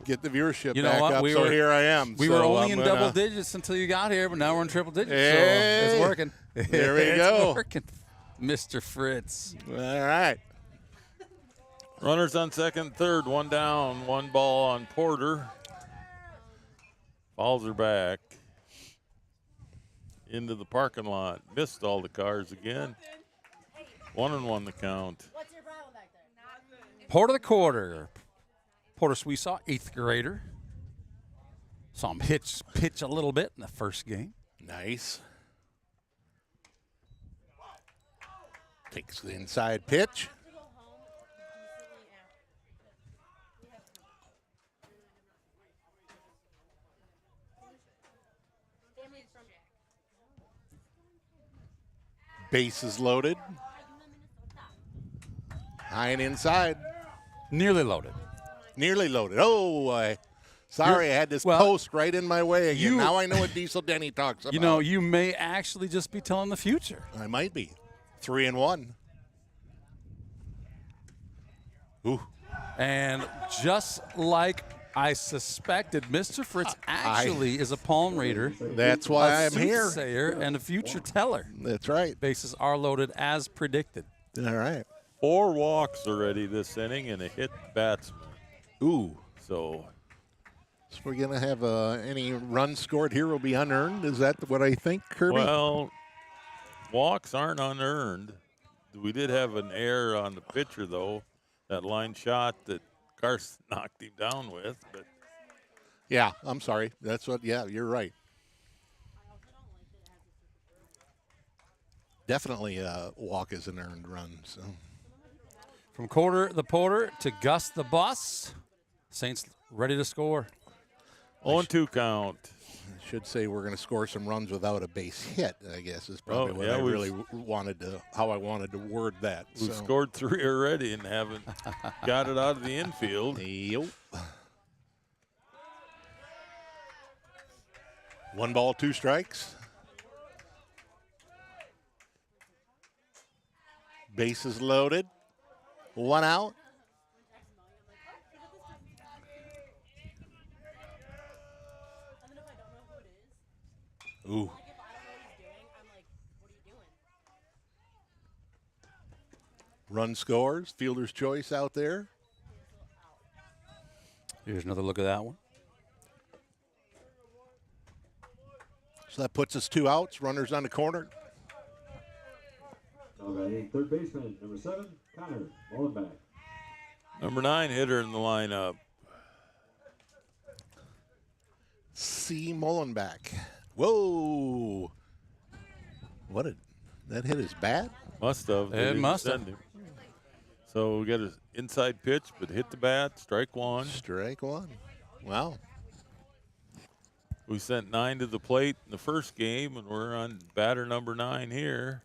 get the viewership back up. So here I am. We were only in double digits until you got here, but now we're in triple digits. Hey, so it's working. There we go. It's working, Mr. Fritz. All right. Runners on second, third, one down, one ball on Porter. Balls are back into the parking lot. Missed all the cars again. 1-1 the count. Porter the quarter. Porter Sweesaw, 8th grader. Saw him pitch a little bit in the first game. Nice. Takes the inside pitch. Bases loaded. High and inside. Nearly loaded. Nearly loaded. Oh, sorry, I had this post right in my way again. Now I know what Diesel Denny talks about. You know, you may actually just be telling the future. I might be. 3-1. Ooh. And just like I suspected, Mr. Fritz actually is a palm reader. That's why I'm here. Soothsayer and a future teller. That's right. Bases are loaded as predicted. All right. 4 walks already this inning and a hit batsman. Ooh. So we're going to have any runs scored here will be unearned. Is that what I think, Kirby? Well, walks aren't unearned. We did have an error on the pitcher, though. That line shot that Carson knocked him down with. But yeah, I'm sorry. That's what, yeah, you're right. Definitely a walk is an earned run. So. From Porter the Porter to Gus the Bus. Saints ready to score. 0-2 count. I should say we're going to score some runs without a base hit, I guess, is probably what I really wanted to, how I wanted to word that. We've scored 3 already and haven't got it out of the infield. Yep. 1 ball, 2 strikes. Bases loaded. 1 out. Ooh. Run scores, fielder's choice out there. Here's another look at that one. So that puts us 2 outs, runners on the corner. Now batting third baseman, number 7, Connor Mullenback. Number 9 hitter in the lineup. C. Mullenback. Whoa. What did that hit his bat? Must have. It must have. So we got an inside pitch, but hit the bat, strike 1. Strike 1. Wow. We sent 9 to the plate in the first game, and we're on batter number 9 here.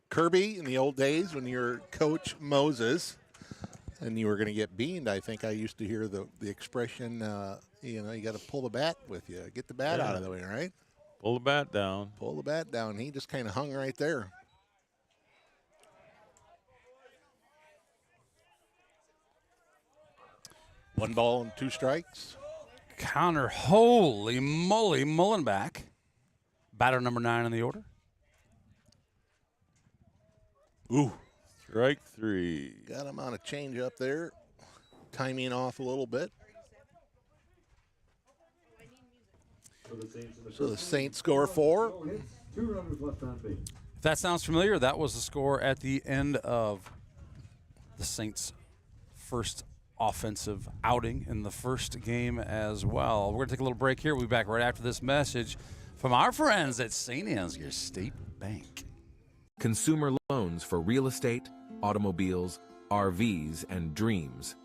Kirby, in the old days when you were Coach Moses and you were going to get beaned, I think I used to hear the expression, you got to pull the bat with you. Get the bat out of the way, right? Pull the bat down. Pull the bat down. He just kind of hung right there. One ball and 2 strikes. Connor, holy moly, Mullenback. Batter number 9 in the order. Ooh. Strike 3. Got him on a change up there. Timing off a little bit. So the Saints score 4. 2 runners left on base. If that sounds familiar, that was the score at the end of the Saints' first offensive outing in the first game as well. We're going to take a little break here. We'll be back right after this message from our friends at St. Ansgar State Bank. Consumer loans for real estate, automobiles, RVs, and dreams.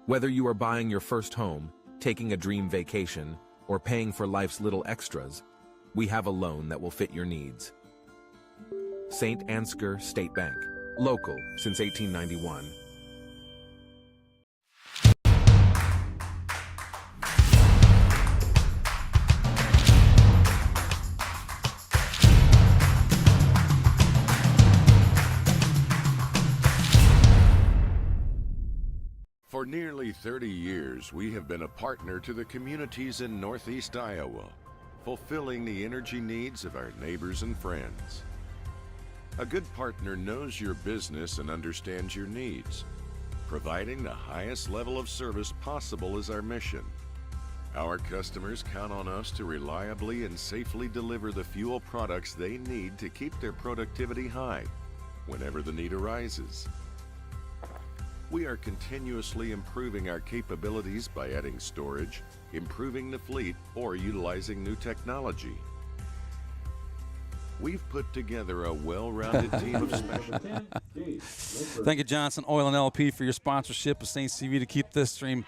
Whether you are buying your first home, taking a dream vacation, or paying for life's little extras, we have a loan that will fit your needs. St. Ansgar State Bank, local since 1891. nearly 30 years, we have been a partner to the communities in Northeast Iowa, fulfilling the energy needs of our neighbors and friends. A good partner knows your business and understands your needs. Providing the highest level of service possible is our mission. Our customers count on us to reliably and safely deliver the fuel products they need to keep their productivity high whenever the need arises. We are continuously improving our capabilities by adding storage, improving the fleet, or utilizing new technology. We've put together a well-rounded team of specialists. Thank you, Johnson Oil and LP, for your sponsorship of Saints TV to keep this stream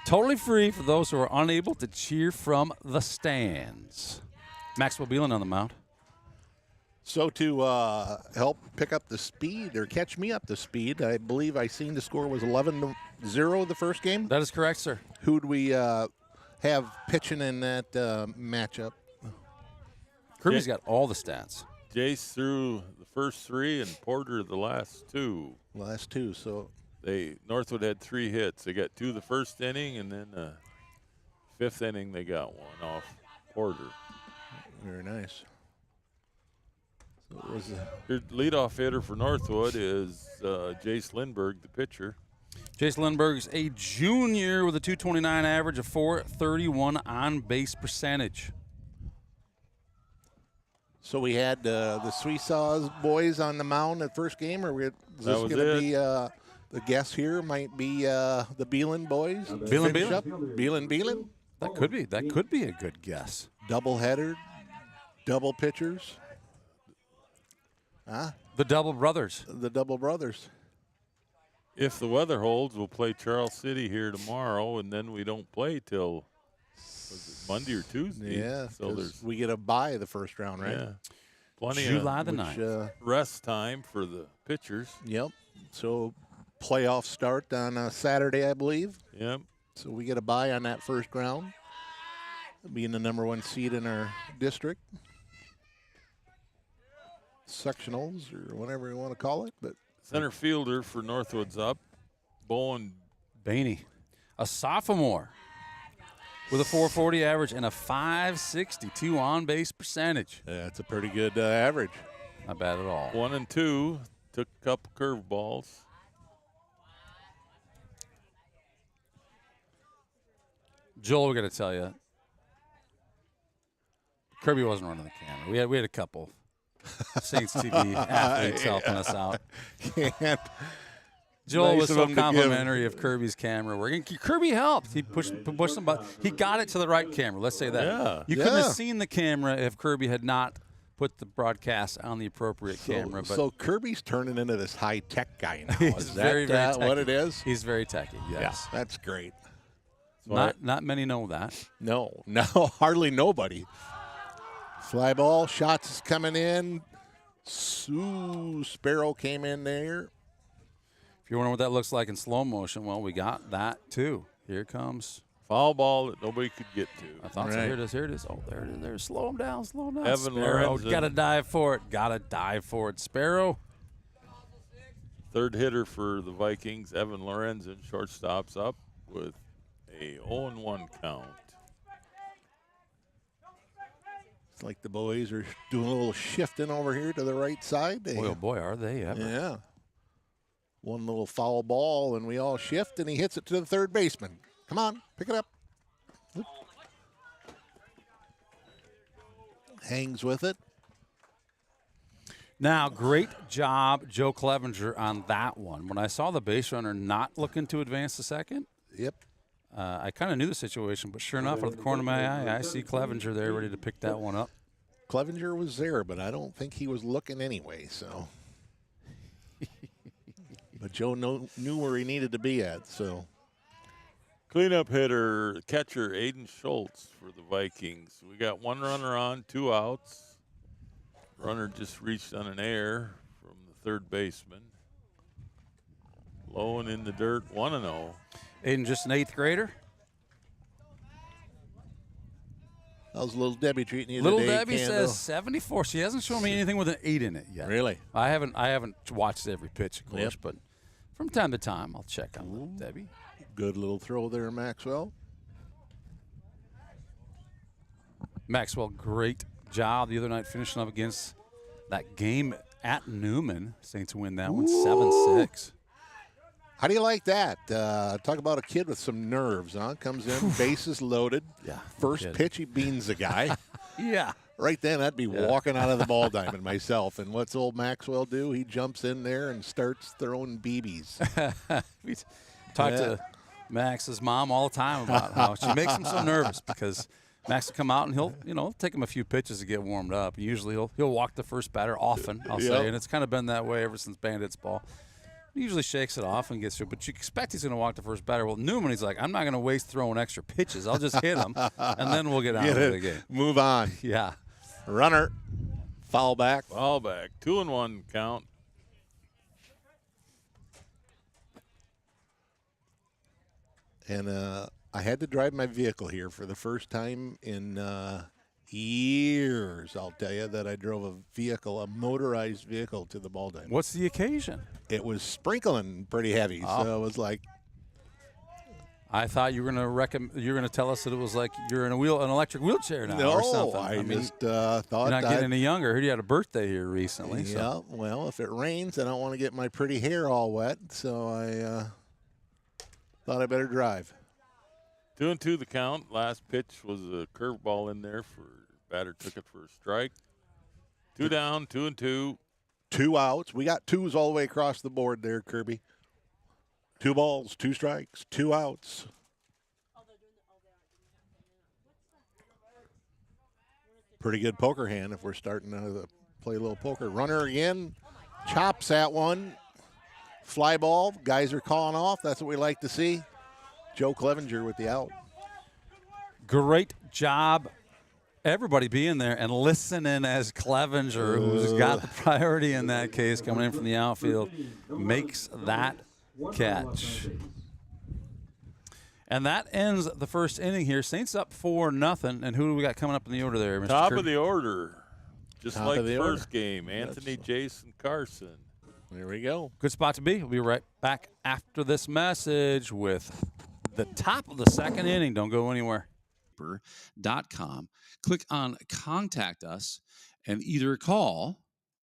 totally free for those who are unable to cheer from the stands. Maxwell Beelan on the mound. So to help pick up the speed or catch me up to speed, I believe I seen the score was 11-0 the first game. That is correct, sir. Who'd we have pitching in that matchup? Kirby's got all the stats. Jace threw the first 3 and Porter the last 2. Last 2, so Northwood had 3 hits. They got 2 the first inning, and then the 5th inning they got 1 off Porter. Very nice. So it was your leadoff hitter for Northwood is Jace Lindberg, the pitcher. Jace Lindberg's a junior with a .229 average, a .431 on-base percentage. So we had the Sweesaws boys on the mound at first game, or is this going to be the guess here? Might be the Beelan boys. Beelan. That could be a good guess. Double-header, double pitchers. The Double Brothers. The Double Brothers. If the weather holds, we'll play Charles City here tomorrow, and then we don't play till Monday or Tuesday. Yeah, so we get a bye the first round, right? Yeah, plenty July of the 9th. Rest time for the pitchers. Yep. So playoff start on a Saturday, I believe. Yep. So we get a bye on that first round, being the #1 seed in our district. Sectionals or whatever you want to call it, but center fielder for Northwood's up, Bowen Baney, a sophomore with a .440 average and a .562 on-base percentage. Yeah, that's a pretty good average. Not bad at all. 1 and 2, took a couple curveballs. Joel, we got to tell you, Kirby wasn't running the camera. We had a couple Saints TV athletes helping us out. Joel was so complimentary of Kirby's camera work. Kirby helped. He pushed some buttons. He got it to the right camera. Let's say that. Yeah. You couldn't have seen the camera if Kirby had not put the broadcast on the appropriate camera. But so Kirby's turning into this high-tech guy now. He's is very that what it is? He's very techy, yes. Yeah, that's great. Not many know that. No, hardly nobody. Fly ball, shots coming in. Sparrow came in there. If you're wondering what that looks like in slow motion, well, we got that too. Here it comes. Foul ball that nobody could get to. I thought so. Here it is. Oh, there it is. Slow him down. Evan Sparrow, Lorenzen. got to dive for it. Sparrow. Third hitter for the Vikings, Evan Lorenzen, shortstop's up with a 0-1 count. It's like the boys are doing a little shifting over here to the right side. Boy, are they ever. Yeah. One little foul ball, and we all shift, and he hits it to the third baseman. Come on, pick it up. Hangs with it. Now, great job, Joe Clevenger, on that one. When I saw the base runner not looking to advance to second, I kind of knew the situation, but sure enough, out of the corner of my eye, I see Clevenger there ready to pick that one up. Clevenger was there, but I don't think he was looking anyway, so. But Joe knew where he needed to be at, so. Cleanup hitter, catcher Aiden Schultz for the Vikings. We got one runner on, 2 outs. Runner just reached on an error from the third baseman. Low and in the dirt, 1-0. Aiden, just an 8th grader? How's little Debbie treating you Little today, Debbie Candle? says 74. She hasn't shown me anything with an 8 in it yet. Really? I haven't watched every pitch, of course, but from time to time I'll check on little Debbie. Good little throw there, Maxwell. Maxwell, great job the other night finishing up against that game at Newman. Saints win that one 7-6. How do you like that? Talk about a kid with some nerves, huh? Comes in, bases loaded. Yeah. First pitch, he beans the guy. Yeah. Right then, I'd be walking out of the ball diamond myself. And what's old Maxwell do? He jumps in there and starts throwing BBs. We talk to Max's mom all the time about how she makes him so nervous because Max will come out and he'll take him a few pitches to get warmed up. Usually he'll walk the first batter often, I'll say, and it's kind of been that way ever since Bandits ball. He usually shakes it off and gets through, but you expect he's going to walk the first batter. Well, Newman, he's like, I'm not going to waste throwing extra pitches. I'll just hit him, and then we'll get on with the game. Move on. Yeah. Runner, foul back. Foul back. 2-1 count. And I had to drive my vehicle here for the first time in years. I'll tell you that I drove a motorized vehicle to the ball diamond. What's the occasion? It was sprinkling pretty heavy, so it was like. I thought you were going to tell us that it was like you're in an electric wheelchair now or something. I just thought you're not getting any younger. I heard you had a birthday here recently. Yeah, so. well, if it rains, I don't want to get my pretty hair all wet, so I thought I better drive. 2-2 the count. Last pitch was a curveball in there for batter took it for a strike. 2 down, 2-2. 2 outs. We got twos all the way across the board there, Kirby. 2 balls, 2 strikes, 2 outs. Pretty good poker hand if we're starting to play a little poker. Runner again, chops at one. Fly ball, guys are calling off. That's what we like to see. Joe Clevenger with the out. Great job, everybody being there and listening as Clevenger, who's got the priority in that case, coming in from the outfield, makes that catch. And that ends the first inning here. Saints up 4-0. And who do we got coming up in the order there, Mr. Top Kirby? of the order. Just Top like of the the first order. game. Anthony, Jason, Carson. There we go. Good spot to be. We'll be right back after this message with the top of the second inning. Don't go anywhere. .com. Click on Contact Us and either call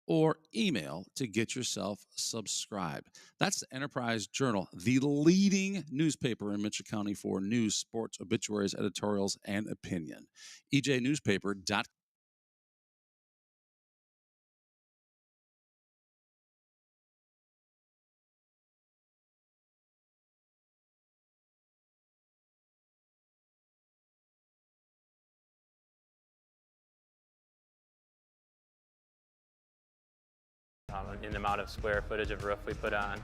or email to get yourself subscribed. That's the Enterprise Journal, the leading newspaper in Mitchell County for news, sports, obituaries, editorials, and opinion. EJNewspaper.com. In the amount of square footage of roof we put on.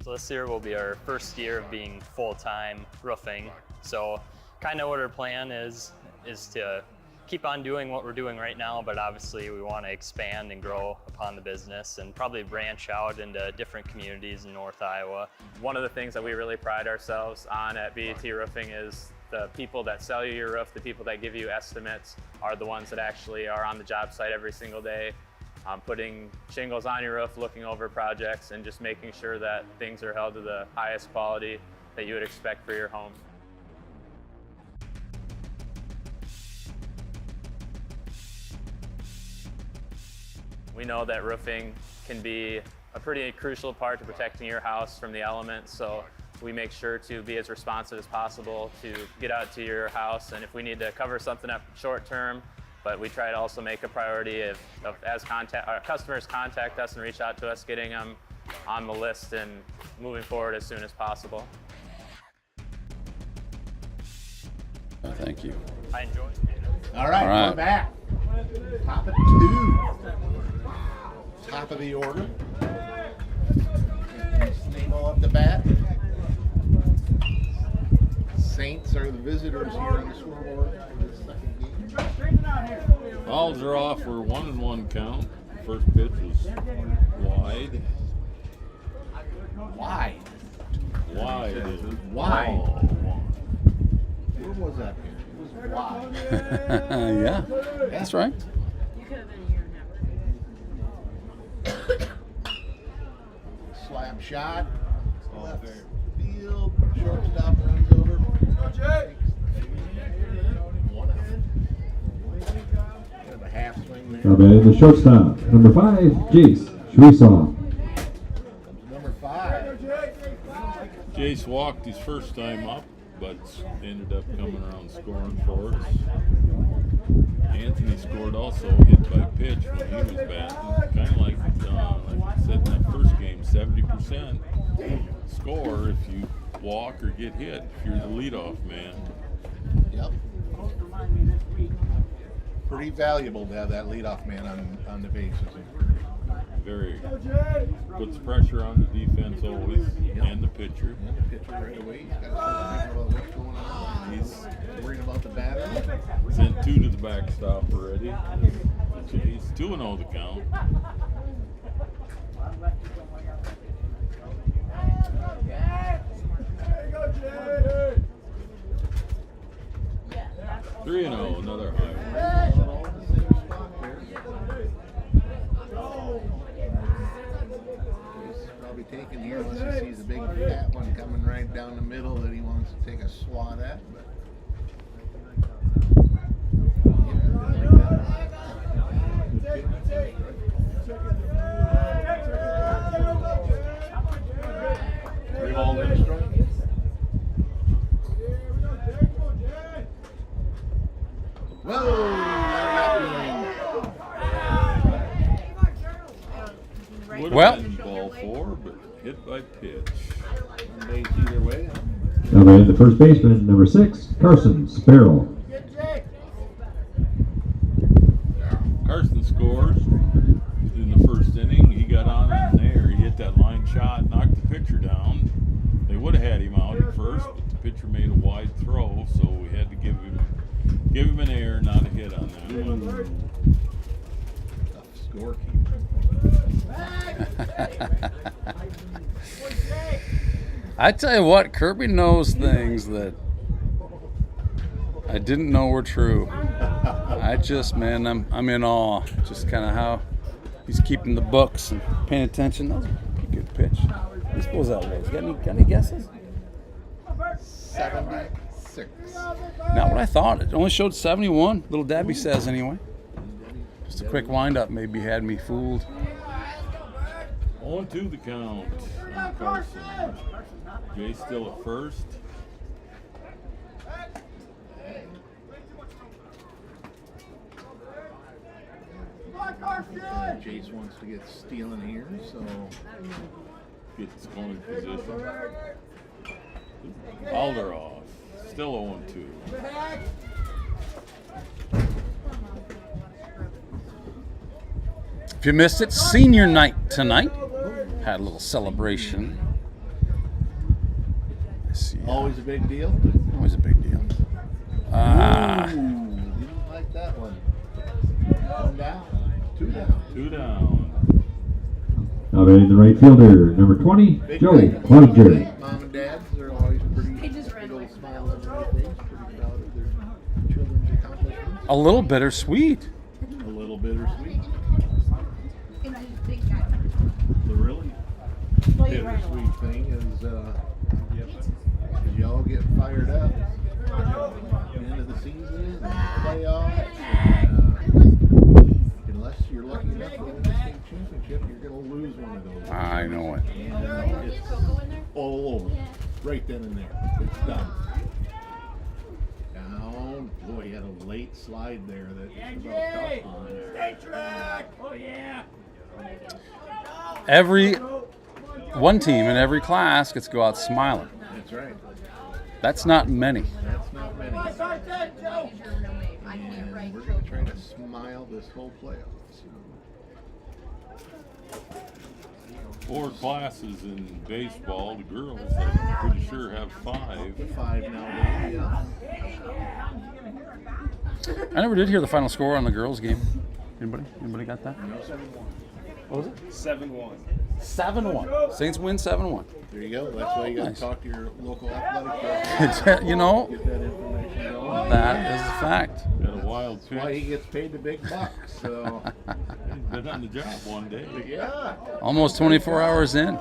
So this year will be our first year of being full-time roofing. So kind of what our plan is to keep on doing what we're doing right now, but obviously we want to expand and grow upon the business and probably branch out into different communities in North Iowa. One of the things that we really pride ourselves on at BET Roofing is the people that sell you your roof, the people that give you estimates are the ones that actually are on the job site every single day, putting shingles on your roof, looking over projects, and just making sure that things are held to the highest quality that you would expect for your home. We know that roofing can be a pretty crucial part to protecting your house from the elements, so we make sure to be as responsive as possible to get out to your house, and if we need to cover something up short term, but we try to also make a priority of as our customers contact us and reach out to us, getting them on the list and moving forward as soon as possible. Thank you. I enjoyed it. All right, we're back. Top of 2. Top of the order. Snable up the bat. Saints are the visitors here on the scoreboard for the second game. Balls are off for 1-1 count. First pitch was wide. Wide. Wide. Wide. Oh. Where was that? It was wide. Yeah, that's right. You could have been here and shot. Left field. Shortstop runs over. One out. Kind of a half swing there. Now batting the shortstop, number 5, Jace Shwesaw. Number 5. Jace walked his first time up, but ended up coming around scoring for us. Anthony scored also, hit by pitch when he was batting. Kind of like I said in that first game, 70% score if you walk or get hit, if you're the leadoff man. Yep. Pretty valuable to have that leadoff man on the bases. Very. Puts pressure on the defense always, and the pitcher. And the pitcher right away. He's got to think about what's going on. He's worried about the batter. Sent 2 to the backstop already. He's 2-0 the count. Yeah. 3-0, another high one. He's probably taking here unless he sees a big fat one coming right down the middle that he wants to take a swat at. But Well, ball 4, but hit by pitch. Base either way. Now batting the first baseman, number 6, Carson Sparrow. Carson scores in the first inning. He got on in there. He hit that line shot, knocked the pitcher down. They would have had him out at first, but the pitcher made a wide throw, so we had to give him an error, not a hit on that one. Tough scorekeeper. I tell you what, Kirby knows things that I didn't know were true. I just, man, I'm in awe. Just kind of how he's keeping the books and paying attention. That was a pretty good pitch. I suppose that was. Got any guesses? 76. Not what I thought. It only showed 71. Little Debbie says anyway. Just a quick windup maybe had me fooled. 0-2 the count on Carson. Jay still at first. Jace wants to get stealing here, so Get the scoring position. Alder off. Still 0-2. If you missed it, senior night tonight. Had a little celebration. always a big deal. Always a big deal. Didn't like that one. 1 down. 2 down. 2 down. Now batting the right fielder, number 20, Joe Cloninger. Mom and dads are always pretty big old smiles on their face, pretty proud of their children's accomplishments. A little bittersweet. A little bittersweet. The really bittersweet thing is y'all get fired up at the end of the season and playoffs. Unless you're lucky enough to win the state championship, you're going to lose one of those. I know it. And it's all over. Right then and there. It's done. Down. Boy, he had a late slide there that just about caught on. State track! Oh, yeah! One team in every class gets to go out smiling. That's right. That's not many. That's not many. And we're going to try to smile this whole playoffs. 4 classes in baseball. The girls, I'm pretty sure, have 5. 5 nowadays, yeah. I never did hear the final score on the girls' game. Anybody got that? No, 7-1. What was it? 7-1. 7-1. Saints win 7-1. There you go. That's why you got to Nice. talk to your local athletic You know, Get that information going. that is a fact. Got a wild That's pitch. why he gets paid the big bucks. So He's been on the job one day. yeah. Almost 24 hours in.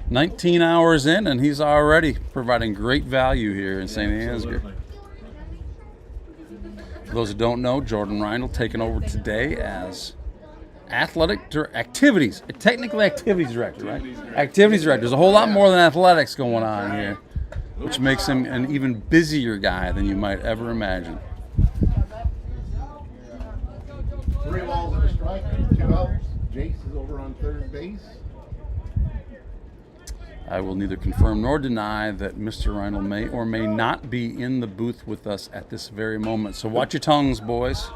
19 hours in, and he's already providing great value here in St. Ansgar. For those who don't know, Jordan Reindl taking over today as activities director, right? Activities director. There's a whole lot more than athletics going on here, which makes him an even busier guy than you might ever imagine. 3 balls and a strike, 2 outs. Jace is over on third base. I will neither confirm nor deny that Mr. Reindl may or may not be in the booth with us at this very moment. So watch your tongues, boys.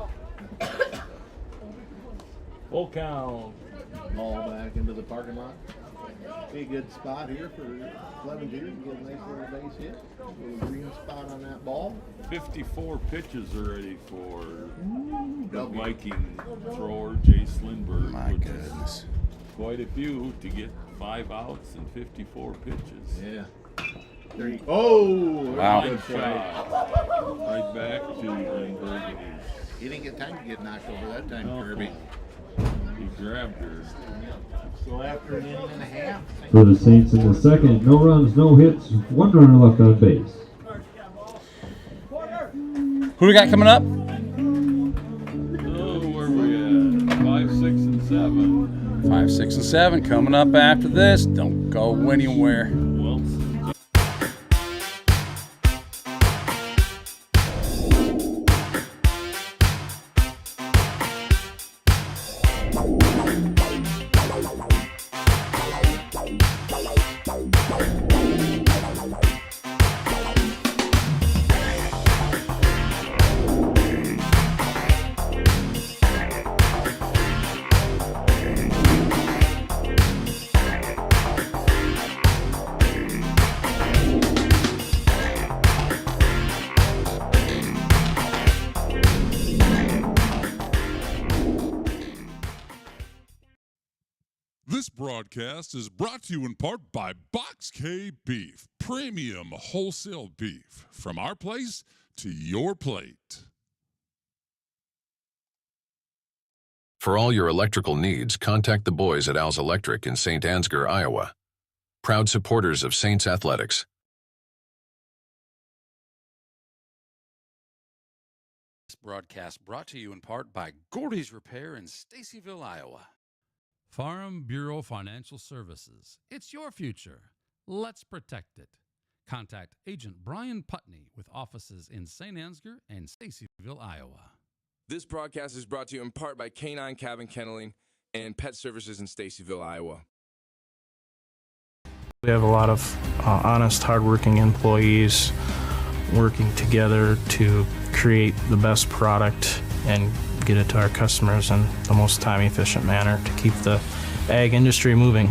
Full count. Ball back into the parking lot. Be a good spot here for Clevenger to get a nice little base hit. A little green spot on that ball. 54 pitches already for the Viking thrower, Jace Lindbergh. My goodness. Quite a few to get 5 outs and 54 pitches. Yeah. There you go. Oh! Wow. Good shot. Right back to Lindbergh. He didn't get time to get knocked over that time, Kirby. He grabbed her. So after an inning and a half. For the Saints in the second, no runs, no hits, 1 runner left on base. Who we got coming up? Oh, where are we at? 5, 6, and 7. 5, 6, and 7 coming up after this. Don't go anywhere. This broadcast is brought to you in part by Box K Beef, premium wholesale beef. From our place to your plate. For all your electrical needs, contact the boys at Al's Electric in St. Ansgar, Iowa. Proud supporters of Saints Athletics. This broadcast brought to you in part by Gordy's Repair in Stacyville, Iowa. Farm Bureau Financial Services. It's your future. Let's protect it. Contact Agent Brian Putney with offices in St. Ansgar and Stacyville, Iowa. This broadcast is brought to you in part by Canine Cabin Kenneling and Pet Services in Stacyville, Iowa. We have a lot of honest, hardworking employees working together to create the best product and get it to our customers in the most time-efficient manner to keep the ag industry moving.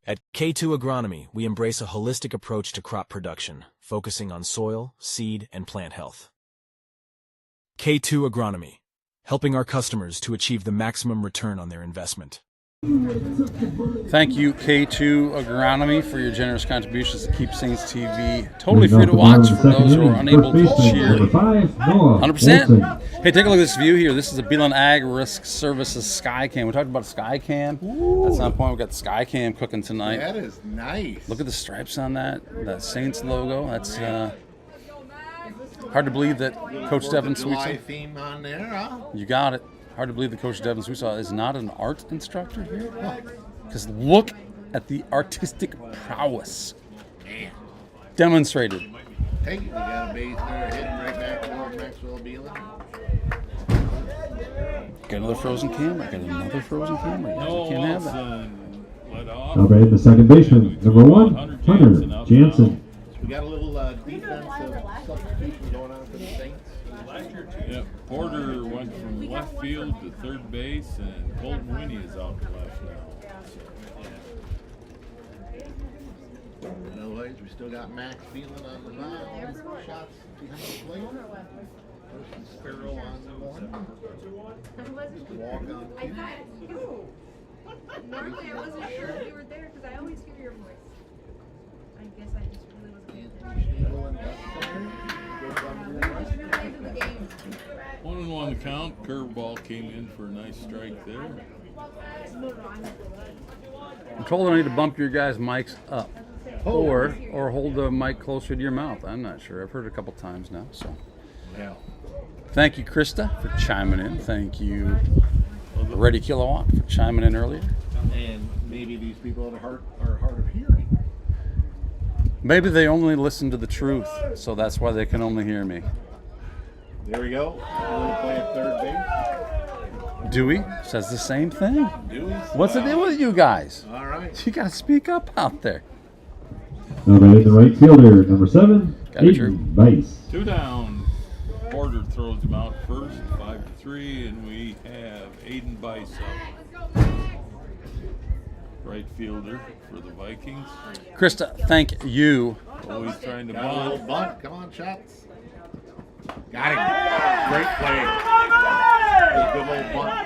At K2 Agronomy, we embrace a holistic approach to crop production, focusing on soil, seed, and plant health. K2 Agronomy, helping our customers to achieve the maximum return on their investment. Thank you, K2 Agronomy, for your generous contributions to keep Saints TV totally free to watch for those who are unable to cheer. 100%. Hey, take a look at this view here. This is a Beeline Ag Risk Services Skycam. We talked about Skycam. At some point, we've got Skycam cooking tonight. That is nice. Look at the stripes on that Saints logo. That's hard to believe that Coach Devin July Sweetsaw. theme on there, huh? You got it. Hard to believe that Coach Devin Sweetsaw is not an art instructor here. Because look at the artistic prowess demonstrated. Hey, we got a base there hitting right back towards Maxwell Beelan. Got another frozen camera. Got another frozen camera. No, You can't have that. Now right, the second baseman, number 1, Hunter Jansen. We got a little defensive substitution going on for the Saints. Yep. Porter went from left field to third base, and Colton Winnie is out to left now. Otherwise, we still got Max Beelan on the mound. Shots behind the plate. Versus Sparrow on the one. Walk on two. Normally I wasn't sure if you were there because I always hear your voice. I guess I just really wasn't paying attention. 1-1 count. Curveball came in for a nice strike there. I'm told I need to bump your guys' mics up, or hold the mic closer to your mouth. I'm not sure. I've heard it a couple times now. So, Yeah. thank you, Krista, for chiming in. Thank you, Ready Kilowatt, for chiming in earlier. And maybe these people are hard of hearing. Maybe they only listen to the truth, so that's why they can only hear me. There we go. We're going to play at third base. Dewey says the same thing. Dewey? What's the deal with you guys? All right. You got to speak up out there. Now batting the right fielder, number 7, Got it, Drew. Aiden Weiss. 2 down. Porter throws him out first, 5-3, and we have Aiden Weiss up. Right fielder for the Vikings. Krista, thank you. Always trying to Got a little bunt. bunt. Come on, shots. Got him. Great play. A good little bunt.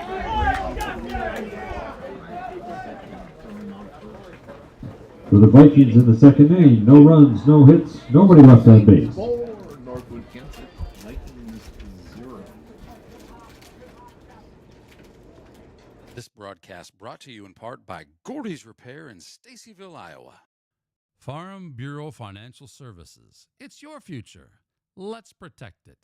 For the Vikings in the second inning, no runs, no hits, nobody left on base. Northwood-Kensett, Vikings 0. This broadcast brought to you in part by Gordy's Repair in Stacyville, Iowa. Farm Bureau Financial Services. It's your future. Let's protect it.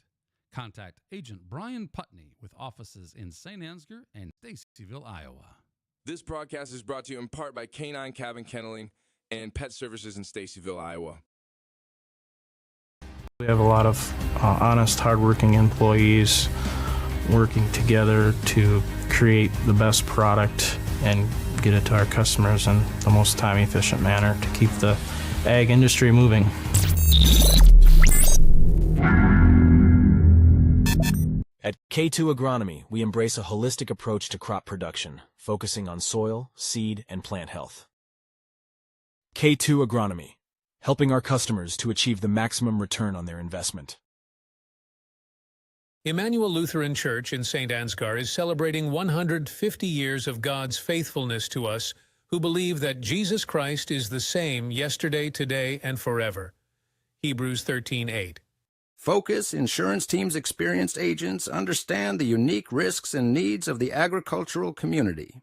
Contact Agent Brian Putney with offices in St. Ansgar and Stacyville, Iowa. This broadcast is brought to you in part by Canine Cabin Kenneling and Pet Services in Stacyville, Iowa. We have a lot of honest, hardworking employees working together to create the best product and get it to our customers in the most time-efficient manner to keep the ag industry moving. At K2 Agronomy, we embrace a holistic approach to crop production, focusing on soil, seed, and plant health. K2 Agronomy, helping our customers to achieve the maximum return on their investment. Emmanuel Lutheran Church in St. Ansgar is celebrating 150 years of God's faithfulness to us who believe that Jesus Christ is the same yesterday, today, and forever. Hebrews 13:8. Focus Insurance Team's experienced agents understand the unique risks and needs of the agricultural community.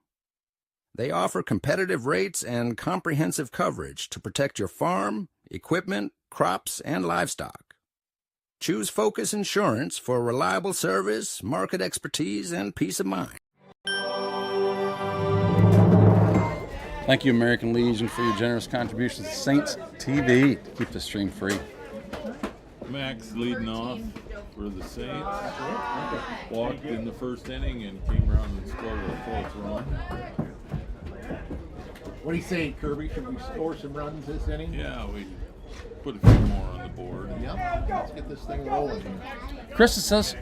They offer competitive rates and comprehensive coverage to protect your farm, equipment, crops, and livestock. Choose Focus Insurance for reliable service, market expertise, and peace of mind. Thank you, American Legion, for your generous contributions to Saints TV to keep the stream free. Max leading off for the Saints. Walked in the first inning and came around and scored a fourth run. What are you saying, Kirby? Should we score some runs this inning? Yeah, we put a few more on the board. Yep. Let's get this thing rolling here. Krista says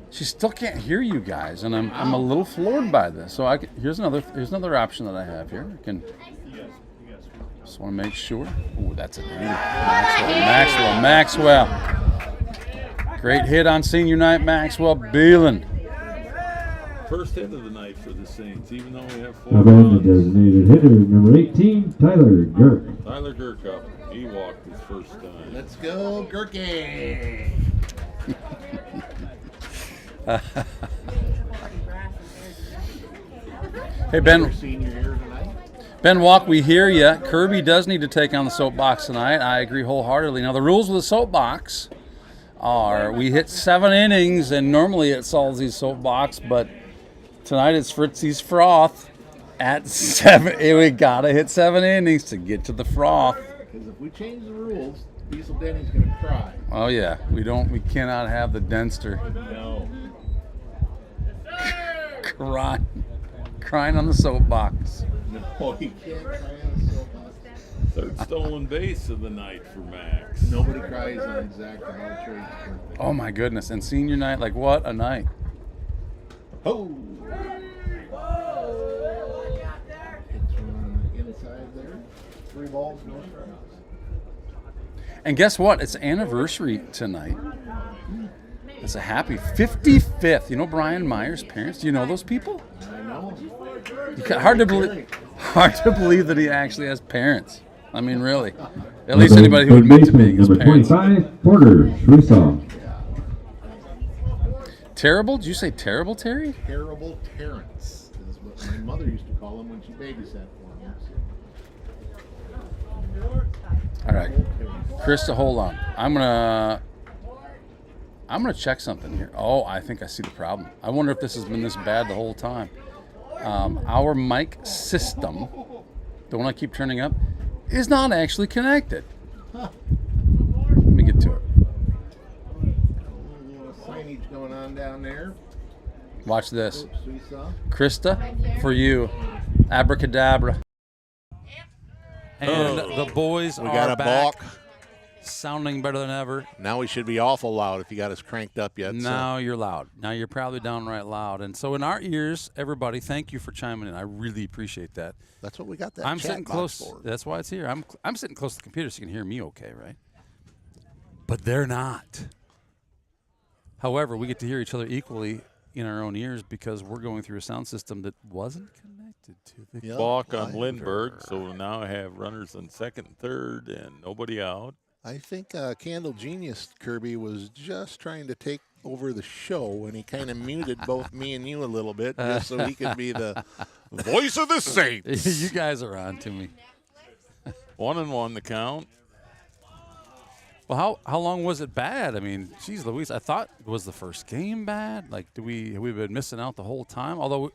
she still can't hear you guys, and I'm a little floored by this. So here's another option that I have here. I can just want to make sure. Ooh, that's a Maxwell. Great hit on senior night, Maxwell Beelan. First hit of the night for the Saints, even though we have 4 Now batting the runs. designated hitter, number 18, Tyler Girk. Tyler Girk up. He walked his first time. Let's go, Gurky! Hey, Ben. Senior here tonight. Ben Walk, we hear you. Kirby does need to take on the soapbox tonight. I agree wholeheartedly. Now, the rules of the soapbox are we hit 7 innings, and normally it solves these soapbox, but tonight it's Fritzy's Froth at 7. We got to hit 7 innings to get to the froth. Because if we change the rules, Diesel Denny's going to cry. Oh, yeah. We cannot have the Denster No. crying on the soapbox. No, he can't cry on the soapbox. Third stolen base of the night for Max. Nobody cries on Zach Trade's birthday. Oh, my goodness. And senior night, like what a night. Oh! It's from inside there. 3 balls, no strikes. And guess what? It's anniversary tonight. It's a happy 55th. You know Brian Meyer's parents? Do you know those people? I know. Hard to believe that he actually has parents. I mean, really. At least anybody who admits to being his number parents. 25, Porter Shrusaw. Terrible? Did you say terrible, Terry? Terrible Terrence is what my mother used to call him when she babysat for him. All right, Krista, hold on. I'm gonna check something here. Oh, I think I see the problem. I wonder if this has been this bad the whole time. Our mic system, the one I keep turning up, is not actually connected. Let me get to it. Signage going on down there. Watch this. Oops, we saw. Krista, for you. Abracadabra. And the boys we are got a back, balk. sounding better than ever. Now we should be awful loud if you got us cranked up yet. Now you're loud. Now you're probably downright loud. And so in our ears, everybody, thank you for chiming in. I really appreciate that. That's what we got that I'm chat sitting box close. for. That's why it's here. I'm sitting close to the computer so you can hear me okay, right? But they're not. However, we get to hear each other equally in our own ears because we're going through a sound system that wasn't connected to the Balk on Lindbergh, so now I have runners on second and third and nobody out. I think Candle Genius Kirby was just trying to take over the show, and he kind of muted both me and you a little bit just so he could be the voice of the Saints. You guys are on to me. 1-1 the count. Well, how long was it bad? I mean, geez Louise, I thought, was the first game bad? Like, have we been missing out the whole time? Although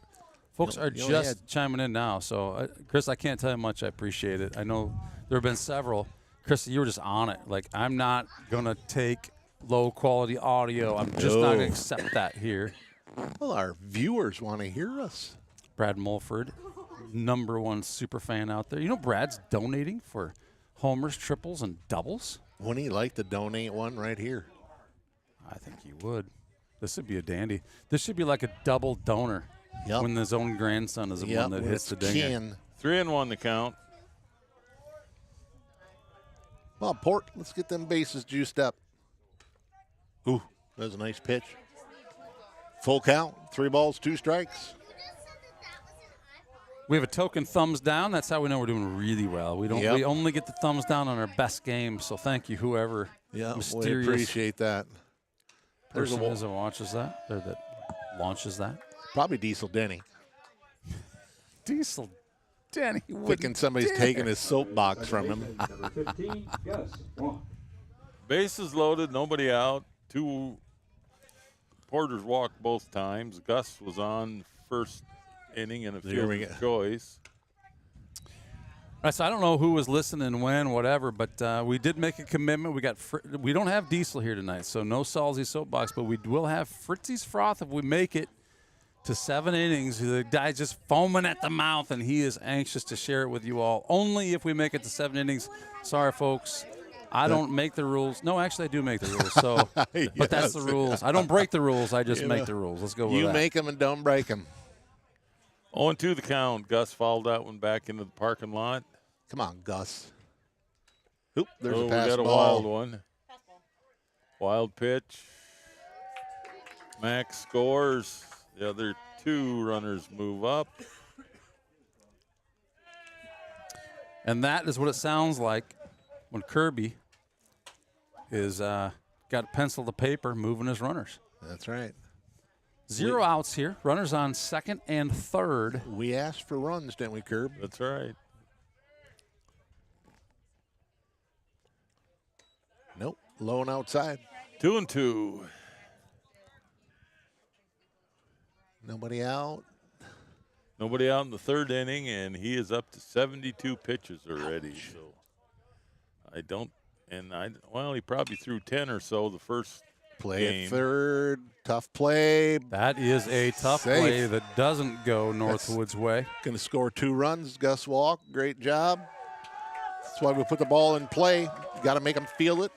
folks are just chiming in now. So, Chris, I can't tell you how much I appreciate it. I know there have been several. Chris, you were just on it. Like, I'm not going to take low-quality audio. I'm just not going to accept that here. Well, our viewers want to hear us. Brad Mulford, #1 super fan out there. You know Brad's donating for homers, triples, and doubles? Wouldn't he like to donate one right here? I think he would. This would be a dandy. This should be like a double donor when his own grandson is the one that hits the dinger. 3-1 the count. Well, Port, let's get them bases juiced up. Ooh, that was a nice pitch. Full count, 3 balls, 2 strikes. We have a token thumbs down. That's how we know we're doing really well. We don't. We only get the thumbs down on our best game. So thank you, whoever. Mysterious. We appreciate that. Person that watches that or that launches that. Probably Diesel Denny. Diesel Denny. Thinking somebody's taking his soapbox from him. Bases loaded, nobody out. 2 Porters walked both times. Gus was on first inning and a fielder's choice. All right, so I don't know who was listening when, whatever, but we did make a commitment. We don't have Diesel here tonight, so no Salzy soapbox, but we will have Fritzy's Froth if we make it to 7 innings. The guy's just foaming at the mouth, and he is anxious to share it with you all. Only if we make it to 7 innings. Sorry, folks. I don't make the rules. No, actually, I do make the rules. So, but that's the rules. I don't break the rules. I just make the rules. Let's go with that. You make them and don't break them. 0-2 the count. Gus fouled that one back into the parking lot. Come on, Gus. Oop, there's a pass we got a ball. wild one. Wild pitch. Max scores. The other 2 runners move up. And that is what it sounds like when Kirby is got pencil to paper moving his runners. That's right. 0 outs here. Runners on second and third. We asked for runs, didn't we, Kirb? That's right. Nope. Low and outside. 2-2. Nobody out. Nobody out in the 3rd inning, and he is up to 72 pitches already. So he probably threw 10 or so the first play game. At third. Tough play. That is a tough play that doesn't go Northwood's way. Going to score 2 runs. Gus Walk, great job. That's why we put the ball in play. You got to make them feel it.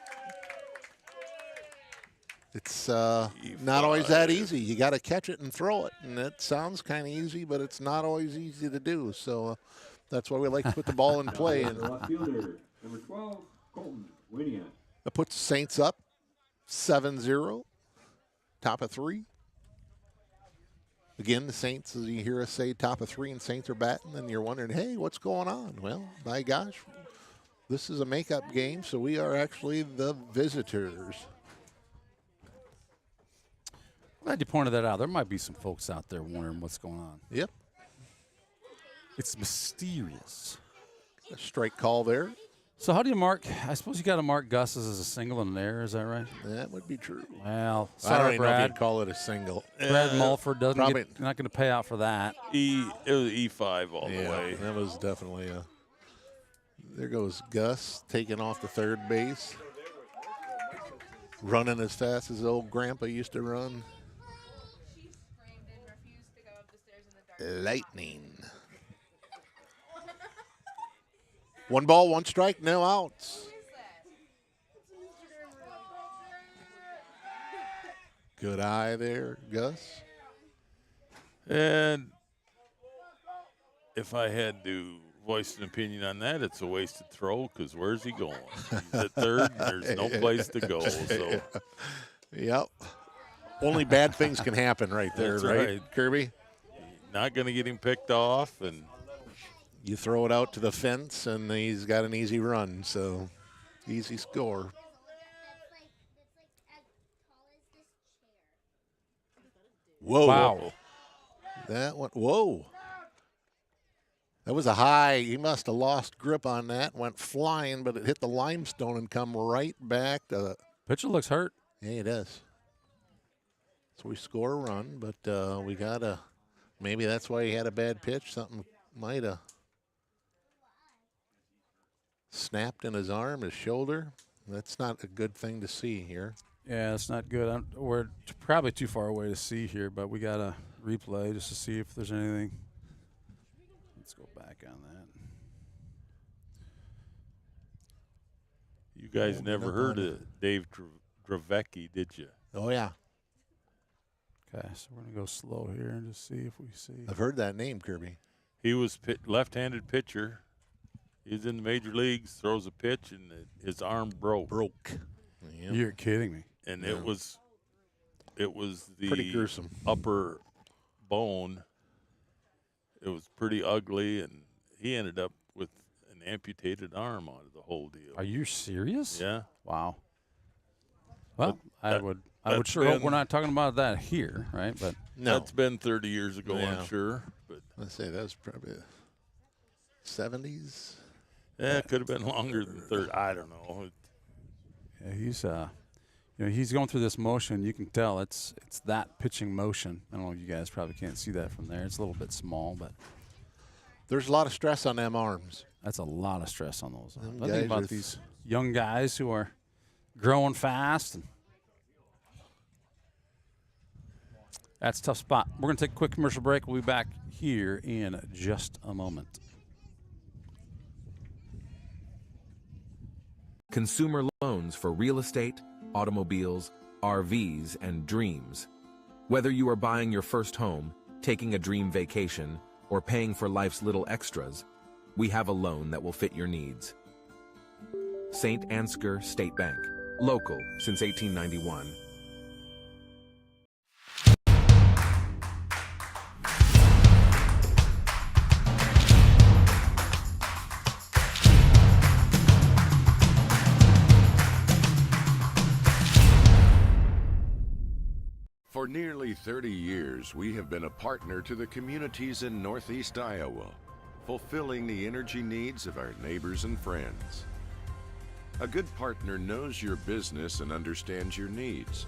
It's not always that easy. You got to catch it and throw it. And it sounds kind of easy, but it's not always easy to do. So that's why we like to put the ball in play. And left fielder, number 12, Colton Winiak. That puts Saints up 7-0. Top of 3. Again, the Saints, as you hear us say, top of 3 and Saints are batting, and you're wondering, hey, what's going on? Well, by gosh, this is a makeup game, so we are actually the visitors. Glad you pointed that out. There might be some folks out there wondering what's going on. Yep. It's mysterious. A strike call there. So how do you mark? I suppose you got to mark Gus's as a single and an error. Is that right? That would be true. Well, I sorry, don't even know if Brad. you'd call it a single. Brad Mulford probably not going to pay out for that. It was E5 all the yeah, way. that was definitely a. There goes Gus taking off the third base, running as fast as old Grandpa used to run. Lightning. 1 ball, 1 strike, no outs. Good eye there, Gus. And if I had to voice an opinion on that, it's a wasted throw because where's he going? He's at third, and there's no place to go. So, yep. Only bad things can happen right there, That's right, Kirby? Not going to get him picked off, and you throw it out to the fence, and he's got an easy run, so easy score. Whoa. Wow. That one, whoa. That was a high. He must have lost grip on that. Went flying, but it hit the limestone and come right back to. Pitcher looks hurt. Yeah, it does. So we score a run, but we got to. Maybe that's why he had a bad pitch. Something might have snapped in his arm, his shoulder. That's not a good thing to see here. Yeah, it's not good. We're probably too far away to see here, but we got to replay just to see if there's anything. Let's go back on that. you guys never heard of Dave Dravecki, did you? Oh, yeah. Okay, so we're going to go slow here and just see if we see. I've heard that name, Kirby. He was left-handed pitcher. He's in the major leagues, throws a pitch, and his arm broke. Yep. You're kidding me. And Yeah. it was the Pretty gruesome. upper bone. It was pretty ugly, and he ended up with an amputated arm out of the whole deal. Are you serious? Yeah. Wow. Well, I would that's sure hope been- we're not talking about that here, right? But No. That's been 30 years ago, Yeah. I'm sure. But Let's say that was probably 70s. yeah, it could have been longer than 30. I don't know. yeah, he's he's going through this motion. You can tell it's that pitching motion. I don't know if you guys probably can't see that from there. It's a little bit small, but There's a lot of stress on them arms. that's a lot of stress on those. Them I think guys about are these young guys who are growing fast. And that's a tough spot. We're going to take a quick commercial break. We'll be back here in just a moment. Consumer loans for real estate, automobiles, RVs, and dreams. Whether you are buying your first home, taking a dream vacation, or paying for life's little extras, we have a loan that will fit your needs. St. Ansgar State Bank. Local since 1891. For nearly 30 years, we have been a partner to the communities in Northeast Iowa, fulfilling the energy needs of our neighbors and friends. A good partner knows your business and understands your needs.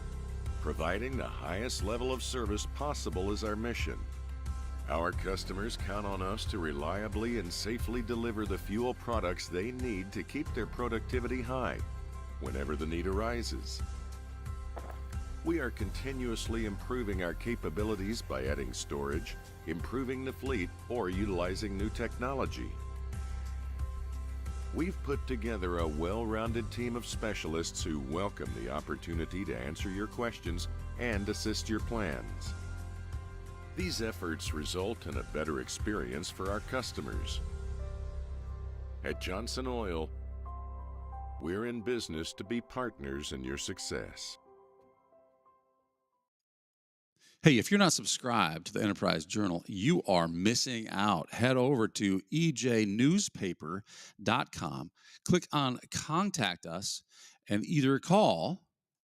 Providing the highest level of service possible is our mission. Our customers count on us to reliably and safely deliver the fuel products they need to keep their productivity high whenever the need arises. We are continuously improving our capabilities by adding storage, improving the fleet, or utilizing new technology. We've put together a well-rounded team of specialists who welcome the opportunity to answer your questions and assist your plans. These efforts result in a better experience for our customers. At Johnson Oil, we're in business to be partners in your success. Hey, if you're not subscribed to the Enterprise Journal, you are missing out. Head over to ejnewspaper.com, click on Contact Us, and either call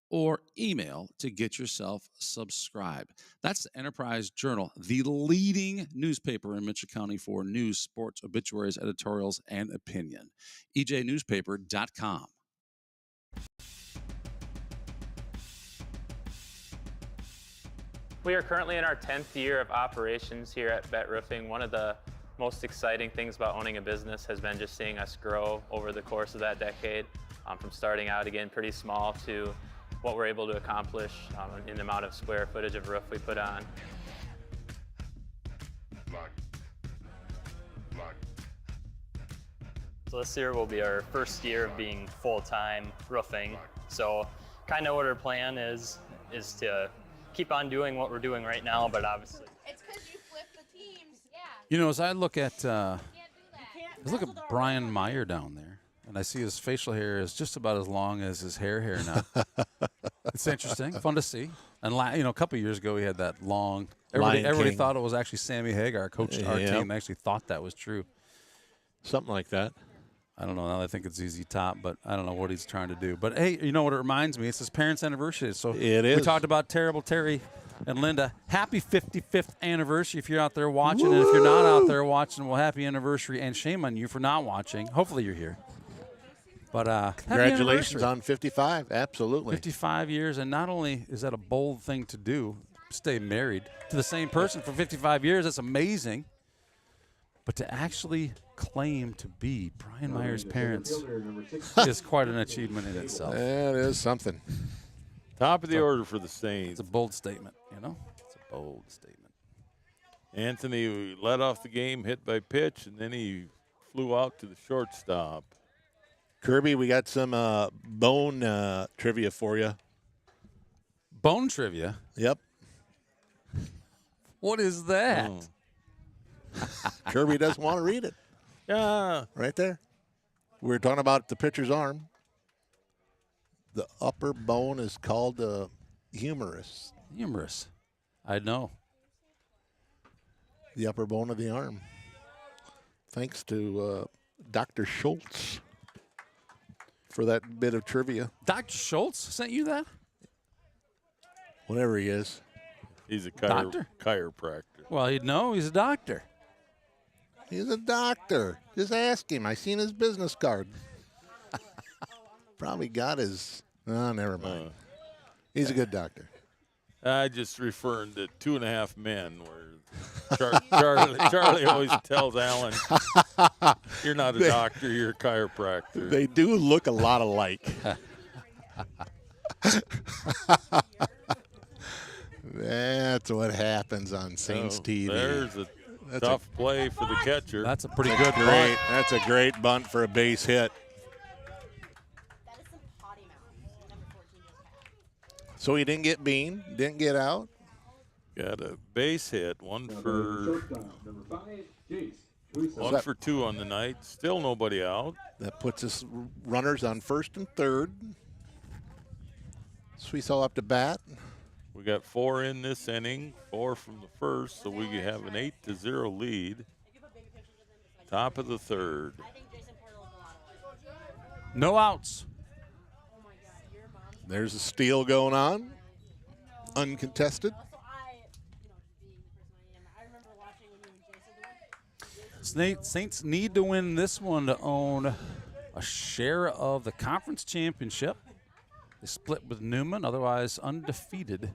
or email to get yourself subscribed. That's the Enterprise Journal, the leading newspaper in Mitchell County for news, sports, obituaries, editorials, and opinion. EJNewspaper.com. We are currently in our 10th year of operations here at Bet Roofing. One of the most exciting things about owning a business has been just seeing us grow over the course of that decade, from starting out again pretty small to what we're able to accomplish in the amount of square footage of roof we put on. So this year will be our first year of being full-time roofing. So kind of what our plan is to keep on doing what we're doing right now, but obviously. It's because you flip the teams. Yeah. You know, as I look at Brian Meyer down there, and I see his facial hair is just about as long as his hair now. It's interesting, fun to see. And a couple of years ago, we had that long. Everybody thought it was actually Sammy Hagar coached our team. They actually thought that was true. Something like that. I don't know. Now I think it's ZZ Top, but I don't know what he's trying to do. But hey, you know what it reminds me? It's his parents' anniversary. So it is. We talked about Terrible Terry and Linda. Happy 55th anniversary if you're out there watching. Woo! And if you're not out there watching, well, happy anniversary. And shame on you for not watching. Hopefully you're here. But congratulations on 55. Absolutely. 55 years. And not only is that a bold thing to do, stay married to the same person for 55 years. That's amazing. But to actually claim to be Brian Meyer's parents is quite an achievement in itself. That is something. Top of the order for the Saints. It's a bold statement, you know? It's a bold statement. Anthony led off the game, hit by pitch, and then he flew out to the shortstop. Kirby, we got some bone trivia for you. Bone trivia? Yep. What is that? Oh. Kirby doesn't want to read it. Yeah. Right there. We were talking about the pitcher's arm. The upper bone is called the humerus. Humerus. I know. The upper bone of the arm. Thanks to Dr. Schultz for that bit of trivia. Dr. Schultz sent you that? Whatever he is. He's a Doctor? chiropractor. Well, he'd know. He's a doctor. He's a doctor. Just ask him. I seen his business card. Probably got his. Oh, never mind. He's a good doctor. I just referring to 2.5 Men, where Charlie always tells Alan, "You're not a doctor. You're a chiropractor." They do look a lot alike. That's what happens on Saints TV. There's a tough play for the catcher. That's a pretty good bunt. That's a great bunt for a base hit. So he didn't get bean, didn't get out. Got a base hit, one for 2 on the night. Still nobody out. That puts us runners on first and third. Suiso up to bat. We got 4 in this inning, 4 from the first, so we have an 8-0 lead. Top of the third. No outs. There's a steal going on. Uncontested. Saints need to win this one to own a share of the conference championship. They split with Newman, otherwise undefeated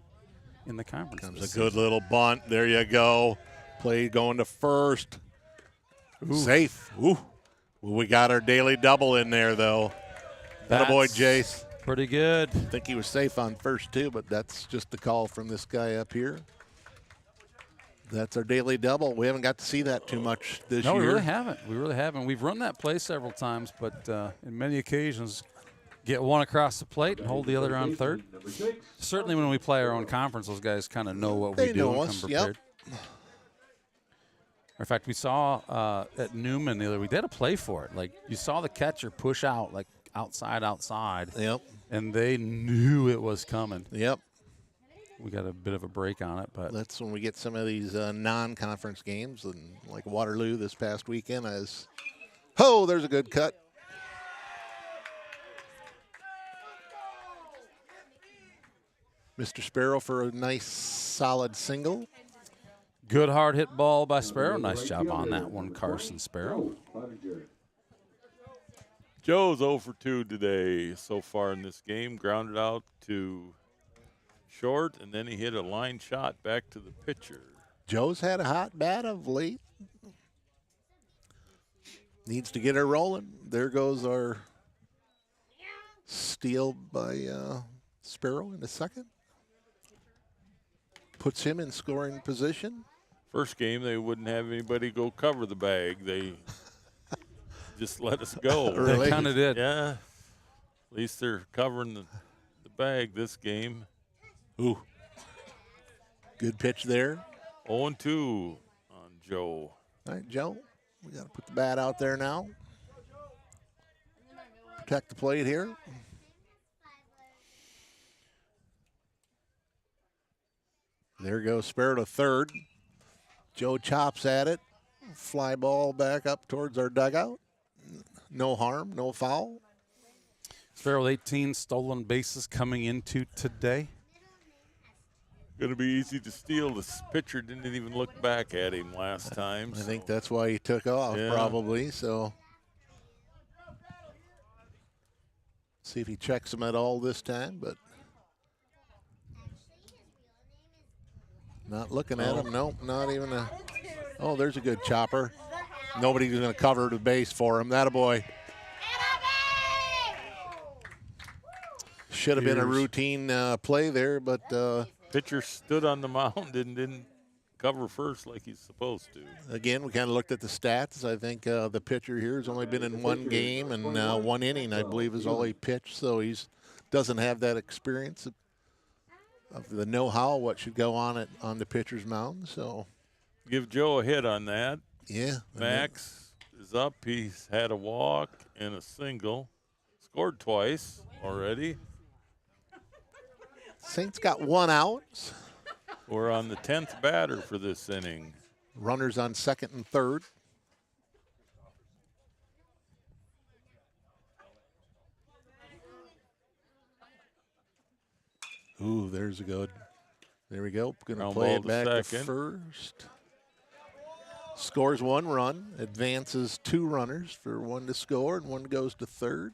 in the conference. Comes a good little bunt. There you go. Play going to first. Ooh. Safe. Ooh. Well, we got our daily double in there, though. That boy, Jace. Pretty good. I think he was safe on first, too, but that's just the call from this guy up here. That's our daily double. We haven't got to see that too much this year. No, we really haven't. We really haven't. We've run that play several times, but in many occasions, get one across the plate and hold the other on third. Certainly when we play our own conference, those guys kind of know what we do and come prepared. Yep. In fact, we saw at Newman the other week, they had a play for it. Like, you saw the catcher push out, like, outside. Yep. And they knew it was coming. Yep. We got a bit of a break on it, but that's when we get some of these non-conference games, and like Waterloo this past weekend. There's a good cut. Mr. Sparrow for a nice, solid single. Good hard hit ball by Sparrow. Nice job on that one, Carson Sparrow. Joe's 0 for 2 today so far in this game. Grounded out to short, and then he hit a line shot back to the pitcher. Joe's had a hot bat of late. Needs to get her rolling. There goes our steal by Sparrow in a second. Puts him in scoring position. First game, they wouldn't have anybody go cover the bag. They just let us go. Really? They kind of did. Yeah. At least they're covering the bag this game. Ooh. Good pitch there. 0-2 on Joe. All right, Joe, we got to put the bat out there now. Protect the plate here. There goes Sparrow to third. Joe chops at it. Fly ball back up towards our dugout. No harm, no foul. Sparrow with 18 stolen bases coming into today. Going to be easy to steal. This pitcher didn't even look back at him last time. I think that's why he took off, probably. So, see if he checks him at all this time, but not looking at him. Nope, not even a. Oh, there's a good chopper. Nobody's going to cover the base for him. That a boy. Should have been a routine play there, but pitcher stood on the mound and didn't cover first like he's supposed to. Again, we kind of looked at the stats. I think the pitcher here has only been in one game and 1 inning, I believe, is all he pitched. So he's doesn't have that experience of the know-how what should go on the pitcher's mound. So give Joe a hit on that. Yeah. Max is up. He's had a walk and a single. Scored twice already. Saints got 1 out. We're on the 10th batter for this inning. Runners on second and third. Ooh, there's a good. There we go. Going to play it back to first. Scores 1 run. Advances 2 runners for 1 to score, and 1 goes to third.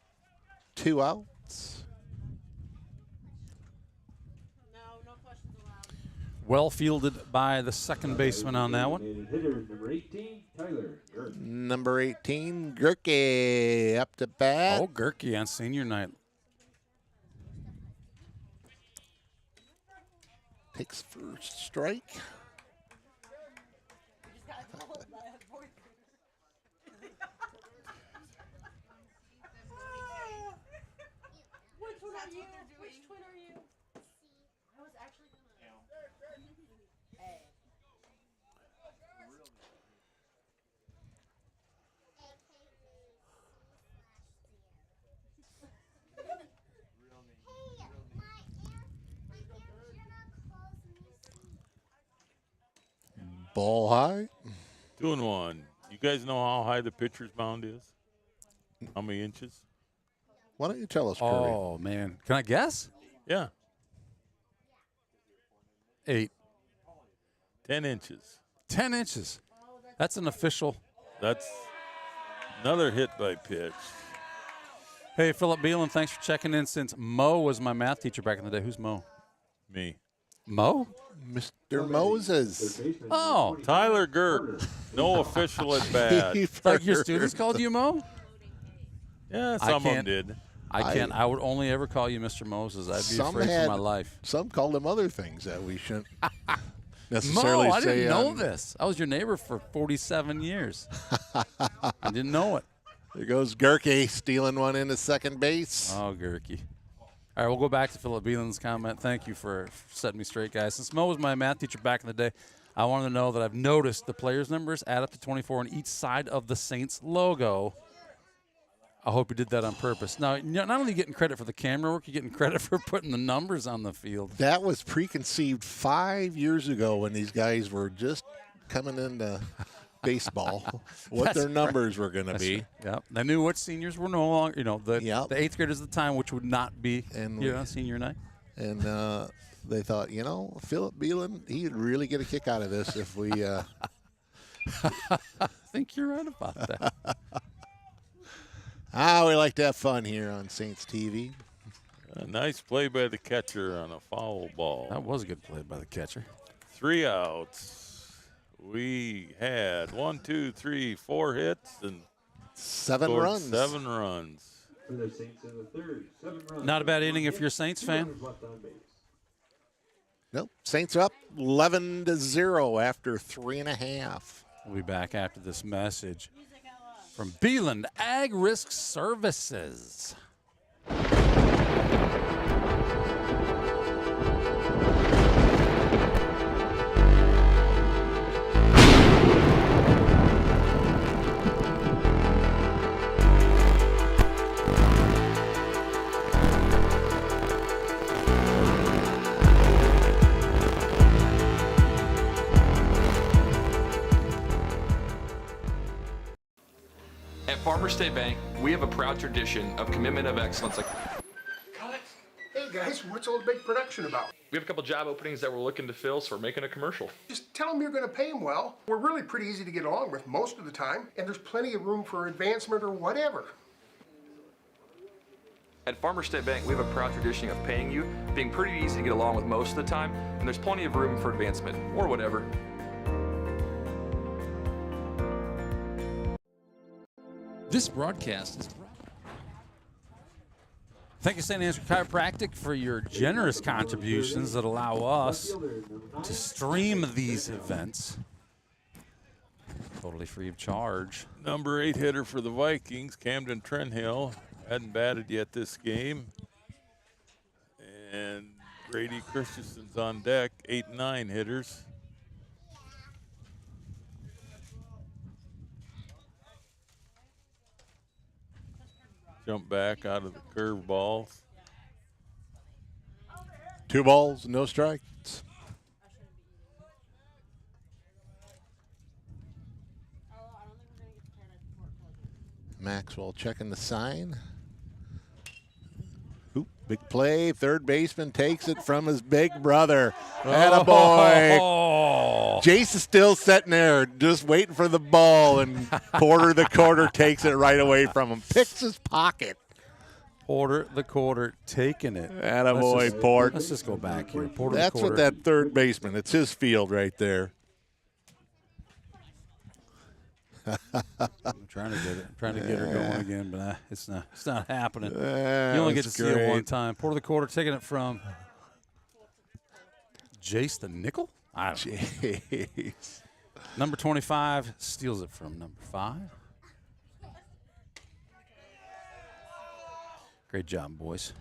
2 outs. Well fielded by the second baseman on that one. Hitter number 18, Tyler Gerke. Number 18, Gerke up to bat. Oh, Gerke on senior night. Takes first strike. Which twin are you? I was actually Ball high. 2-1. You guys know how high the pitcher's mound is? How many inches? Why don't you tell us, Curry? Oh, man. Can I guess? Yeah. 8. 10 inches. 10 inches. That's an official. That's another hit by pitch. Hey, Philip Beelan, thanks for checking in. Since Mo was my math teacher back in the day, who's Mo? Me. Mo? Mr. Moses. Oh. Tyler Gerke. No official at bat. Like your students called you Mo? Yeah, some of them did. I can't. I would only ever call you Mr. Moses. I'd be afraid for my life. Some called him other things that we shouldn't necessarily Mo, I say. didn't know this. I was your neighbor for 47 years. I didn't know it. There goes Gerke stealing one into second base. Oh, Gerke. All right, we'll go back to Philip Beelan's comment. Thank you for setting me straight, guys. Since Mo was my math teacher back in the day, I wanted to know that I've noticed the players' numbers add up to 24 on each side of the Saints logo. I hope you did that on purpose. Now, not only are you getting credit for the camera work, you're getting credit for putting the numbers on the field. That was preconceived 5 years ago when these guys were just coming into baseball, what their numbers were going to be. Right. Yep. They knew what seniors were no longer, the 8th graders at the time, which would not be senior night. And they thought, you know, Philip Beelan, he'd really get a kick out of this if we. I think you're right about that. We like to have fun here on Saints TV. A nice play by the catcher on a foul ball. That was a good play by the catcher. 3 outs. We had 1, 2, 3, 4 hits and 7 runs. 7 runs. For the Saints in the third. 7 runs. Not a bad inning if you're a Saints fan. Nope. Saints are up 11-0 after 3.5. We'll be back after this message from Beeland Ag Risk Services. At Farmers State Bank, we have a proud tradition of commitment of excellence. Hey guys, what's all the big production about? We have a couple job openings that we're looking to fill, so we're making a commercial. Just tell them you're going to pay them well. We're really pretty easy to get along with most of the time, and there's plenty of room for advancement or whatever. At Farmers State Bank, we have a proud tradition of paying you, being pretty easy to get along with most of the time, and there's plenty of room for advancement or whatever. This broadcast is brought. Thank you, St. Ansgar Chiropractic, for your generous contributions that allow us to stream these events totally free of charge. Number 8 hitter for the Vikings, Camden Trenhill, hadn't batted yet this game. And Grady Christensen's on deck, 8 and 9 hitters. Jump back out of the curve balls. 2 balls, no strikes. Maxwell checking the sign. Oop, big play. Third baseman takes it from his big brother. Attaboy. Oh. Jace is still sitting there just waiting for the ball, and Porter the quarter takes it right away from him. Picks his pocket. Porter the quarter taking it. Attaboy, Port. Let's just go back here. Porter That's the quarter. what that third baseman, it's his field right there. I'm trying to get it. I'm trying to get her going again, but it's not happening. You That only get to was see it great. one time. Porter the quarter taking it from Jace the nickel. I don't know. Jeez. Number 25 steals it from number 5. Great job, boys.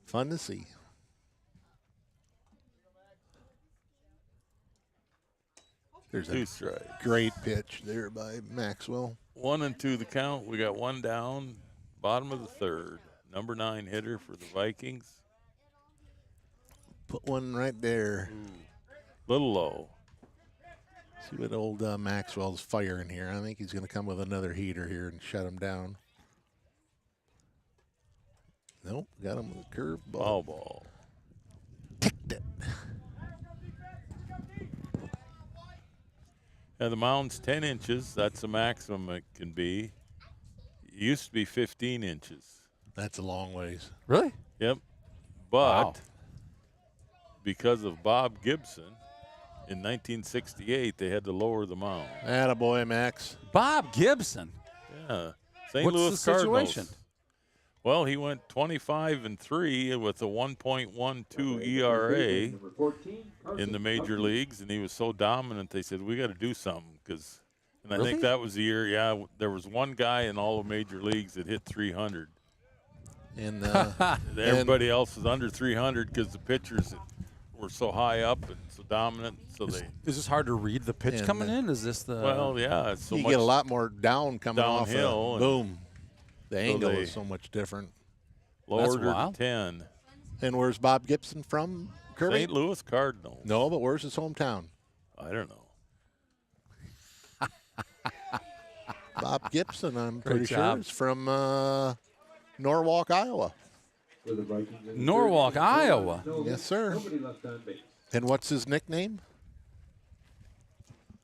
Fun to see. There's 2 a strikes. great pitch there by Maxwell. 1 and 2 the count. We got 1 down. Bottom of the third. Number 9 hitter for the Vikings. Put one right there. Little low. See what old Maxwell's firing here. I think he's going to come with another heater here and shut him down. Nope, got him with a curve ball. Ball. Ticked it. Yeah, the mound's 10 inches. That's the maximum it can be. It used to be 15 inches. That's a long ways. Really? Yep. But Wow. because of Bob Gibson, in 1968, they had to lower the mound. Attaboy, Max. Bob Gibson. Yeah. St. What's Louis the Cardinals. situation? Well, he went 25-3 with a 1.12 ERA in the major leagues, and he was so dominant they said, we got to do something. And I Really? think that was the year, there was one guy in all of major leagues that hit 300. And Everybody else was under 300 because the pitchers were so high up and so dominant. So Is this hard to read the pitch And coming in? Is this the? Well, yeah, it's so you much get a lot more down coming downhill. off. and Boom. The so angle they is so much different. Lowered her wild. to 10. And where's Bob Gibson from, Kirby? St. Louis Cardinals. No, but where's his hometown? I don't know. Bob Gibson, I'm Great pretty sure, job. is from Norwalk, Iowa. for the Vikings. And Norwalk, Iowa. Yes, sir. Nobody left on base. And what's his nickname?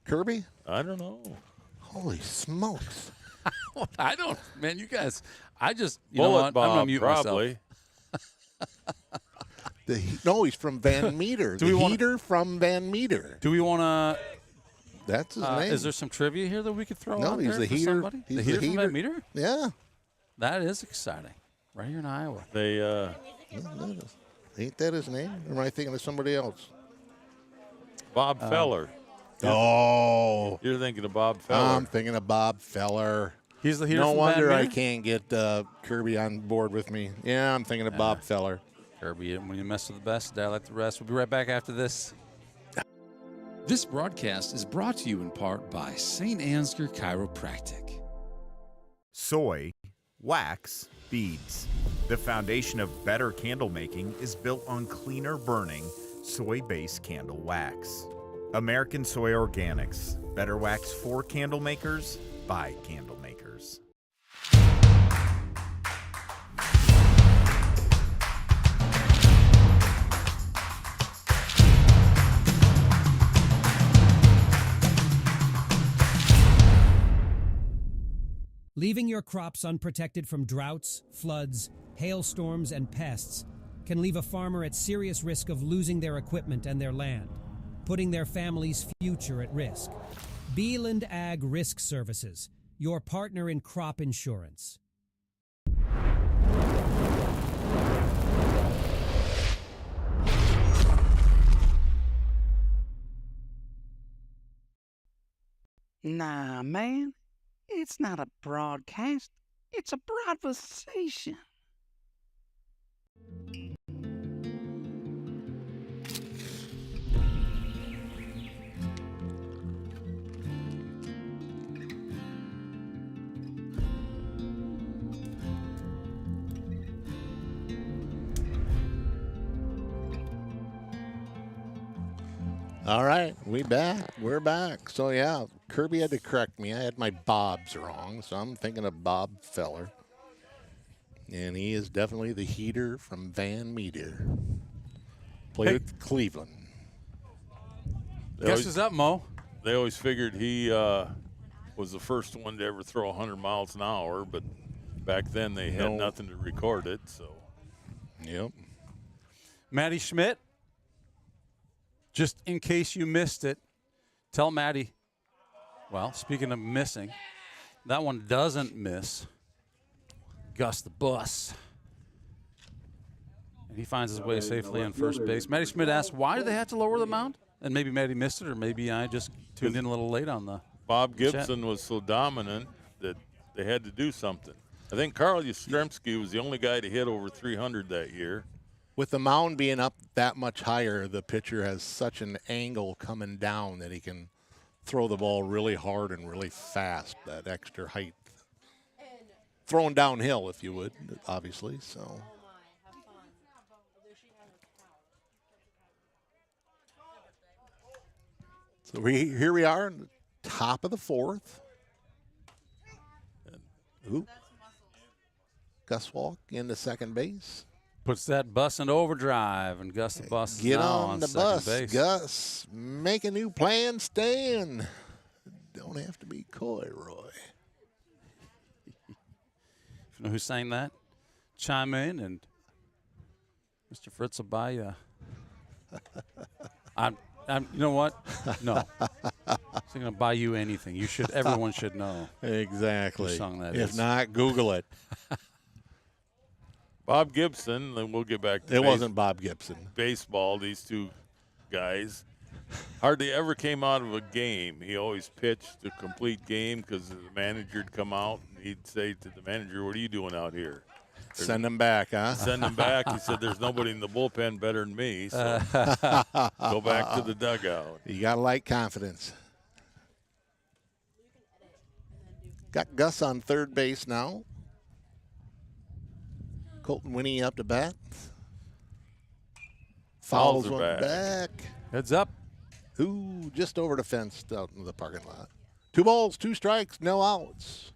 Kirby? I don't know. Holy smokes. I don't, man, you guys, I just, you Bullet know what? I'm Bob, going to mute probably. myself. No, he's from Van Meter. Do we wanna- Heater from Van Meter. Do we want to? That's his name. Is there some trivia here that we could throw No, out he's there the for heater. somebody? He's the the heater from heater. Van Meter? Yeah. That is exciting. Right here in Iowa. They Ain't that his name? Or am I thinking of somebody else? Bob Feller. Oh. You're thinking of Bob Feller. I'm thinking of Bob Feller. He's the heater No from wonder Van I Meter? can't get Kirby on board with me. Yeah, I'm thinking of Bob Feller. Kirby, when you mess with the best, die like the rest. We'll be right back after this. This broadcast is brought to you in part by St. Ansgar Chiropractic. Soy, wax, beads. The foundation of better candle making is built on cleaner burning, soy-based candle wax. American Soy Organics. Better wax for candle makers by candle makers. Leaving your crops unprotected from droughts, floods, hailstorms, and pests can leave a farmer at serious risk of losing their equipment and their land, putting their family's future at risk. Beeland Ag Risk Services, your partner in crop insurance. Nah, man. It's not a broadcast. It's a broadcastation. All right, we're back. So, yeah, Kirby had to correct me. I had my Bobs wrong, so I'm thinking of Bob Feller. And he is definitely the heater from Van Meter. Played with Cleveland. Guess is up, Mo. They always figured he was the first one to ever throw 100 miles an hour, but back then they had nothing to record it. So, yep. Maddie Schmidt, just in case you missed it, tell Maddie, well, speaking of missing, that one doesn't miss Gus the Bus. And he finds his way safely on first base. Maddie Schmidt asks, why do they have to lower the mound? And maybe Maddie missed it, or maybe I just tuned in a little late on the Bob Gibson was so dominant that they had to do something. I think Carl Yastrzemski was the only guy to hit over 300 that year. With the mound being up that much higher, the pitcher has such an angle coming down that he can throw the ball really hard and really fast, that extra height. Throwing downhill, if you would, obviously. So here we are, in the top of the fourth. Ooh. Gus Walk into second base. Puts that bus into overdrive, and Gus the Bus is Get now on the second bus, base. Gus. Make a new plan, Stan. Don't have to be coy, Roy. If you know who sang that, chime in, and Mr. Fritz will buy you. You know what? No. He's going to buy you anything. You should. Everyone should know. Exactly. Whose song that if is. not, Google it. Bob Gibson, then we'll get back to It wasn't Bob Gibson. Baseball, these two guys hardly ever came out of a game. He always pitched a complete game because the manager would come out and he'd say to the manager, "What are you doing out here?" Send him back, huh? Send him back. He said, "There's nobody in the bullpen better than me, so go back to the dugout." You got to like confidence. Got Gus on third base now. Colton Winnie up to bat. Fouls are one back. back. Heads up. Ooh, just over the fence out in the parking lot. 2 balls, 2 strikes, no outs.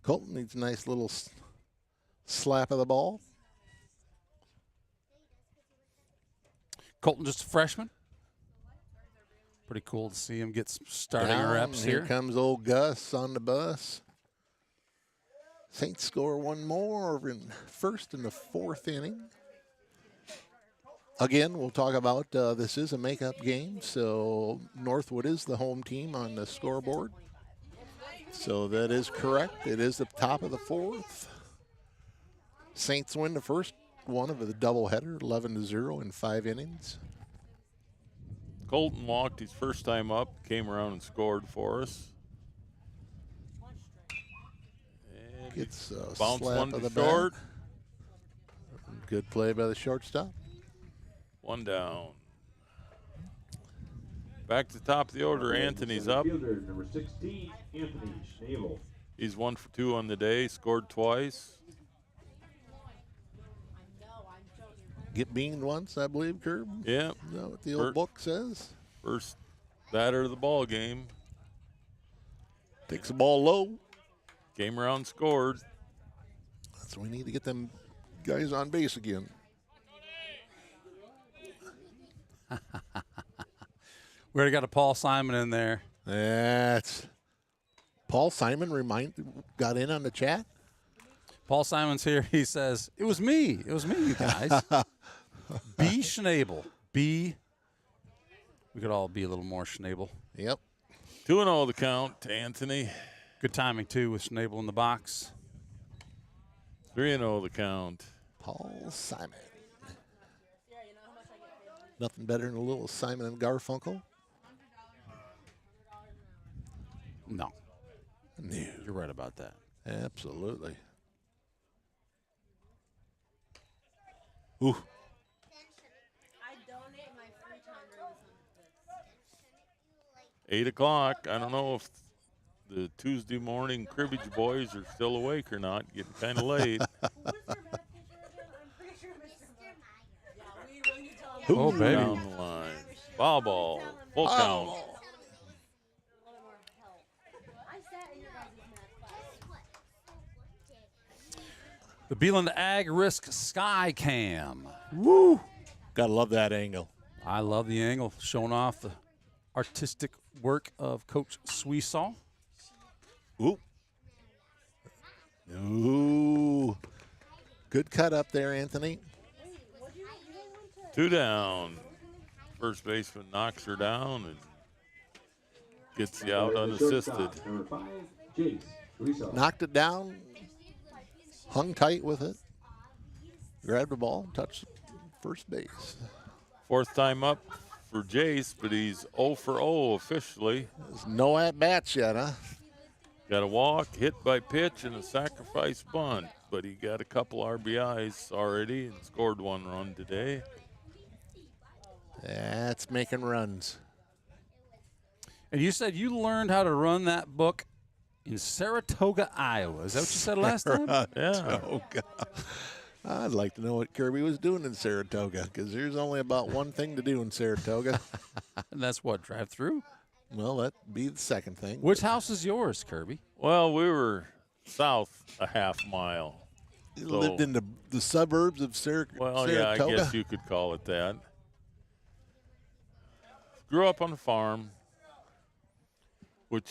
Colton needs a nice little slap of the ball. Colton, just a freshman. Pretty cool to see him get some starting reps here. Here comes old Gus on the bus. Saints score one more in first and the fourth inning. Again, we'll talk about this is a makeup game, so Northwood is the home team on the scoreboard. So that is correct. It is the top of the fourth. Saints win the first one of the doubleheader, 11-0 in 5 innings. Colton walked his first time up, came around and scored for us. And Gets a bounced slap one of to the short. bat. Good play by the shortstop. One down. Back to the top of the order. Anthony's up. Fielder, number 16, Anthony Schnabel. He's 1 for 2 on the day, scored twice. Get beaned once, I believe, Curb. Yeah. Is that what the old book says? First batter of the ball game. Takes the ball low. Came around, scored. So we need to get them guys on base again. We already got a Paul Simon in there. That's Paul Simon got in on the chat. Paul Simon's here. He says, it was me. It was me, you guys. B. Schnabel. B. We could all be a little more Schnabel. Yep. 2-0 the count to Anthony. Good timing, too, with Schnabel in the box. 3-0 the count. Paul Simon. Nothing better than a little Simon and Garfunkel. No. You're right about that. Absolutely. Ooh. 8 o'clock. I don't know if the Tuesday morning cribbage boys are still awake or not. Getting kind of late. Oh, baby. Down the line. Foul ball. Full count. The Beeland Ag Risk Sky Cam. Woo! Gotta love that angle. I love the angle, showing off the artistic work of Coach Sweesaw. Ooh. Ooh. Good cut up there, Anthony. 2 down. First baseman knocks her down and gets the out unassisted. Number 5, Jace Sweesaw. Knocked it down. Hung tight with it. Grabbed the ball, touched first base. 4th time up for Jace, but he's 0 for 0 officially. There's no at-bats yet, huh? Got a walk, hit by pitch, and a sacrifice bunt. But he got a couple RBIs already and scored 1 run today. That's making runs. And you said you learned how to run that book in Saratoga, Iowa. Is that what you said last time? Saratoga. I'd like to know what Kirby was doing in Saratoga, because there's only about one thing to do in Saratoga. And that's what, drive through? Well, that'd be the second thing. Which house is yours, Kirby? Well, we were south a half mile. You lived in the suburbs of Saratoga? Well, yeah, I guess you could call it that. Grew up on a farm, which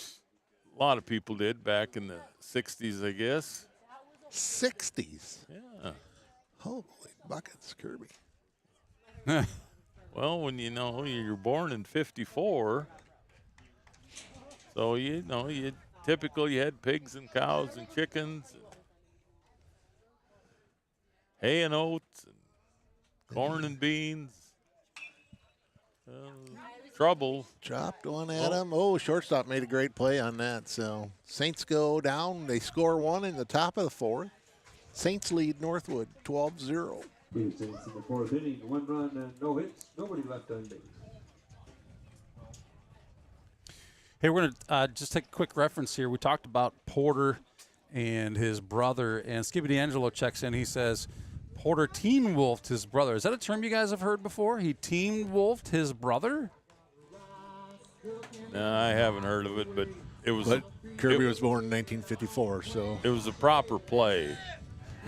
a lot of people did back in the 60s, I guess. 60s? Yeah. Holy buckets, Kirby. Well, when you're born in 54, so you had pigs and cows and chickens, and hay and oats, and corn and beans. Trouble. Dropped one at him. Oh, shortstop made a great play on that. So Saints go down. They score 1 in the top of the 4th. Saints lead Northwood 12-0. Saints in the 4th inning, 1 run and no hits, nobody left on base. Hey, we're going to just take a quick reference here. We talked about Porter and his brother, and Skippy D'Angelo checks in. He says, Porter teen-wolfed his brother. Is that a term you guys have heard before? He teen-wolfed his brother? No, I haven't heard of it, but But Kirby was born in 1954, so it was a proper play.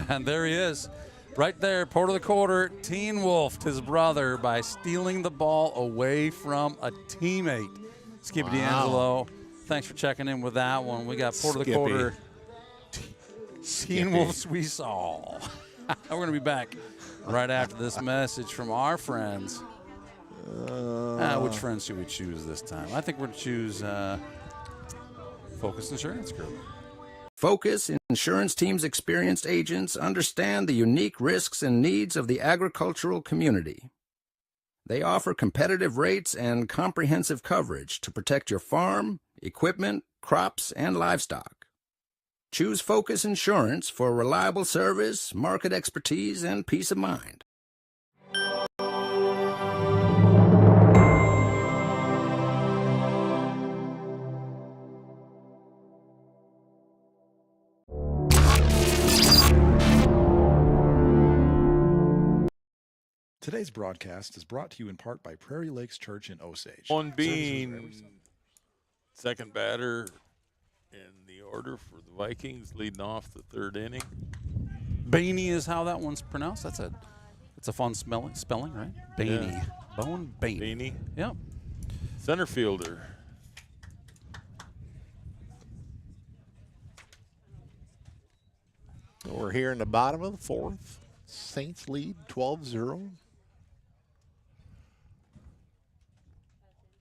And there he is. Right there, port of the quarter, Teen Wolfed his brother by stealing the ball away from a teammate. Skippy D'Angelo, thanks for checking in with that one. We got port of the quarter, Teen Wolf's we saw. We're going to be back right after this message from our friends. Which friends should we choose this time? I think we're going to choose Focus Insurance Group. Focus Insurance Team's experienced agents understand the unique risks and needs of the agricultural community. They offer competitive rates and comprehensive coverage to protect your farm, equipment, crops, and livestock. Choose Focus Insurance for reliable service, market expertise, and peace of mind. Today's broadcast is brought to you in part by Prairie Lakes Church in Osage. One being second batter in the order for the Vikings, leading off the third inning. Baney is how that one's pronounced. That's a fun spelling, right? Baney. Yeah. Bone Baney. Baney. Yep. Center fielder. we're here in the bottom of the fourth. Saints lead 12-0.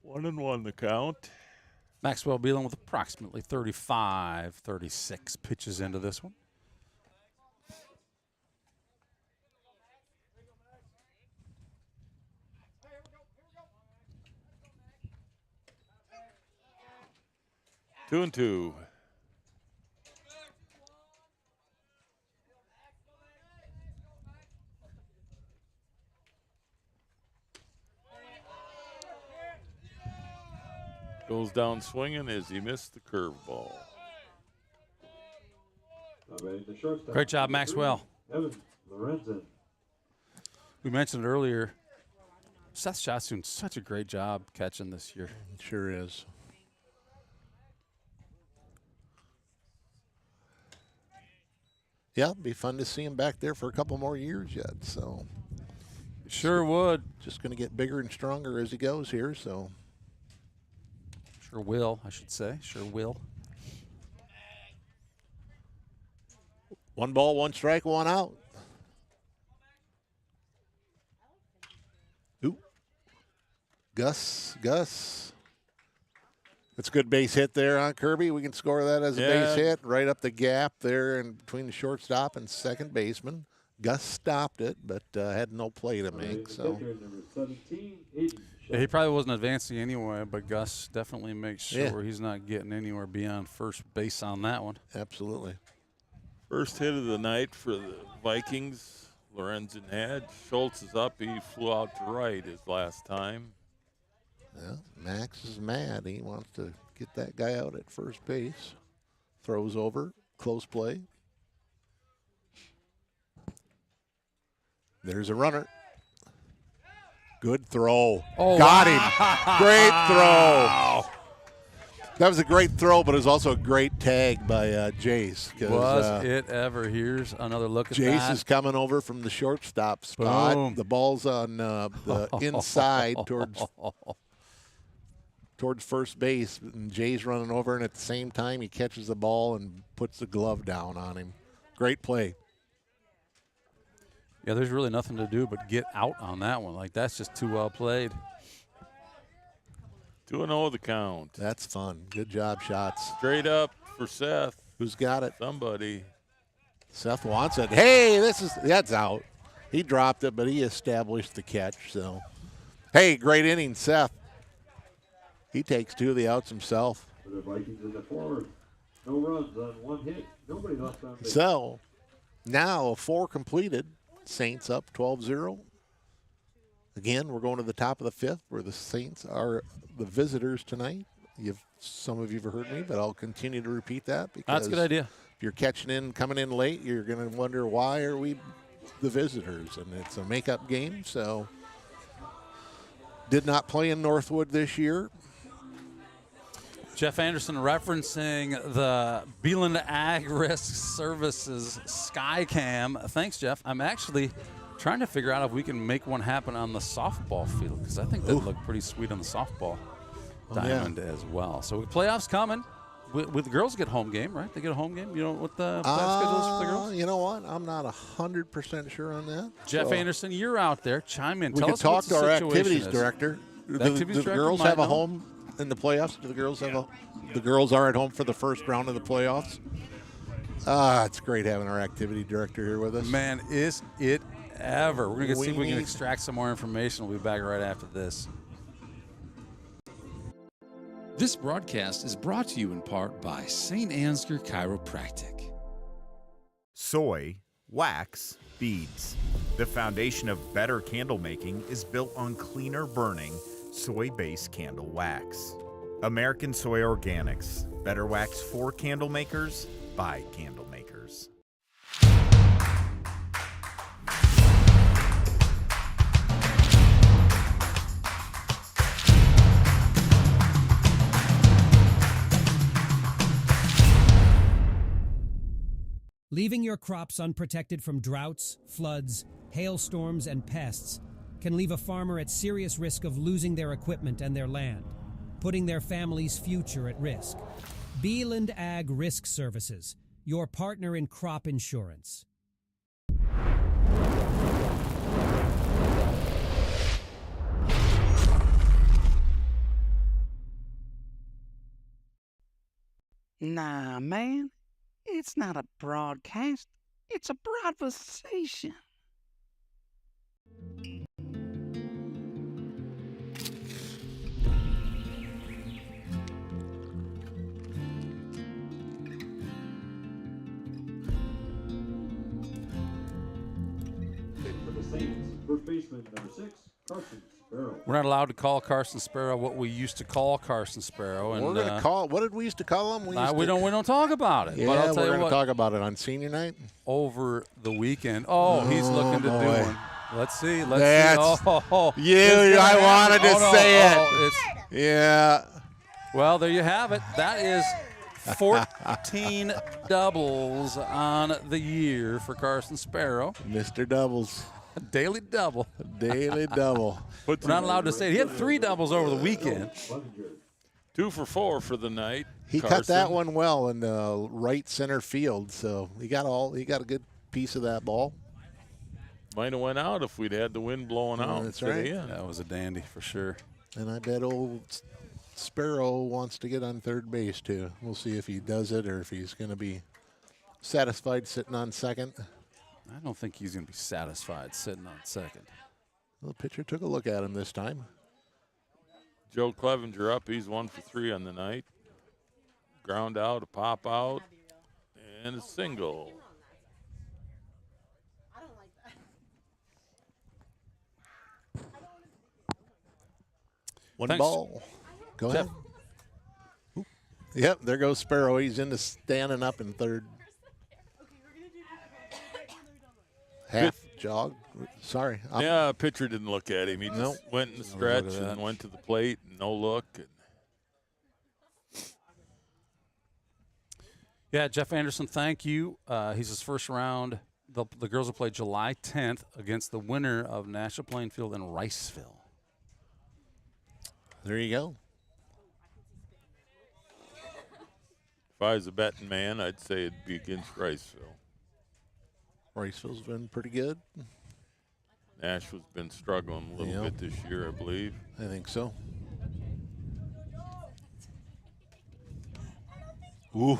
1-1 the count. Maxwell Beelan with approximately 35, 36 pitches into this one. Two and two. Goes down swinging as he missed the curveball. Great job, Maxwell. Evan Lorenzen. We mentioned earlier, Seth Schott's doing such a great job catching this year. Sure is. Yeah, it'd be fun to see him back there for a couple more years yet. So, sure would. Just going to get bigger and stronger as he goes here. So, sure will, I should say. Sure will. 1 ball, 1 strike, 1 out. Ooh, Gus. That's a good base hit there on Kirby. We can score that as a base hit right up the gap there in between the shortstop and second baseman. Gus stopped it, but had no play to make. So yeah, he probably wasn't advancing anyway, but Gus definitely makes sure he's not getting anywhere beyond first base on that one. Absolutely. First hit of the night for the Vikings. Lorenzen had. Schultz is up. He flew out to right his last time. Yeah, Max is mad. He wants to get that guy out at first base. Throws over. Close play. There's a runner. Good throw. Oh, got him. Great throw. That was a great throw, but it was also a great tag by Jace. Was it ever? Here's another look at Jace that. is coming over from the shortstop spot. Boom. The ball's on the inside towards first base, and Jay's running over, and at the same time he catches the ball and puts the glove down on him. Great play. Yeah, there's really nothing to do but get out on that one. Like, that's just too well played. 2-0 the count. That's fun. Good job, Shots. Straight up for Seth. Who's got it? Somebody. Seth wants it. Hey, that's out. He dropped it, but he established the catch. So, hey, great inning, Seth. He takes 2 of the outs himself. For the Vikings in the fourth. No runs on 1 hit. Nobody left on base. So, now 4 completed. Saints up 12-0. Again, we're going to the top of the 5th where the Saints are the visitors tonight. Some of you have heard me, but I'll continue to repeat that because that's a good idea. If you're coming in late, you're going to wonder why are we the visitors, and it's a makeup game. So, did not play in Northwood this year. Did Jeff Anderson referencing the Beeland Ag Risk Services Skycam. Thanks, Jeff. I'm actually trying to figure out if we can make one happen on the softball field, because I think that'd look pretty sweet on the softball diamond as well. So playoffs coming. With the girls get home game, right? They get a home game. You know what the playoff schedule is for the girls? You know what? I'm not 100% sure on that. Jeff Anderson, you're out there. Chime in. We Tell could us talk what to the our situation activities is. director. The The activities director girls might have a know. home in the playoffs. Do the girls have the girls are at home for the first round of the playoffs. It's great having our activity director here with us. Man, is it ever. We're going to see if we can need- extract some more information. We'll be back right after this. This broadcast is brought to you in part by St. Ansgar Chiropractic. Soy, wax, beads. The foundation of better candle making is built on cleaner burning, soy-based candle wax. American Soy Organics. Better wax for candle makers by candle makers. Leaving your crops unprotected from droughts, floods, hailstorms, and pests can leave a farmer at serious risk of losing their equipment and their land, putting their family's future at risk. Beeland Ag Risk Services, your partner in crop insurance. Nah, man. It's not a broadcast. It's a broadversation. For the Saints, first baseman number 6, Carson Sparrow. We're not allowed to call Carson Sparrow what we used to call Carson Sparrow. And We're going to call. What did we used to call him? we don't talk about it. Yeah, but I'll tell we're you going to what, talk about it on senior night. over the weekend. Oh, he's looking to do boy. one. Let's see. Let's That's- see. Oh, You, it's gonna I happen. wanted to Oh, no. say it. Oh, Yeah. well, there you have it. That is 14 doubles on the year for Carson Sparrow. Mr. Doubles. A daily double. Daily double. We're not allowed to say it. He had 3 doubles over the weekend. 2 for 4 for the night. He cut that one well in the right center field, so he got a good piece of that ball. Might have went out if we'd had the wind blowing out. That's to the right. end. That was a dandy for sure. And I bet old Sparrow wants to get on third base too. We'll see if he does it or if he's going to be satisfied sitting on second. I don't think he's going to be satisfied sitting on second. The pitcher took a look at him this time. Joe Clevenger up. He's 1 for 3 on the night. Ground out, a pop out, and a single. One Thanks. ball. Go Jeff. ahead. Oop. Yep, there goes Sparrow. He's into standing up in third. Half jog. Sorry. Yeah, pitcher didn't look at him. He just Nope. went in the Look stretch at that. and went to the plate. No look. Yeah, Jeff Anderson, thank you. He's his first round. The girls will play July 10th against the winner of National Plainfield and Riceville. There you go. If I was a betting man, I'd say it'd be against Riceville. Riceville's been pretty good. Nashville's been struggling a little bit this year, I believe. I think so. Ooh.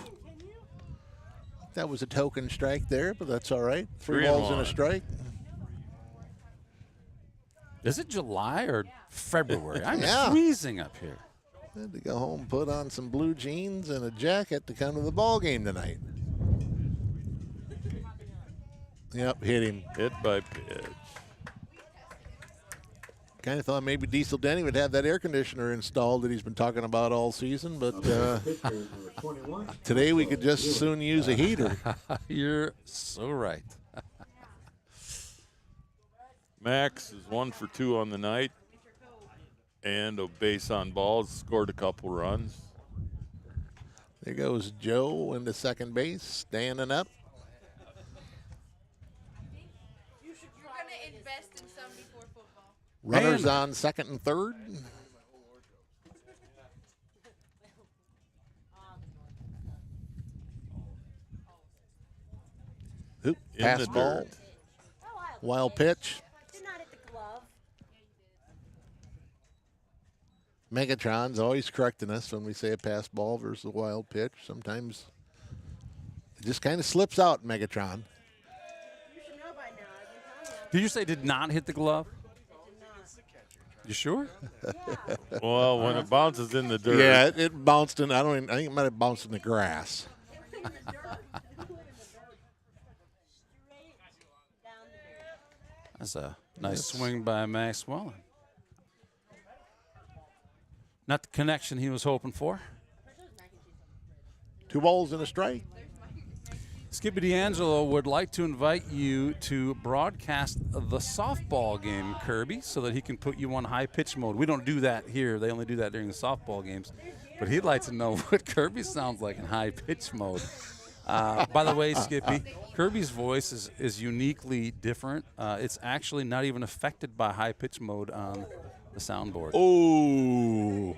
That was a token strike there, but that's all right. 3 balls and a strike. Is it July or February? I'm Yeah. freezing up here. Had to go home, put on some blue jeans and a jacket to come to the ball game tonight. Yep, hit him. Hit by pitch. Kind of thought maybe Diesel Denny would have that air conditioner installed that he's been talking about all season, but today we could just as soon use a heater. You're so right. Max is 1 for 2 on the night and a base on balls, scored a couple runs. There goes Joe into second base, standing up. You're gonna invest in some before football. Runners on second and third. Oop, In pass the ball. dirt. Wild pitch. Megatron's always correcting us when we say a pass ball versus a wild pitch. Sometimes it just kind of slips out, Megatron. Did you say did not hit the glove? You sure? Well, when it bounces in the dirt. Yeah, it bounced in. I think it might have bounced in the grass. That's a nice swing by Maxwell. Not the connection he was hoping for. 2 balls and a strike. Skippy D'Angelo would like to invite you to broadcast the softball game, Kirby, so that he can put you on high pitch mode. We don't do that here. They only do that during the softball games. But he'd like to know what Kirby sounds like in high pitch mode. By the way, Skippy, Kirby's voice is uniquely different. It's actually not even affected by high pitch mode on the soundboard. Oh.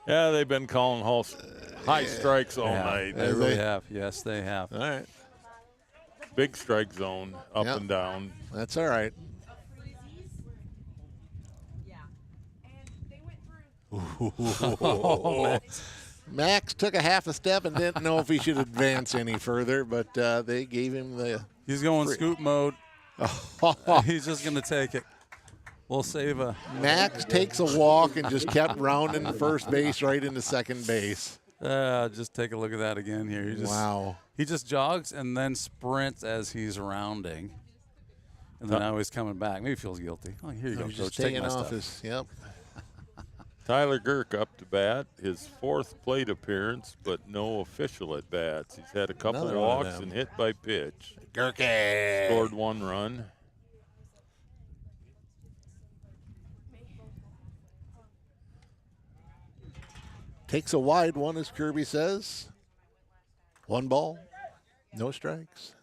Yeah, they've been calling high strikes all night. They really have. Yes, they have. All right. Big strike zone, up and down. That's all right. Max took a half a step and didn't know if he should advance any further, but they gave him the. He's going scoop mode. He's just going to take it. We'll save a. Max takes a walk and just kept rounding first base right into second base. Just take a look at that again here. Wow. He just jogs and then sprints as he's rounding. And then now he's coming back. Maybe he feels guilty. Oh, here you go, He's Coach. just Take taking my off stuff. Yep. Tyler Girk up to bat, his 4th plate appearance, but no official at bats. He's had a couple Another one of walks them. and hit by pitch. Girky. Scored 1 run. Takes a wide one, as Kirby says. 1 ball, no strikes.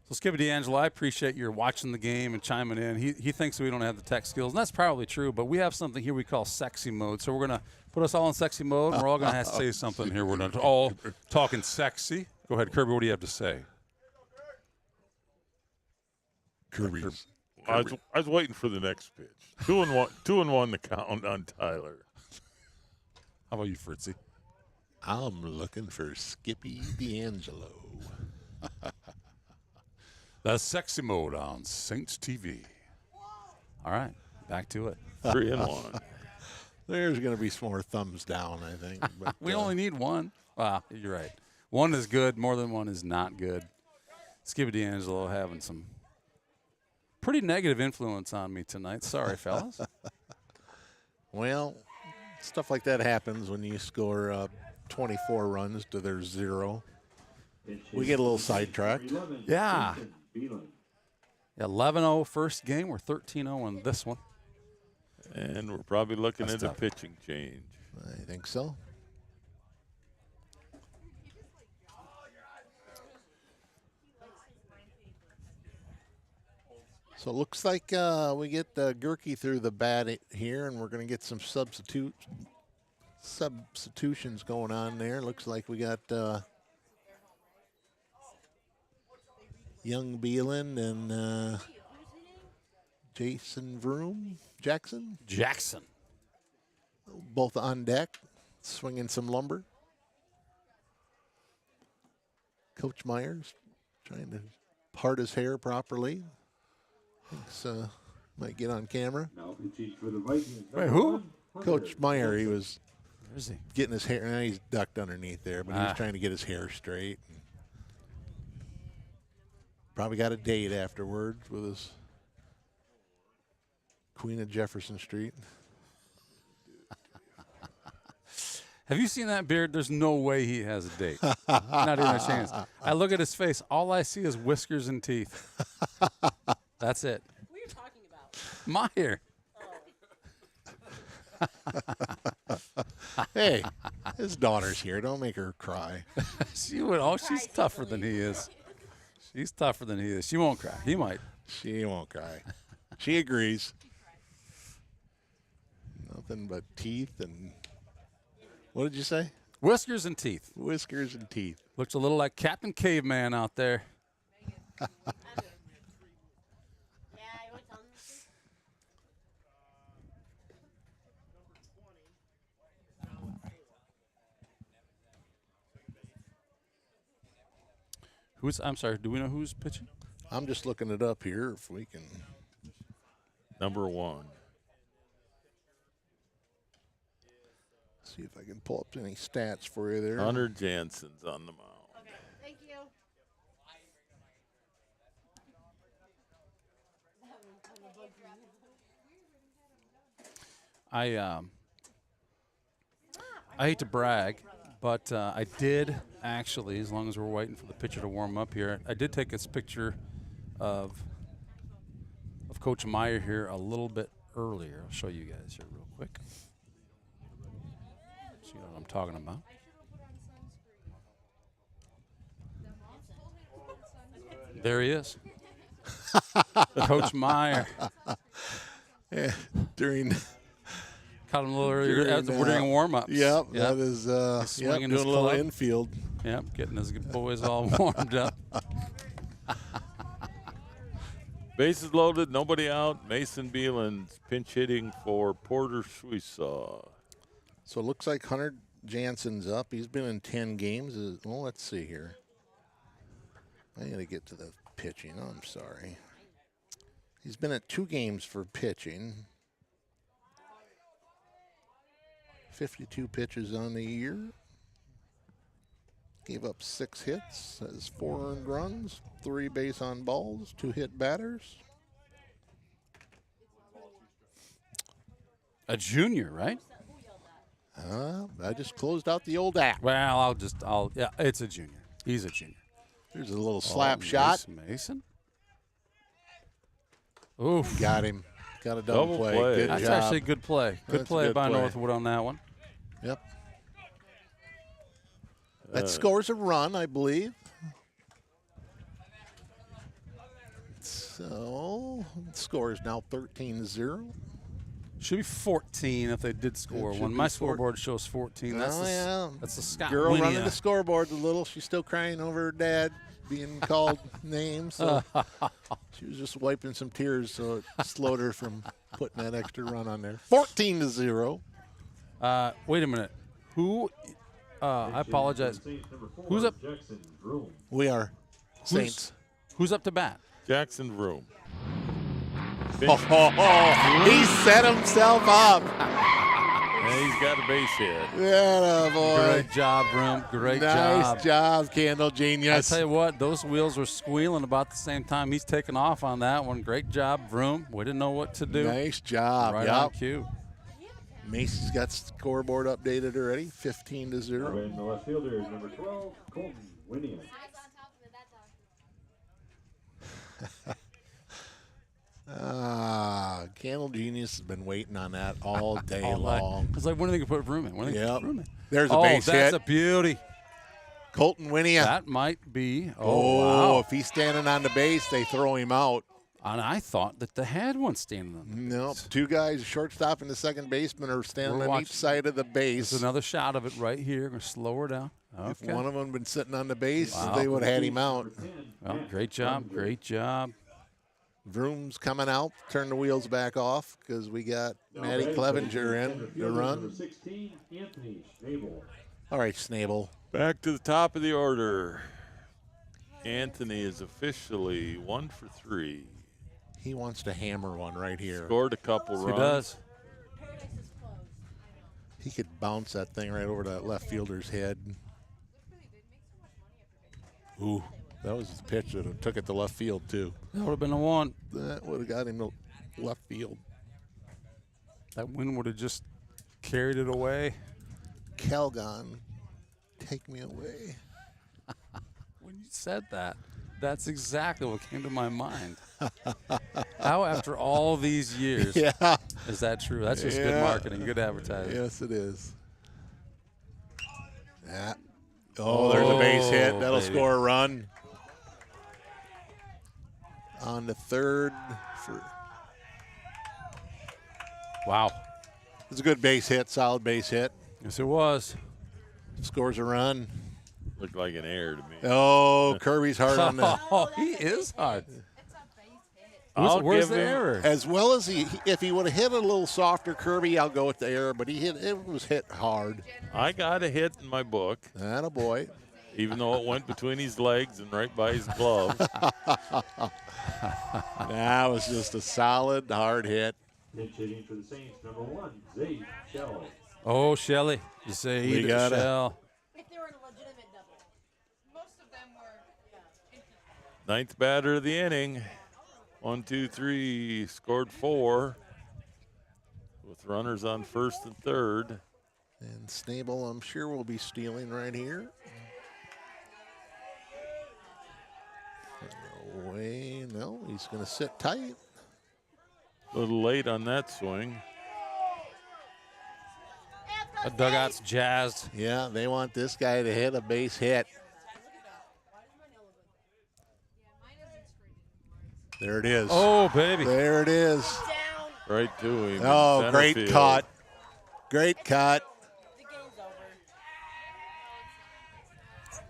So, Skippy D'Angelo, I appreciate your watching the game and chiming in. He thinks we don't have the tech skills, and that's probably true, but we have something here we call sexy mode. So we're going to put us all in sexy mode, and we're all going to have to say something here. We're not all talking sexy. Go ahead, Kirby, what do you have to say? Kirby. I was waiting for the next pitch. 2-1 the count on Tyler. How about you, Fritzy? I'm looking for Skippy D'Angelo. That's sexy mode on Saints TV. All right, back to it. 3-1. There's going to be some more thumbs down, I think. But, we only need 1. Wow, you're right. 1 is good. More than 1 is not good. Skippy D'Angelo having some pretty negative influence on me tonight. Sorry, fellas. Well, stuff like that happens when you score 24 runs to their 0. We get a little sidetracked. Yeah. 11-0 first game. We're 13-0 in this one. And we're probably looking That's at tough. a pitching change. I think so. So it looks like we get Gurkey through the bat here, and we're going to get some substitutions going on there. Looks like we got Young Beelan and Jackson. Both on deck, swinging some lumber. Coach Myers trying to part his hair properly. Thinks might get on camera. Wait, who? Coach Meyer. He was Where is he? getting his hair. Now he's ducked underneath there, but he was trying to get his hair straight. Probably got a date afterwards with his Queen of Jefferson Street. Have you seen that beard? There's no way he has a date. Not even a chance. I look at his face. All I see is whiskers and teeth. That's it. What are you talking about? Meyer. Hey, his daughter's here. Don't make her cry. She would. Oh, she's tougher than he is. She's tougher than he is. She won't cry. He might. She won't cry. She agrees. Nothing but teeth and what did you say? Whiskers and teeth. Whiskers and teeth. Looks a little like Captain Caveman out there. I'm sorry, do we know who's pitching? I'm just looking it up here if we can. Number 1. See if I can pull up any stats for you there. Hunter Jansen's on the mound. Okay, thank you. I hate to brag, but I did actually, as long as we're waiting for the pitcher to warm up here, I did take this picture of Coach Meyer here a little bit earlier. I'll show you guys here real quick. So you know what I'm talking about. There he is. Coach Meyer. Yeah, during caught him a little earlier during warm-ups. Yep, that is swinging doing his a little club. infield. Yep, getting his boys all warmed up. Bases loaded, nobody out. Mason Beelan's pinch hitting for Porter Suisaw. So it looks like Hunter Jansen's up. He's been in 10 games. Well, let's see here. I got to get to the pitching. Oh, I'm sorry. He's been at 2 games for pitching. 52 pitches on the year. Gave up 6 hits, has 4 earned runs, 3 base on balls, 2 hit batters. A junior, right? I just closed out the old app. Well, yeah, it's a junior. He's a junior. There's a little slap shot. Mason. Oof. Got him. Got a double play. Good That's job. actually a good play. Good play by Northwood on that one. Yep. That scores a run, I believe. So, the score is now 13-0. Should be 14 if they did score one. My scoreboard shows 14. That's the Scott Girl Winnie. running the scoreboard a little. She's still crying over her dad being called names. So she was just wiping some tears, so it slowed her from putting that extra run on there. 14-0. Wait a minute. Who? I apologize. Who's up? We are Saints. Who's up to bat? Jackson Vroom. He set himself up. And he's got a base hit. Yeah, boy. Great job, Vroom. Great job. Nice job, Candle Genius. I tell you what, those wheels were squealing about the same time he's taking off on that one. Great job, Vroom. We didn't know what to do. Nice job. Right on cue. Macy's got scoreboard updated already, 15-0. And the left fielder is number 12, Colton Winnie. Candle Genius has been waiting on that all day long. It's like, when are they going to put Vroom in? Yep. There's a base hit. That's a beauty. Colton Winnie. That might be. Wow. If he's standing on the base, they throw him out. And I thought that they had one standing on the base. Nope. 2 guys, shortstop and the second baseman, are standing on each side of the base. There's another shot of it right here. Going to slow her down. Okay. If one of them had been sitting on the base, they would have had him out. Well, great job. Great job. Vroom's coming out. Turn the wheels back off because we got Maddie Clevenger in to run. 16, Anthony Schnabel. All right, Schnabel. Back to the top of the order. Anthony is officially 1 for 3. He wants to hammer one right here. Scored a couple runs. He does. He could bounce that thing right over that left fielder's head. Ooh, that was the pitch that took it to left field, too. That would have been the one. That would have got him to left field. That wind would have just carried it away. Calgon, take me away. When you said that, that's exactly what came to my mind. How after all these years Yeah. is that true? That's just good marketing, good advertising. Yes, it is. Yeah. Oh, there's a base hit. That'll score a run. On the third. Wow. It was a good base hit, solid base hit. Yes, it was. Scores a run. Looked like an error to me. Oh, Kirby's hard on that. Oh, he is hard. Where's the error? As well as if he would have hit a little softer, Kirby, I'll go with the error. But it was hit hard. I got a hit in my book. Attaboy. Even though it went between his legs and right by his glove. That was just a solid, hard hit. Pinch hitting for the Saints, number 1, Zay Shell. Oh, Shelly. You say We got Shell. If they were in a legitimate double. Most of them were. Ninth batter of the inning. 1, 2, 3. Scored 4. With runners on first and third. And Snable, I'm sure, will be stealing right here. Away. No, he's going to sit tight. A little late on that swing. The dugout's jazzed. Yeah, they want this guy to hit a base hit. There it is. Oh, baby. There it is. Right to him. Oh, Center great field. cut. Great cut.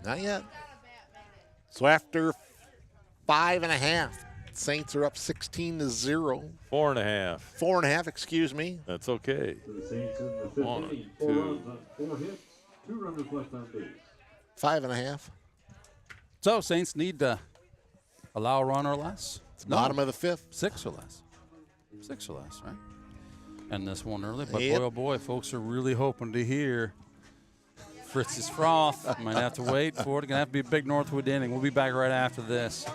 Not yet. So after 5.5, Saints are up 16-0. 4.5. 4.5, excuse me. That's okay. For the Saints in the fifth 1, inning, 4 2. runs on 4 hits, 2 runners left on base. 5.5. So Saints need to allow a run or less. It's bottom of the fifth. 6 or less. 6 or less, right? And this one early, but Yep. boy, oh boy, folks are really hoping to hear Fritz's froth. Might have to wait for it. Gonna have to be a big Northwood inning. We'll be back right after this.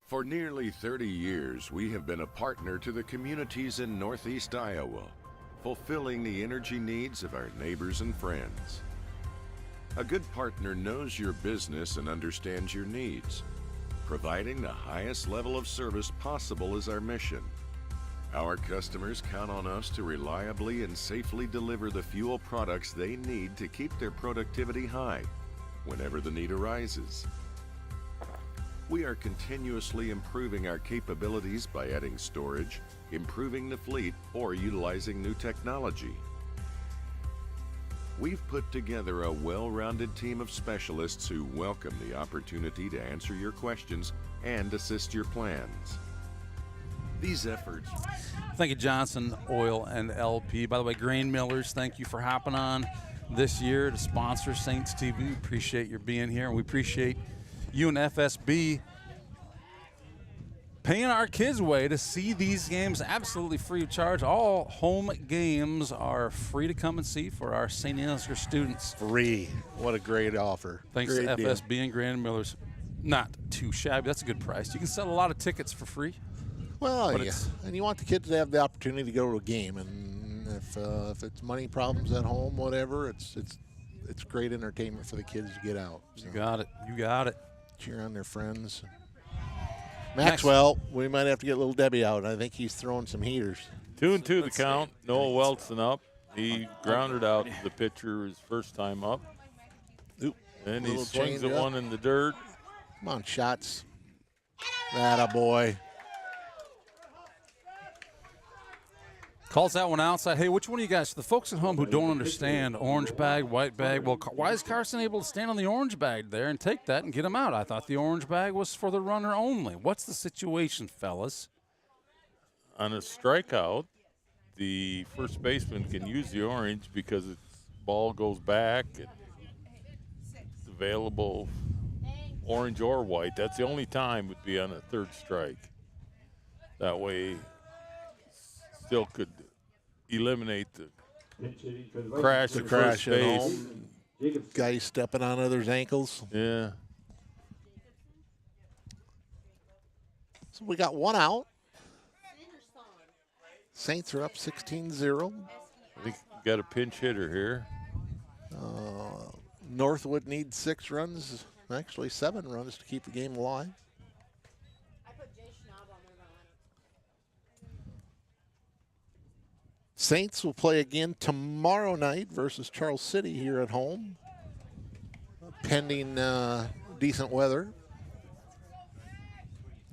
For nearly 30 years, we have been a partner to the communities in Northeast Iowa, fulfilling the energy needs of our neighbors and friends. A good partner knows your business and understands your needs. Providing the highest level of service possible is our mission. Our customers count on us to reliably and safely deliver the fuel products they need to keep their productivity high whenever the need arises. We are continuously improving our capabilities by adding storage, improving the fleet, or utilizing new technology. We've put together a well-rounded team of specialists who welcome the opportunity to answer your questions and assist your plans. These efforts... Thank you, Johnson Oil and LP. By the way, Grain Millers, thank you for hopping on this year to sponsor Saints TV. We appreciate your being here, and we appreciate you and FSB paying our kids way to see these games absolutely free of charge. All home games are free to come and see for our St. Ansgar students. Free. What a great offer. Thanks Great to deal. FSB and Grand Millers. Not too shabby. That's a good price. You can sell a lot of tickets for free. Well, But yeah, it's- and you want the kids to have the opportunity to go to a game, and if it's money problems at home, whatever, it's great entertainment for the kids to get out. You got it. You got it. Cheer on their friends. Maxwell, we might have to get little Debbie out. I think he's throwing some heaters. 2-2 the count. Noah Welton up. He grounded out the pitcher his first time up. Oop. And he Little swings at change up. one in the dirt. Come on, shots. Atta boy. Calls that one outside. Hey, which one of you guys, the folks at home who don't understand orange bag, white bag, well, why is Carson able to stand on the orange bag there and take that and get him out? I thought the orange bag was for the runner only. What's the situation, fellas? On a strikeout, the first baseman can use the orange because its ball goes back. It's available orange or white. That's the only time would be on a third strike. That way, still could eliminate the crash The at crash first at base. home. Guys stepping on others' ankles. Yeah. So we got one out. Saints are up 16-0. I think you got a pinch hitter here. Northwood needs 6 runs, actually 7 runs to keep the game alive. Saints will play again tomorrow night versus Charles City here at home, pending decent weather,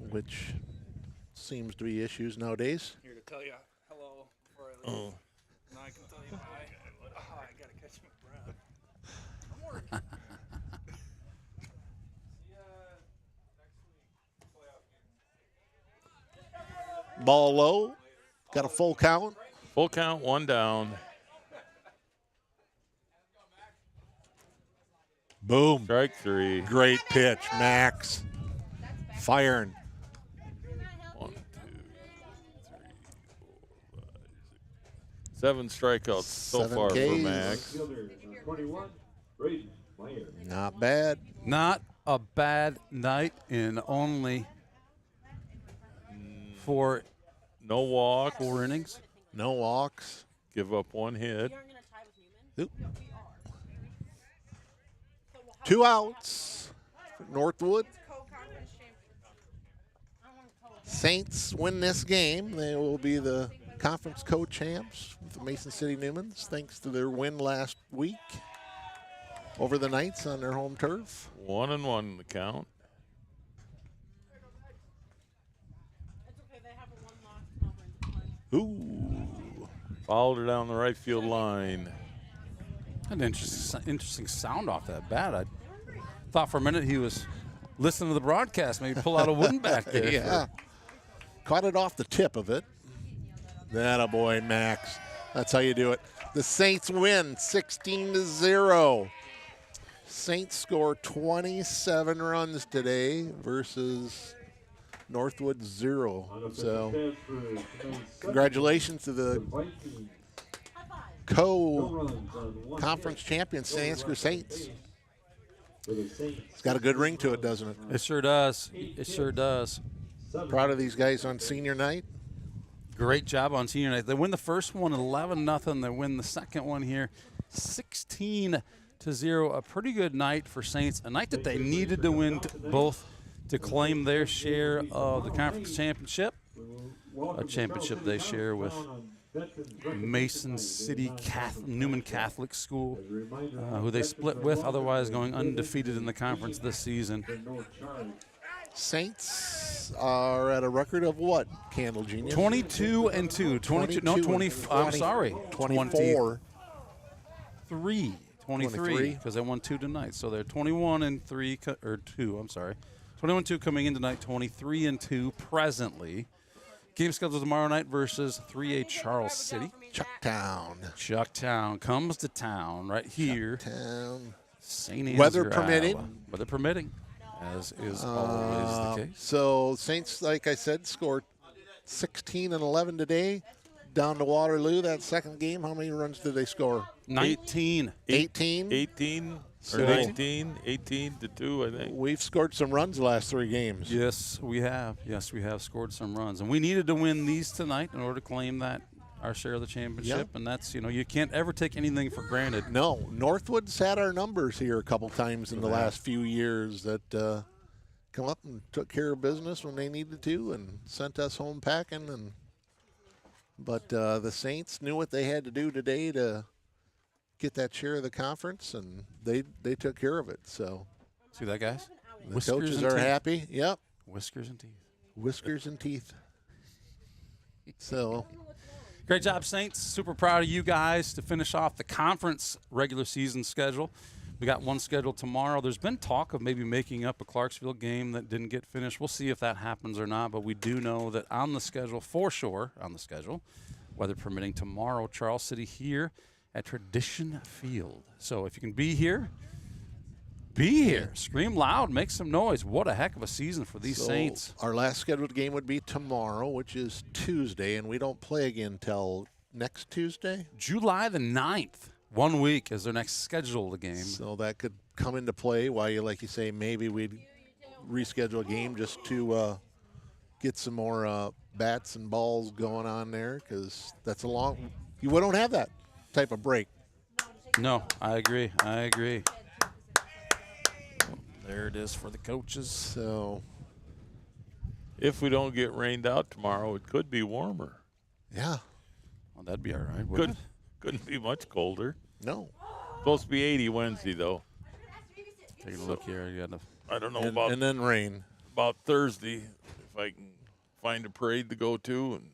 which seems to be issues nowadays. Here to tell you hello before I leave. Oh. Now I can tell you bye. Oh, I gotta catch my breath. I'm working. Ball low, got a full count. Full count, 1 down. Boom. Strike 3. Great pitch, Max. Firing. 1, 2, 3, 4, 5, 6. 7 strikeouts so 7 far Ks. for Max. 21, Braden Meyer. Not bad. Not a bad night in only 4 No walks. 4 innings. No walks. Give up 1 hit. Oop. 2 outs for Northwood. Saints win this game. They will be the conference co-champs with the Mason City Newmans, thanks to their win last week over the Knights on their home turf. 1-1 in the count. Ooh. Fouled her down the right field line. An interesting sound off that bat. I thought for a minute he was listening to the broadcast, maybe pull out a wooden bat there. Yeah. Caught it off the tip of it. That boy, Max. That's how you do it. The Saints win 16-0. Saints score 27 runs today versus Northwood 0. So congratulations to the co-conference champions, Ansgar Saints. It's got a good ring to it, doesn't it? It sure does. It sure does. Proud of these guys on senior night. Great job on senior night. They win the first one 11-0. They win the second one here 16-0. A pretty good night for Saints. A night that they needed to win both to claim their share of the conference championship, a championship they share with Mason City Newman Catholic School, who they split with, otherwise going undefeated in the conference this season. Saints are at a record of what, Candle Genius? 22-2. 22, no, 20. I'm sorry. 24. 23, because they won 2 tonight. So they're 21-3, or 2, I'm sorry. 21-2 coming in tonight, 23-2 presently. Game scheduled tomorrow night versus 3A Charles City. Chucktown comes to town right here. Chucktown. St. Ansgar, Weather permitting. Iowa. Weather permitting, as is always the case. So Saints, like I said, scored 16-11 today. Down to Waterloo, that second game, how many runs did they score? 19. 18? 18 So or 19, 18-2, I think. We've scored some runs the last 3 games. Yes, we have. Yes, we have scored some runs. And we needed to win these tonight in order to claim that our share of the championship. Yep. And that's, you can't ever take anything for granted. No, Northwood's had our numbers here a couple times in the last few years that come up and took care of business when they needed to and sent us home packing. But the Saints knew what they had to do today to get that share of the conference, and they took care of it. So see that, guys? The coaches are happy. Yep. Whiskers and teeth. Whiskers and teeth. So great job, Saints. Super proud of you guys to finish off the conference regular season schedule. We got one scheduled tomorrow. There's been talk of maybe making up a Clarksville game that didn't get finished. We'll see if that happens or not, but we do know that on the schedule, for sure, weather permitting, tomorrow, Charles City here at Tradition Field. So if you can be here, be here. Scream loud, make some noise. What a heck of a season for these Saints. Our last scheduled game would be tomorrow, which is Tuesday, and we don't play again till next Tuesday? July the 9th. 1 week is their next scheduled game. So that could come into play while you, like you say, maybe we'd reschedule a game just to get some more bats and balls going on there because that's a long. You don't have that type of break. No, I agree. There it is for the coaches. So, if we don't get rained out tomorrow, it could be warmer. Yeah. Well, that'd be all right. Couldn't be much colder. No. Supposed to be 80 Wednesday, though. Taking a look here. I don't know about. And then rain. About Thursday, if I can find a parade to go to. And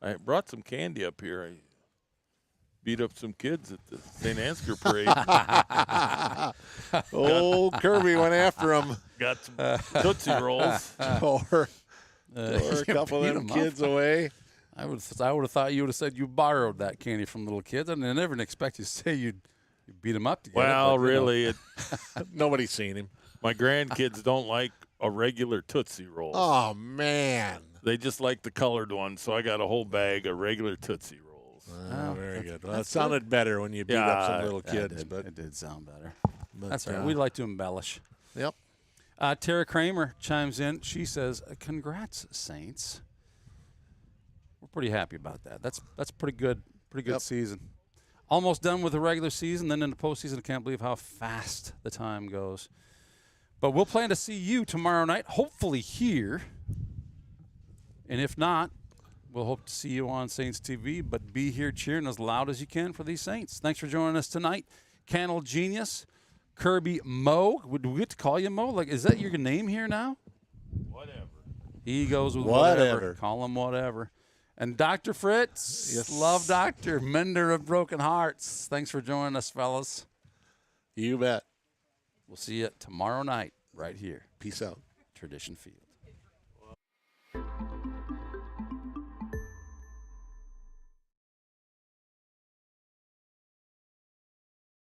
I brought some candy up here. I beat up some kids at the St. Ansgar parade. Kirby went after him. Got some Tootsie Rolls. Tore a couple of them kids away. I would have thought you would have said you borrowed that candy from little kids. I mean, I never expect you to say you beat them up to get well, it. But, really, nobody's seen him. My grandkids don't like a regular Tootsie Roll. Oh, man. They just like the colored ones, so I got a whole bag of regular Tootsie Rolls. Very good. Well, it sounded better when you beat up some little kids. But it did sound better. But, that's all right. We like to embellish. Yep. Tara Kramer chimes in. She says, congrats, Saints. We're pretty happy about that. That's pretty good season. Almost done with the regular season. Then in the postseason, I can't believe how fast the time goes. But we'll plan to see you tomorrow night, hopefully here. And if not, we'll hope to see you on Saints TV. But be here cheering as loud as you can for these Saints. Thanks for joining us tonight. Candle Genius, Kirby Mo. Would we get to call you Mo? Like, is that your name here now? Whatever. He goes with whatever. Call him whatever. And Dr. Fritz, yes. Love Doctor, mender of broken hearts. Thanks for joining us, fellas. You bet. We'll see you tomorrow night right here. Peace out. Tradition Field.